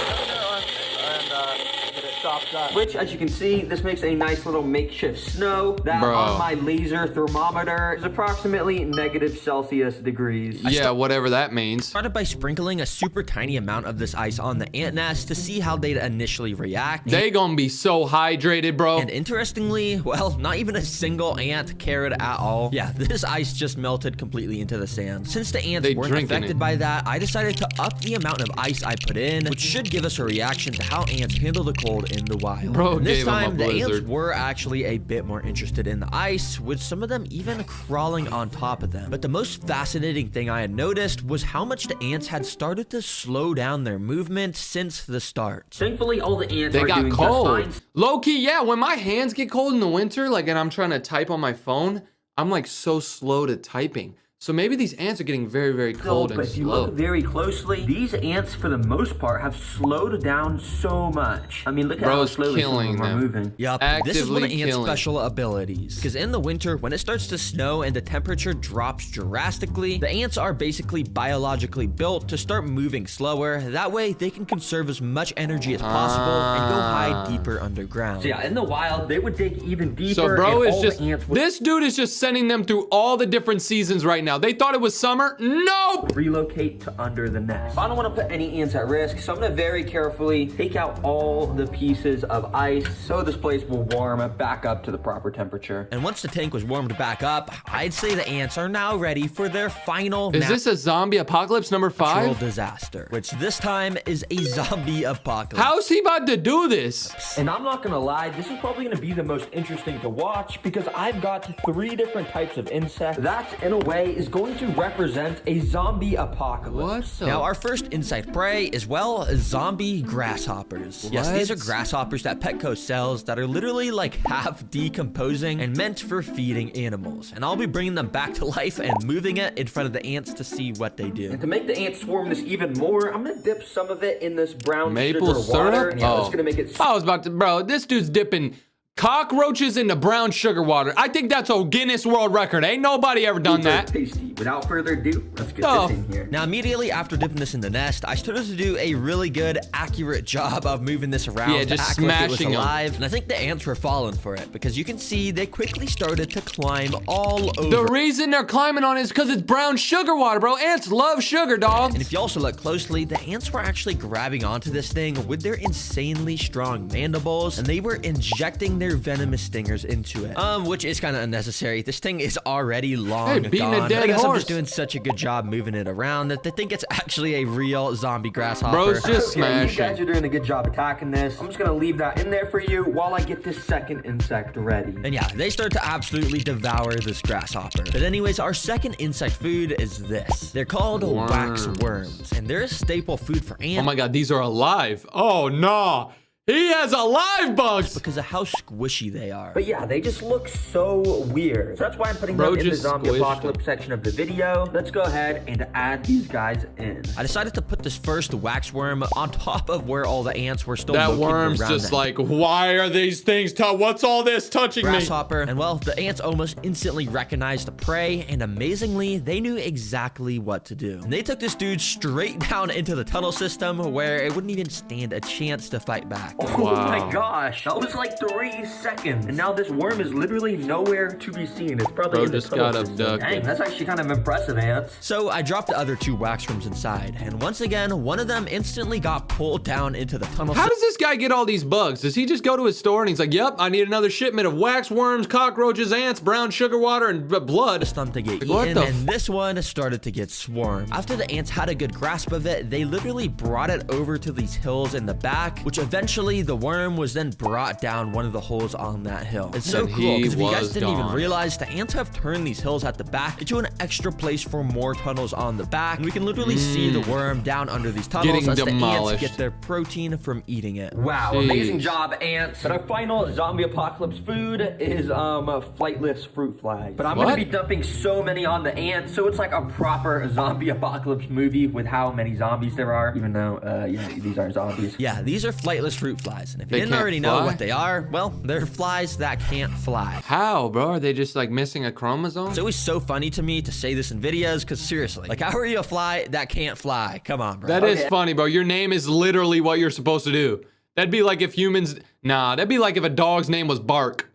get it stopped Which, as you can see, this makes a nice little makeshift snow that on my laser thermometer is approximately -Celsius degrees. Yeah, whatever that means. Started by sprinkling a super tiny amount of this ice on the ant nest to see how they'd initially react. They gonna be so hydrated, bro. And interestingly, well, not even a single ant cared at all. Yeah, this ice just melted completely into the sand. Since the ants weren't affected by that, I decided to up the amount of ice I put in, which should give us a reaction to how ants handle the cold in the wild. Bro, and this gave 'em a time, the ants blizzard. were actually a bit more interested in the ice, with some of them even crawling on top of them. But the most fascinating thing I had noticed was how much the ants had started to slow down their movement since the start. Thankfully, all the ants They are got doing cold. just fine. Low key, yeah. When my hands get cold in the winter, like, and I'm trying to type on my phone, I'm like so slow to typing. So maybe these ants are getting very, very cold and But if you slow. look very closely, these ants, for the most part, have slowed down so much. I mean, look at how Bro's slowly some of killing them are them. moving. Yup, this is one of Actively ants' killing. special abilities. Because in the winter, when it starts to snow and the temperature drops drastically, the ants are basically biologically built to start moving slower. That way, they can conserve as much energy as possible and go hide deeper underground. So yeah, in the wild, they would dig even deeper. So bro and is all just, the ants would this dude is just sending them through all the different seasons right now. They thought it was summer. Nope. relocate to under the nest. I don't want to put any ants at risk, so I'm going to very carefully take out all the pieces of ice so this place will warm back up to the proper temperature. And once the tank was warmed back up, I'd say the ants are now ready for their final Is this a zombie apocalypse number 5? disaster, which this time is a zombie apocalypse. How's he about to do this? And I'm not gonna lie, this is probably gonna be the most interesting to watch because I've got 3 different types of insects that, in a way, is going to represent a zombie apocalypse. Now, our first insect prey is, well, zombie grasshoppers. Yes, these are grasshoppers that Petco sells that are literally like half decomposing and meant for feeding animals. And I'll be bringing them back to life and moving it in front of the ants to see what they do. And to make the ants swarm this even more, I'm gonna dip some of it in this brown Maple sugar water. syrup? And yeah, that's gonna make it. I was about to, bro, this dude's dipping cockroaches into brown sugar water. I think that's a Guinness World Record. Ain't nobody ever done that. Tasty. Without further ado, let's get this in here. Now, immediately after dipping this in the nest, I started to do a really good, accurate job of moving this around. Yeah, to just act like it was smashing 'em. alive. And I think the ants were falling for it because you can see they quickly started to climb all over. The reason they're climbing on it is because it's brown sugar water, bro. Ants love sugar, dog. And if you also look closely, the ants were actually grabbing onto this thing with their insanely strong mandibles, and they were injecting their venomous stingers into it. Which is kind of unnecessary. This thing is already long Hey, beating gone. a dead I guess I'm horse. just doing such a good job moving it around that they think it's actually a real zombie grasshopper. Bro's just Okay, you smashing. guys are doing a good job attacking this. I'm just gonna leave that in there for you while I get this second insect ready. And yeah, they start to absolutely devour this grasshopper. But anyways, our second insect food is this. They're called wax worms, and they're a staple food for ants. Oh my god, these are alive. Oh no. He has alive bugs because of how squishy they are. But yeah, they just look so weird. So that's why I'm putting Bro them in the just zombie squished apocalypse section of the video. Let's go ahead and add these guys in. I decided to put this first wax worm on top of where all the ants were still That located worm's around just them. like, why are these things what's all this touching me? Grasshopper, and well, the ants almost instantly recognized the prey, and amazingly, they knew exactly what to do. And they took this dude straight down into the tunnel system where it wouldn't even stand a chance to fight back. Oh my gosh, that was like 3 seconds. And now this worm is literally nowhere to be seen. It's probably Bro in the just tunnel got system. abducted. Dang, that's actually kind of impressive, ants. So I dropped the other 2 wax worms inside, and once again, one of them instantly got pulled down into the tunnel. How does this guy get all these bugs? Does he just go to his store and he's like, yep, I need another shipment of wax worms, cockroaches, ants, brown sugar water, and blood? Some to get What eaten, the and this one started to get swarmed. After the ants had a good grasp of it, they literally brought it over to these hills in the back, which eventually the worm was then brought down one of the holes on that hill. It's so And cool he because if you guys was didn't even gone. realize, the ants have turned these hills at the back into an extra place for more tunnels on the back. And we can literally see the worm down under these tunnels Getting as the demolished. ants get their protein from eating it. Wow, Jeez. amazing job, ants. But our final zombie apocalypse food is flightless fruit flies. But I'm What? gonna be dumping so many on the ants, so it's like a proper zombie apocalypse movie with how many zombies there are, even though, yeah, these aren't zombies. Yeah, these are flightless fruit flies. And if you They didn't can't already know fly? what they are, well, they're flies that can't fly. How, bro? Are they just like missing a chromosome? It's always so funny to me to say this in videos because seriously, like, how are you a fly that can't fly? Come on, bro. That is funny, bro. Your name is literally what you're supposed to do. That'd be like if humans, nah, that'd be like if a dog's name was Bark.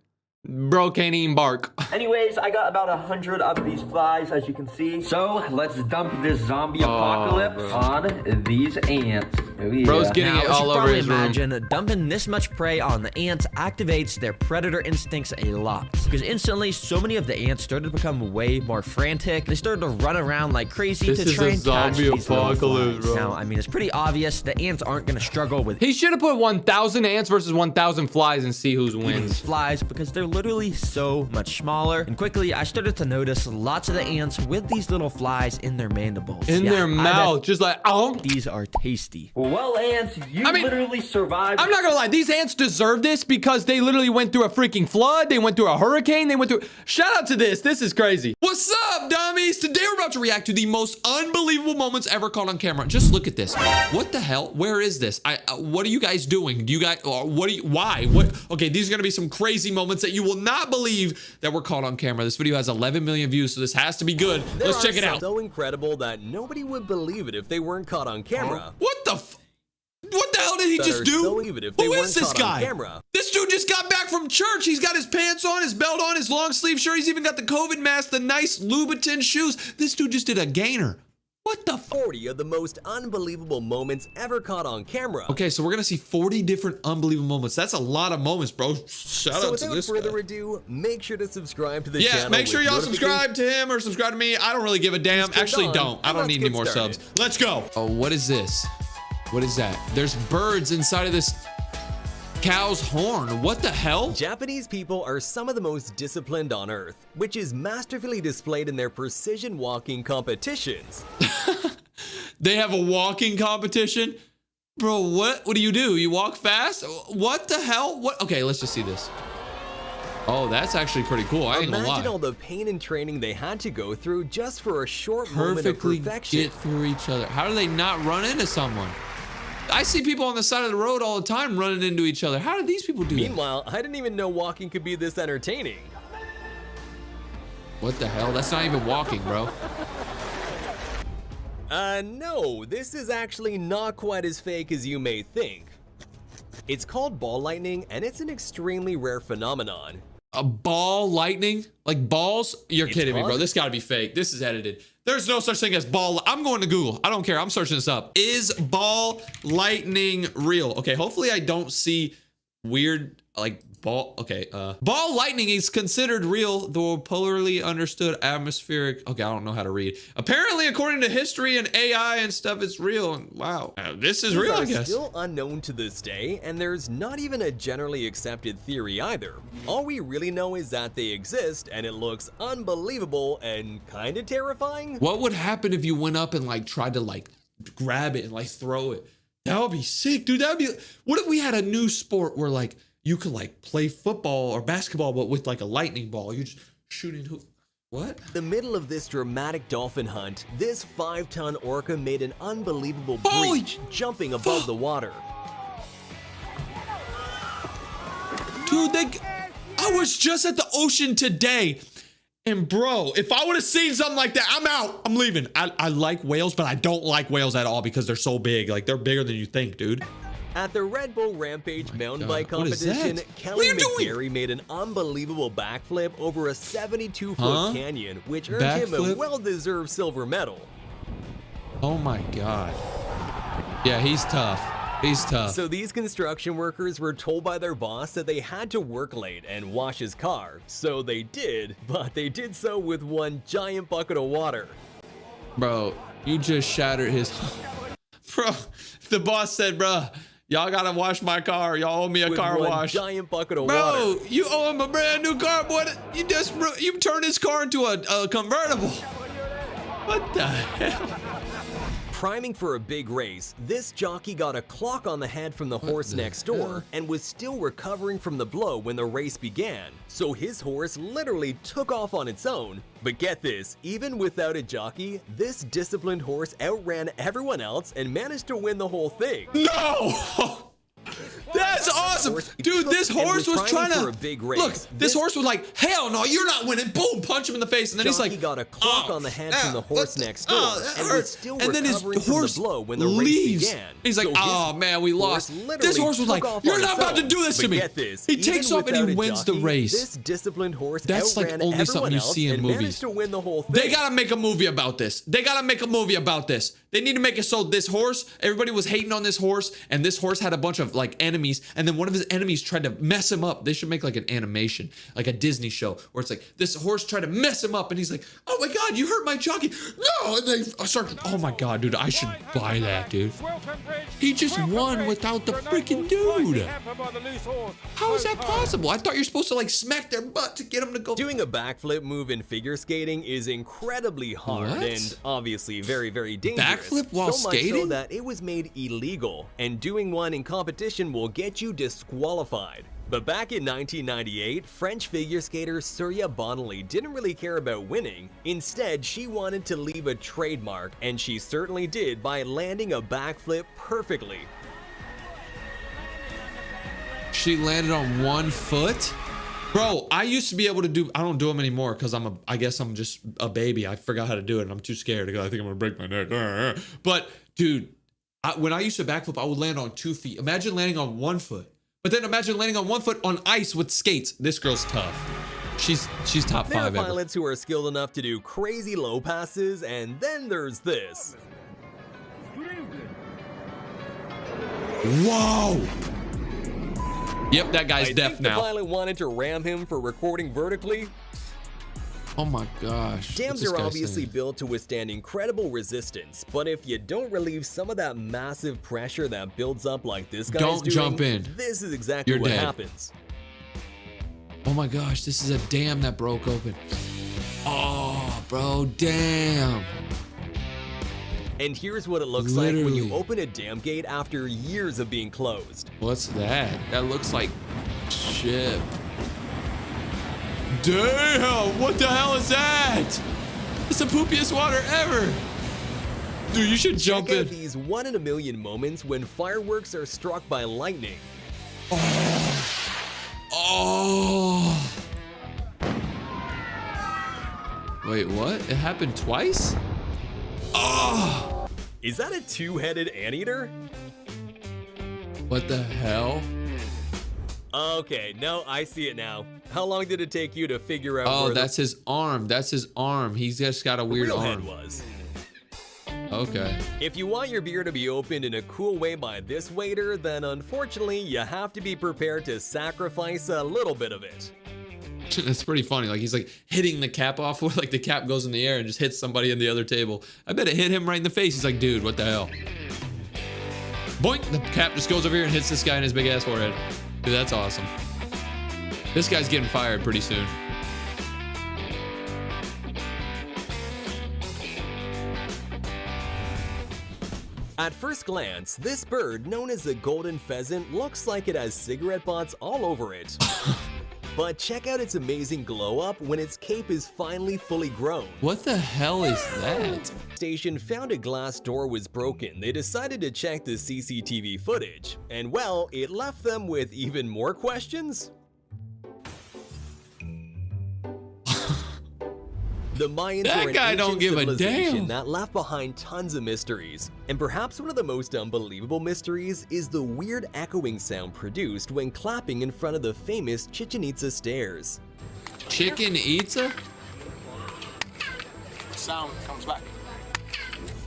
Bro can't even bark. Anyways, I got about 100 of these flies, as you can see. So let's dump this zombie apocalypse on these ants. Oh, yeah. Bro's getting it all over his room. Imagine dumping this much prey on the ants activates their predator instincts a lot. Because instantly, so many of the ants started to become way more frantic. They started to run around like crazy to try and catch these little flies. Now, I mean, it's pretty obvious the ants aren't going to struggle with. He should have put 1,000 ants versus 1,000 flies and see who's wins. Flies, because they're literally so much smaller. And quickly, I started to notice lots of the ants with these little flies in their mandibles. In their mouth, just like, oh. These are tasty. Well, ants, you literally survived. I'm not gonna lie, these ants deserve this because they literally went through a freaking flood, they went through a hurricane, they went through. Shout out to this is crazy. What's up, dummies? Today we're about to react to the most unbelievable moments ever caught on camera. Just look at this. What the hell? Where is this? What are you guys doing? Do you guys, why? Okay, these are gonna be some crazy moments that you will not believe that were caught on camera. This video has 11 million views, so this has to be good. Let's check it out. So incredible that nobody would believe it if they weren't caught on camera. What the hell did he just do? Who is this guy? This dude just got back from church. He's got his pants on, his belt on, his long sleeve shirt. He's even got the COVID mask, the nice Louboutin shoes. This dude just did a gainer. What the 40 of the most unbelievable moments ever caught on camera. Okay, so we're gonna see 40 different unbelievable moments. That's a lot of moments, bro. Shout out to this guy. So without further ado, make sure to subscribe to the channel. Yeah, make sure y'all subscribe to him or subscribe to me. I don't really give a damn. Actually, don't. I don't need any more subs. Let's go. Oh, what is this? What is that? There's birds inside of this cow's horn. What the hell? Japanese people are some of the most disciplined on earth, which is masterfully displayed in their precision walking competitions. They have a walking competition? Bro, what do? You walk fast? What the hell? What? Okay, let's just see this. Oh, that's actually pretty cool. I ain't gonna lie. Imagine all the pain and training they had to go through just for a short moment of perfection. Get through each other. How do they not run into someone? I see people on the side of the road all the time running into each other. How do these people do that? Meanwhile, I didn't even know walking could be this entertaining. What the hell? That's not even walking, bro. No, this is actually not quite as fake as you may think. It's called ball lightning, and it's an extremely rare phenomenon. A ball lightning? Like balls? You're kidding me, bro. This gotta be fake. This is edited. There's no such thing as ball. I'm going to Google. I don't care. I'm searching this up. Is ball lightning real? Okay, hopefully I don't see weird, like ball. Okay, ball lightning is considered real, though polarly understood atmospheric. Okay, I don't know how to read. Apparently, according to history and AI and stuff, it's real. And wow, this is real, I guess. Still unknown to this day, and there's not even a generally accepted theory either. All we really know is that they exist, and it looks unbelievable and kind of terrifying. What would happen if you went up and like tried to like grab it and like throw it? That would be sick, dude. That would be. What if we had a new sport where like you could like play football or basketball, but with like a lightning ball? You're just shooting who? What? The middle of this dramatic dolphin hunt, this 5-ton orca made an unbelievable breach, jumping above the water. Dude, I was just at the ocean today. And bro, if I would have seen something like that, I'm out. I'm leaving. I like whales, but I don't like whales at all because they're so big. Like, they're bigger than you think, dude. At the Red Bull Rampage mountain bike competition, Kelly McGarry made an unbelievable backflip over a 72-foot canyon, which earned him a well-deserved silver medal. Oh my God. Yeah, he's tough. He's tough. So these construction workers were told by their boss that they had to work late and wash his car. So they did, but they did so with one giant bucket of water. Bro, you just shattered his... Bro, the boss said, bro, y'all gotta wash my car. Y'all owe me a car wash. Giant bucket of water. Bro, you owe him a brand new car, boy. You turned his car into a convertible. What the hell? Priming for a big race, this jockey got a clock on the head from the horse next door and was still recovering from the blow when the race began. So his horse literally took off on its own. But get this, even without a jockey, this disciplined horse outran everyone else and managed to win the whole thing. No! That's awesome! awesome. Dude, this horse was trying to... Look, this horse was like, hell no, you're not winning. Boom, punch him in the face. And then he's like... He got a clock on the head from the horse next door. And was still and then his horse blow when the leaves. race began. He's like, oh man, we lost. This horse was like, you're not about to do this to me. He takes off and he wins the race. This disciplined horse That's like only something you see in movies. To win the whole thing. They gotta make a movie about this. They gotta make a movie about this. They need to make it so this horse, everybody was hating on this horse, and this horse had a bunch of like enemies, and then one of his enemies tried to mess him up. They should make like an animation, like a Disney show, where it's like this horse tried to mess him up, and he's like, oh my god, you hurt my jockey. No, and they start, oh my god, dude, I should buy that, dude. He just won without the freaking dude. How is that possible? I thought you're supposed to like smack their butt to get them to go. Doing a backflip move in figure skating is incredibly hard and obviously very, very dangerous. Backflip while so much skating? So that it was made illegal, and doing one in competition will get you disqualified. But back in 1998, French figure skater Surya Bonelli didn't really care about winning. Instead, she wanted to leave a trademark, and she certainly did by landing a backflip perfectly. She landed on one foot? Bro, I used to be able to do, I don't do them anymore because I guess I'm just a baby. I forgot how to do it and I'm too scared because I think I'm gonna break my neck. But dude, when I used to backflip, I would land on 2 feet. Imagine landing on 1 foot. But then imagine landing on 1 foot on ice with skates. This girl's tough. She's top 5 ever. There are pilots who are skilled enough to do crazy low passes, and then there's this. Whoa! Yep, that guy's deaf now. The pilot wanted to ram him for recording vertically. Oh my gosh. Dams are obviously built to withstand incredible resistance, but if you don't relieve some of that massive pressure that builds up like this guy's doing, jump in. This is exactly You're what dead. happens. Oh my gosh, this is a dam that broke open. Oh, bro, damn. And here's what it looks like when you open a dam gate after years of being closed. What's that? That looks like shit. Damn, what the hell is that? It's the poopiest water ever. Dude, you should jump in. Check out these 1 in a million moments when fireworks are struck by lightning. Oh. Wait, what? It happened twice? Oh. Is that a 2-headed anteater? What the hell? Okay, no, I see it now. How long did it take you to figure out where that's his arm. That's his arm. He's just got a weird real arm. head was? Okay. If you want your beer to be opened in a cool way by this waiter, then unfortunately you have to be prepared to sacrifice a little bit of it. It's pretty funny. Like he's like hitting the cap off where like the cap goes in the air and just hits somebody in the other table. I bet it hit him right in the face. He's like, dude, what the hell? Boink! The cap just goes over here and hits this guy in his big ass forehead. Dude, that's awesome. This guy's getting fired pretty soon. At first glance, this bird, known as the golden pheasant, looks like it has cigarette butts all over it. But check out its amazing glow up when its cape is finally fully grown. What the hell is that? Station found a glass door was broken. They decided to check the CCTV footage. And well, it left them with even more questions. The Mayans were an ancient civilization that left behind tons of mysteries. And perhaps one of the most unbelievable mysteries is the weird echoing sound produced when clapping in front of the famous Chichen Itza stairs. Chicken Itza? Sound comes back.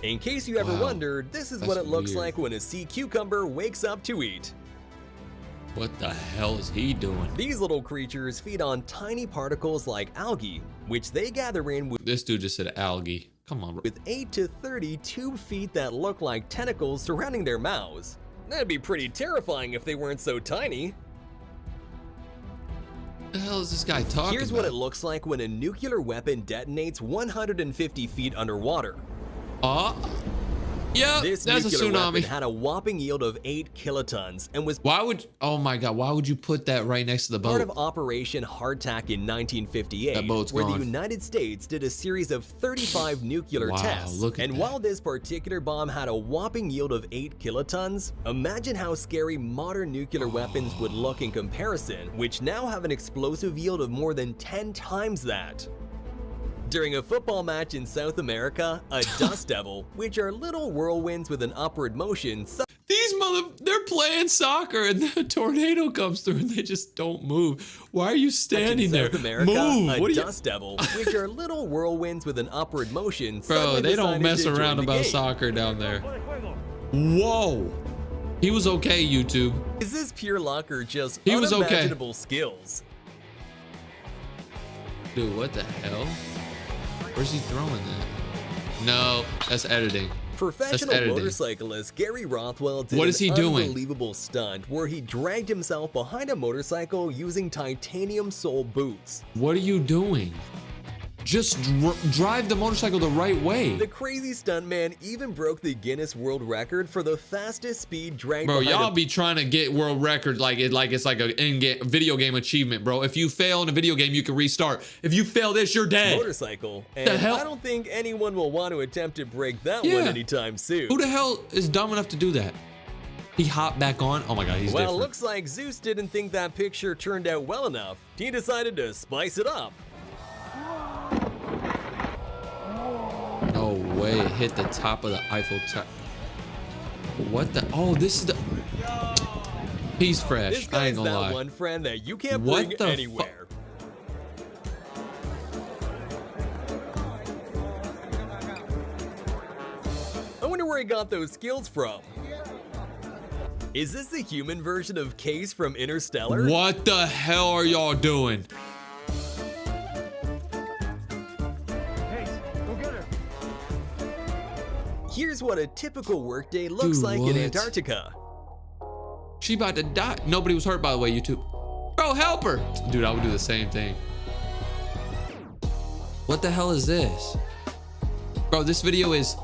In case you ever wondered, this is what it looks like when a sea cucumber wakes up to eat. What the hell is he doing? These little creatures feed on tiny particles like algae, which they gather in with— This dude just said algae. Come on, bro. With 8 to 30 tube feet that look like tentacles surrounding their mouths. That'd be pretty terrifying if they weren't so tiny. What the hell is this guy talking Here's about? what it looks like when a nuclear weapon detonates 150 feet underwater. Yeah, This that's a nuclear weapon tsunami. had a whopping yield of 8 kilotons and was Oh my god, why would you put that right next to the part boat? of Operation Hardtack in 1958, That boat's where gone. the United States did a series of 35 nuclear Wow, tests. look at And that. while this particular bomb had a whopping yield of 8 kilotons, imagine how scary modern nuclear weapons would look in comparison, which now have an explosive yield of more than 10 times that. During a football match in South America, a dust devil, which are little whirlwinds with an upward motion, These they're playing soccer and the tornado comes through and they just don't move. Why are you standing in there? South America, Move! a What are you? dust devil, which are little whirlwinds with an upward motion. Bro, suddenly they don't decided mess to join around the about game. soccer down there. Whoa! He was okay, YouTube. Is this pure luck or just He was okay. unimaginable skills? Dude, what the hell? Where's he throwing that? No, that's editing. Professional editing. motorcyclist Gary Rothwell did What is he an doing? unbelievable stunt where he dragged himself behind a motorcycle using titanium sole boots. What are you doing? Just drive the motorcycle the right way. The crazy stuntman even broke the Guinness World Record for the fastest speed dragged Bro, behind y'all a be trying to get world records like it's like a in-game video game achievement, bro. If you fail in a video game, you can restart. If you fail this, you're dead. motorcycle, and The hell? I don't think anyone will want to attempt to break that one Yeah. anytime soon. Who the hell is dumb enough to do that? He hopped back on. Oh my god, he's Well, different. looks like Zeus didn't think that picture turned out well enough. He decided to spice it up. No way, it hit the top of the Eiffel Tower. What the? Oh, this is the. He's fresh. This I guy's ain't gonna that lie. one friend that you can't What bring the anywhere. I wonder where he got those skills from. Is this the human version of Case from Interstellar? What the hell are y'all doing? Here's what a typical workday looks Dude, like what? in Antarctica. She about to die. Nobody was hurt, by the way, YouTube. Bro, help her. Dude, I would do the same thing. What the hell is this? Bro, this video is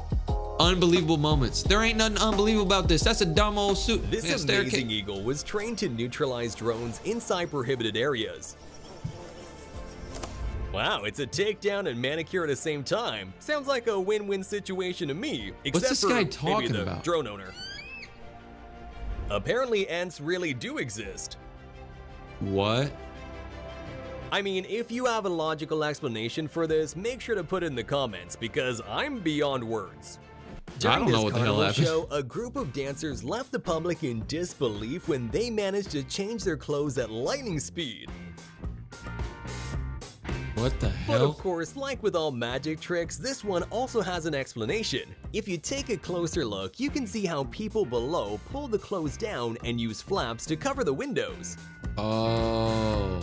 unbelievable moments. There ain't nothing unbelievable about this. That's a dumb old suit. This Yeah, amazing eagle was trained to neutralize drones inside prohibited areas. Wow, it's a takedown and manicure at the same time. Sounds like a win-win situation to me. Except this for guy maybe talking the about? drone owner. Apparently ants really do exist. What? I mean, if you have a logical explanation for this, make sure to put it in the comments because I'm beyond words. During don't know this what the hell carnival happened. show, a group of dancers left the public in disbelief when they managed to change their clothes at lightning speed. What the But hell? of course, like with all magic tricks, this one also has an explanation. If you take a closer look, you can see how people below pull the clothes down and use flaps to cover the windows. Oh,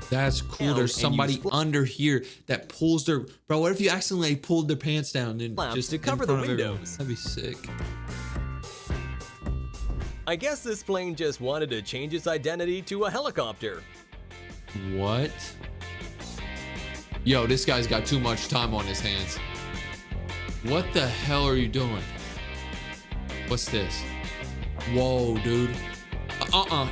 that's cool. Down There's and somebody use under here that pulls their. Bro, what if you accidentally pulled their pants down and Flaps just to in cover the front of everyone? windows. That'd be sick. I guess this plane just wanted to change its identity to a helicopter. What? Yo, this guy's got too much time on his hands. What the hell are you doing? What's this? Whoa, dude.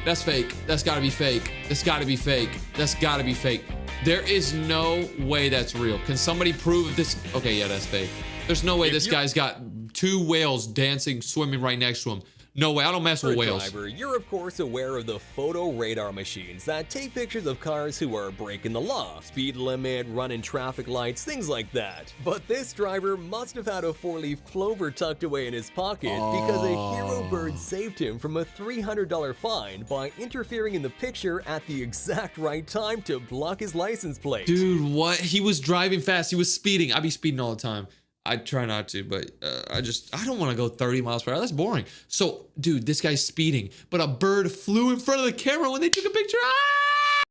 That's fake. That's gotta be fake. That's gotta be fake. That's gotta be fake. There is no way that's real. Can somebody prove if this? Okay, yeah, that's fake. There's no way this guy's got two whales dancing, swimming right next to him. No way, I don't mess with whales. Driver, you're of course aware of the photo radar machines that take pictures of cars who are breaking the law, speed limit, running traffic lights, things like that. But this driver must have had a 4-leaf clover tucked away in his pocket because a hero bird saved him from a $300 fine by interfering in the picture at the exact right time to block his license plate. Dude, what? He was driving fast. He was speeding. I be speeding all the time. I try not to, but I don't want to go 30 miles per hour. That's boring. So, dude, this guy's speeding, but a bird flew in front of the camera when they took a picture. Ah!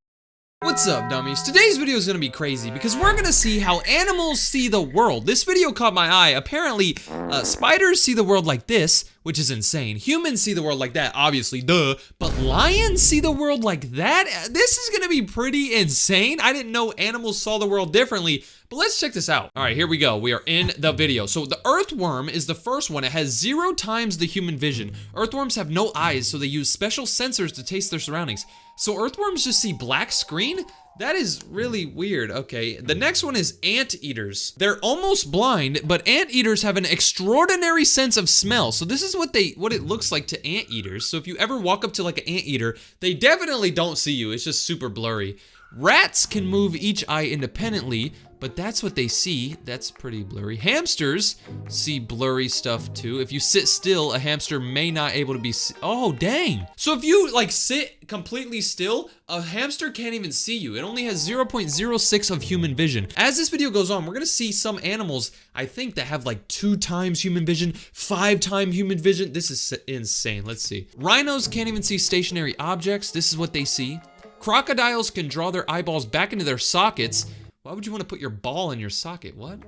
What's up, dummies? Today's video is gonna be crazy because we're gonna see how animals see the world. This video caught my eye. Apparently, spiders see the world like this, which is insane. Humans see the world like that, obviously, duh. But lions see the world like that? This is gonna be pretty insane. I didn't know animals saw the world differently, but let's check this out. All right, here we go. We are in the video. So the earthworm is the first one. It has 0 times the human vision. Earthworms have no eyes, so they use special sensors to taste their surroundings. So earthworms just see black screen? That is really weird. Okay, the next one is anteaters. They're almost blind, but anteaters have an extraordinary sense of smell. So this is what it looks like to anteaters. So if you ever walk up to like an anteater, they definitely don't see you. It's just super blurry. Rats can move each eye independently, but that's what they see. That's pretty blurry. Hamsters see blurry stuff too. If you sit still, a hamster may not able to be oh, dang. So if you like sit completely still, a hamster can't even see you. It only has 0.06 of human vision. As this video goes on, we're gonna see some animals, I think, that have like 2 times human vision, 5 times human vision. This is insane. Let's see. Rhinos can't even see stationary objects. This is what they see. Crocodiles can draw their eyeballs back into their sockets. Why would you want to put your ball in your socket? What?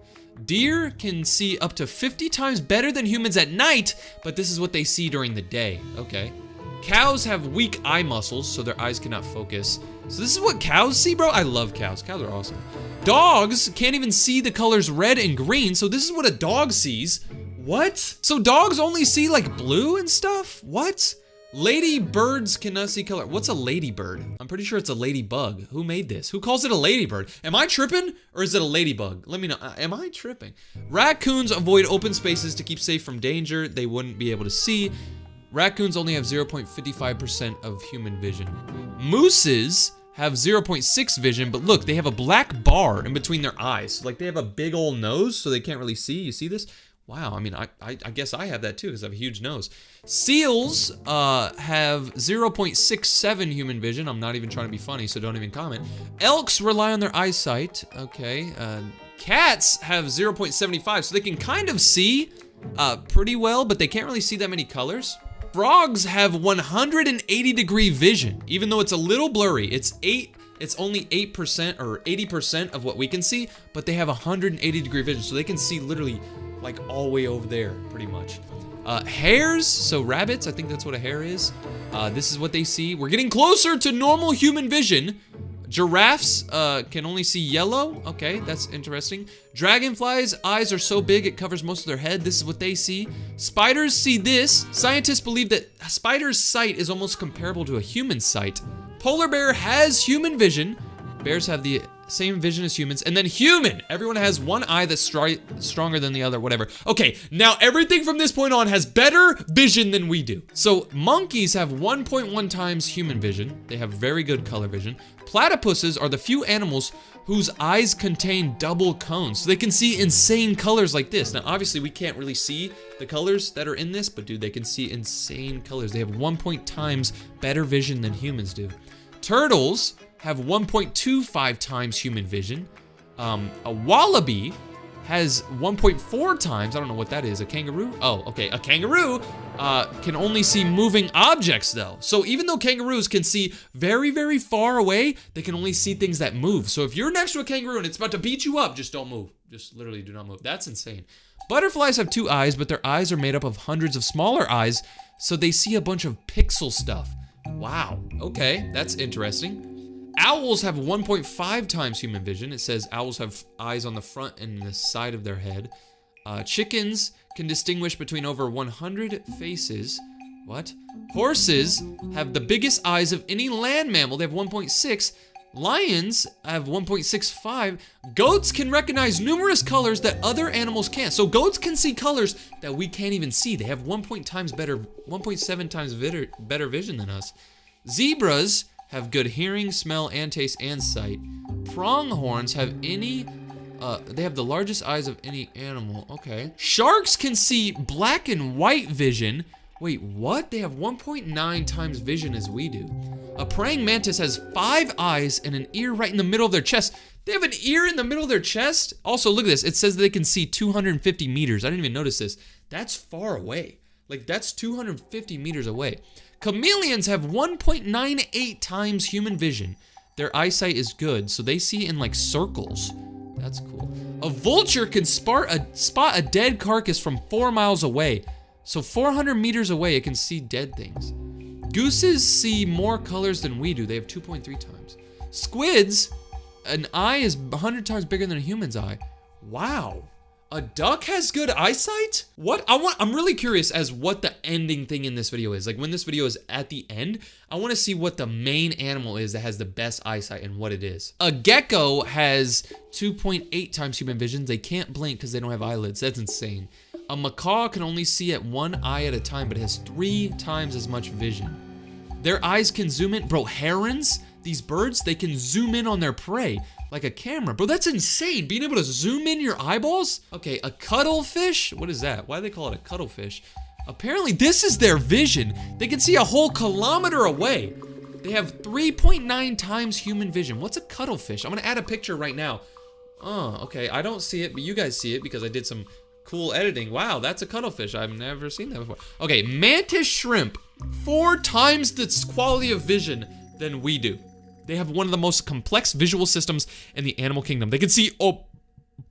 Deer can see up to 50 times better than humans at night, but this is what they see during the day. Okay. Cows have weak eye muscles, so their eyes cannot focus. So this is what cows see, bro? I love cows. Cows are awesome. Dogs can't even see the colors red and green, so this is what a dog sees. What? So dogs only see like blue and stuff? What? Ladybirds cannot see color. What's a ladybird? I'm pretty sure it's a ladybug. Who made this? Who calls it a ladybird? Am I tripping or is it a ladybug? Let me know. Am I tripping? Raccoons avoid open spaces to keep safe from danger they wouldn't be able to see. Raccoons only have 0.55% of human vision. Mooses have 0.6 vision, but look, they have a black bar in between their eyes. So, like, they have a big old nose, so they can't really see. You see this? Wow, I mean, I guess I have that too, because I have a huge nose. Seals have 0.67 human vision. I'm not even trying to be funny, so don't even comment. Elks rely on their eyesight. Okay. Cats have 0.75, so they can kind of see pretty well, but they can't really see that many colors. Frogs have 180-degree vision, even though it's a little blurry. It's only 8% or 80% of what we can see, but they have 180-degree vision, so they can see literally like all the way over there, pretty much. Hares, so rabbits, I think that's what a hare is. This is what they see. We're getting closer to normal human vision. Giraffes can only see yellow. Okay, that's interesting. Dragonflies' eyes are so big it covers most of their head. This is what they see. Spiders see this. Scientists believe that a spider's sight is almost comparable to a human sight. Polar bear has human vision. Bears have the same vision as humans. And then human. Everyone has one eye that's stronger than the other, whatever. Okay, now everything from this point on has better vision than we do. So monkeys have 1.1 times human vision. They have very good color vision. Platypuses are the few animals whose eyes contain double cones. So they can see insane colors like this. Now, obviously, we can't really see the colors that are in this, but dude, they can see insane colors. They have 1 times better vision than humans do. Turtles have 1.25 times human vision. A wallaby has 1.4 times, I don't know what that is, a kangaroo? Oh, okay, a kangaroo can only see moving objects though. So even though kangaroos can see very, very far away, they can only see things that move. So if you're next to a kangaroo and it's about to beat you up, just don't move. Just literally do not move. That's insane. Butterflies have 2 eyes, but their eyes are made up of hundreds of smaller eyes, so they see a bunch of pixel stuff. Wow, okay, that's interesting. Owls have 1.5 times human vision. It says owls have eyes on the front and the side of their head. Chickens can distinguish between over 100 faces. What? Horses have the biggest eyes of any land mammal. They have 1.6. Lions have 1.65. Goats can recognize numerous colors that other animals can't. So goats can see colors that we can't even see. They have 1.7 times better vision than us. Zebras have good hearing, smell, and taste, and sight. Pronghorns have they have the largest eyes of any animal. Okay. Sharks can see black and white vision. Wait, what? They have 1.9 times vision as we do. A praying mantis has 5 eyes and an ear right in the middle of their chest. They have an ear in the middle of their chest? Also, look at this. It says they can see 250 meters. I didn't even notice this. That's far away. Like, that's 250 meters away. Chameleons have 1.98 times human vision. Their eyesight is good, so they see in like circles. That's cool. A vulture can spot a dead carcass from 4 miles away. So 400 meters away, it can see dead things. Gooses see more colors than we do. They have 2.3 times. Squids, an eye is 100 times bigger than a human's eye. Wow. A duck has good eyesight? What? I'm really curious as what the ending thing in this video is. Like when this video is at the end, I want to see what the main animal is that has the best eyesight and what it is. A gecko has 2.8 times human vision. They can't blink because they don't have eyelids. That's insane. A macaw can only see at one eye at a time, but it has 3 times as much vision. Their eyes can zoom in. Bro, herons, these birds, they can zoom in on their prey like a camera. Bro, that's insane. Being able to zoom in your eyeballs? Okay, a cuttlefish? What is that? Why do they call it a cuttlefish? Apparently, this is their vision. They can see a whole kilometer away. They have 3.9 times human vision. What's a cuttlefish? I'm gonna add a picture right now. Oh, okay, I don't see it, but you guys see it because I did some cool editing. Wow, that's a cuttlefish. I've never seen that before. Okay, mantis shrimp. 4 times the quality of vision than we do. They have one of the most complex visual systems in the animal kingdom. They can see a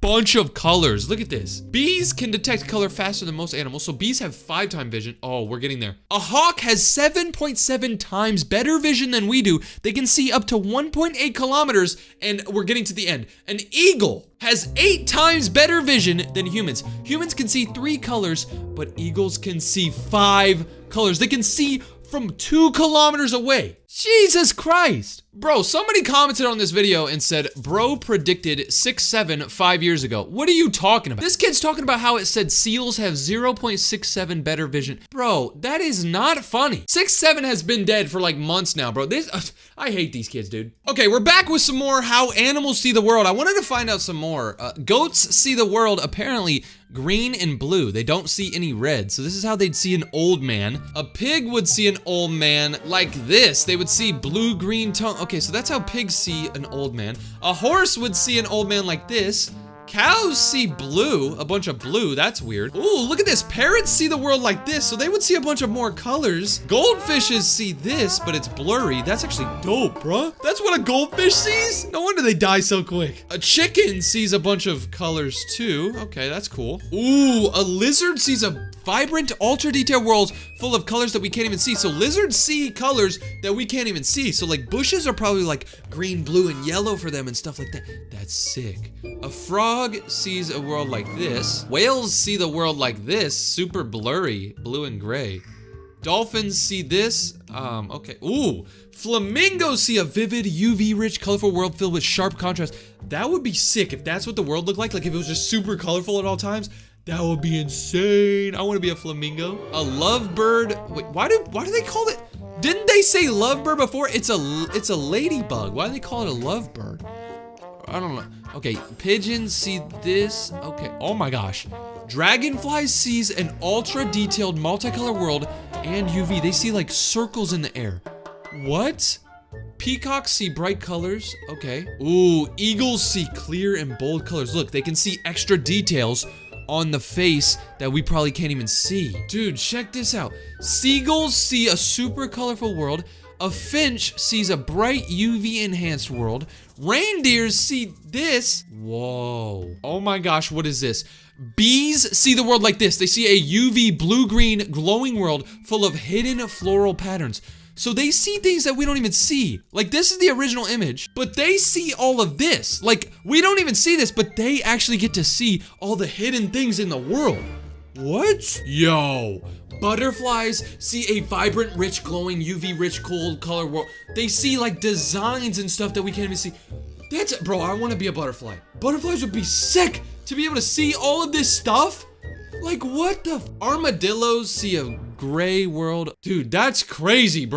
bunch of colors. Look at this. Bees can detect color faster than most animals, so bees have 5 times vision. Oh, we're getting there. A hawk has 7.7 times better vision than we do. They can see up to 1.8 kilometers, and we're getting to the end. An eagle has 8 times better vision than humans. Humans can see 3 colors, but eagles can see 5 colors. They can see from 2 kilometers away. Jesus Christ. Bro, somebody commented on this video and said, bro predicted 6'7" 5 years ago. What are you talking about? This kid's talking about how it said seals have 0.67 better vision. Bro, that is not funny. 6'7" has been dead for like months now, bro. I hate these kids, dude. Okay, we're back with some more how animals see the world. I wanted to find out some more. Goats see the world apparently green and blue. They don't see any red. So this is how they'd see an old man. A pig would see an old man like this. They would see blue, green tone. Okay, so that's how pigs see an old man. A horse would see an old man like this. Cows see blue, a bunch of blue. That's weird. Ooh, look at this. Parrots see the world like this, so they would see a bunch of more colors. Goldfishes see this, but it's blurry. That's actually dope, bruh. That's what a goldfish sees? No wonder they die so quick. A chicken sees a bunch of colors too. Okay, that's cool. Ooh, a lizard sees a vibrant, ultra-detailed world full of colors that we can't even see. So lizards see colors that we can't even see. So like bushes are probably like green, blue, and yellow for them and stuff like that. That's sick. A frog sees a world like this. Whales see the world like this, super blurry, blue and gray. Dolphins see this, okay. Ooh, flamingos see a vivid, UV-rich, colorful world filled with sharp contrast. That would be sick if that's what the world looked like if it was just super colorful at all times. That would be insane. I want to be a flamingo. A lovebird. Wait, why do they call it? Didn't they say lovebird before? It's a ladybug. Why do they call it a lovebird? I don't know. Okay, pigeons see this. Okay, oh my gosh. Dragonflies sees an ultra-detailed multicolor world and UV. They see like circles in the air. What? Peacocks see bright colors. Okay. Ooh, eagles see clear and bold colors. Look, they can see extra details on the face that we probably can't even see. Dude, check this out. Seagulls see a super colorful world. A finch sees a bright UV enhanced world. Reindeers see this. Whoa. Oh my gosh, what is this? Bees see the world like this. They see a UV blue-green glowing world full of hidden floral patterns. So they see things that we don't even see. Like this is the original image, but they see all of this. Like we don't even see this, but they actually get to see all the hidden things in the world. What? Yo. Butterflies see a vibrant, rich, glowing, UV-rich, cold color world. They see like designs and stuff that we can't even see. That's, bro, I want to be a butterfly. Butterflies would be sick to be able to see all of this stuff. Like what the? Armadillos see a gray world. Dude, that's crazy, bro.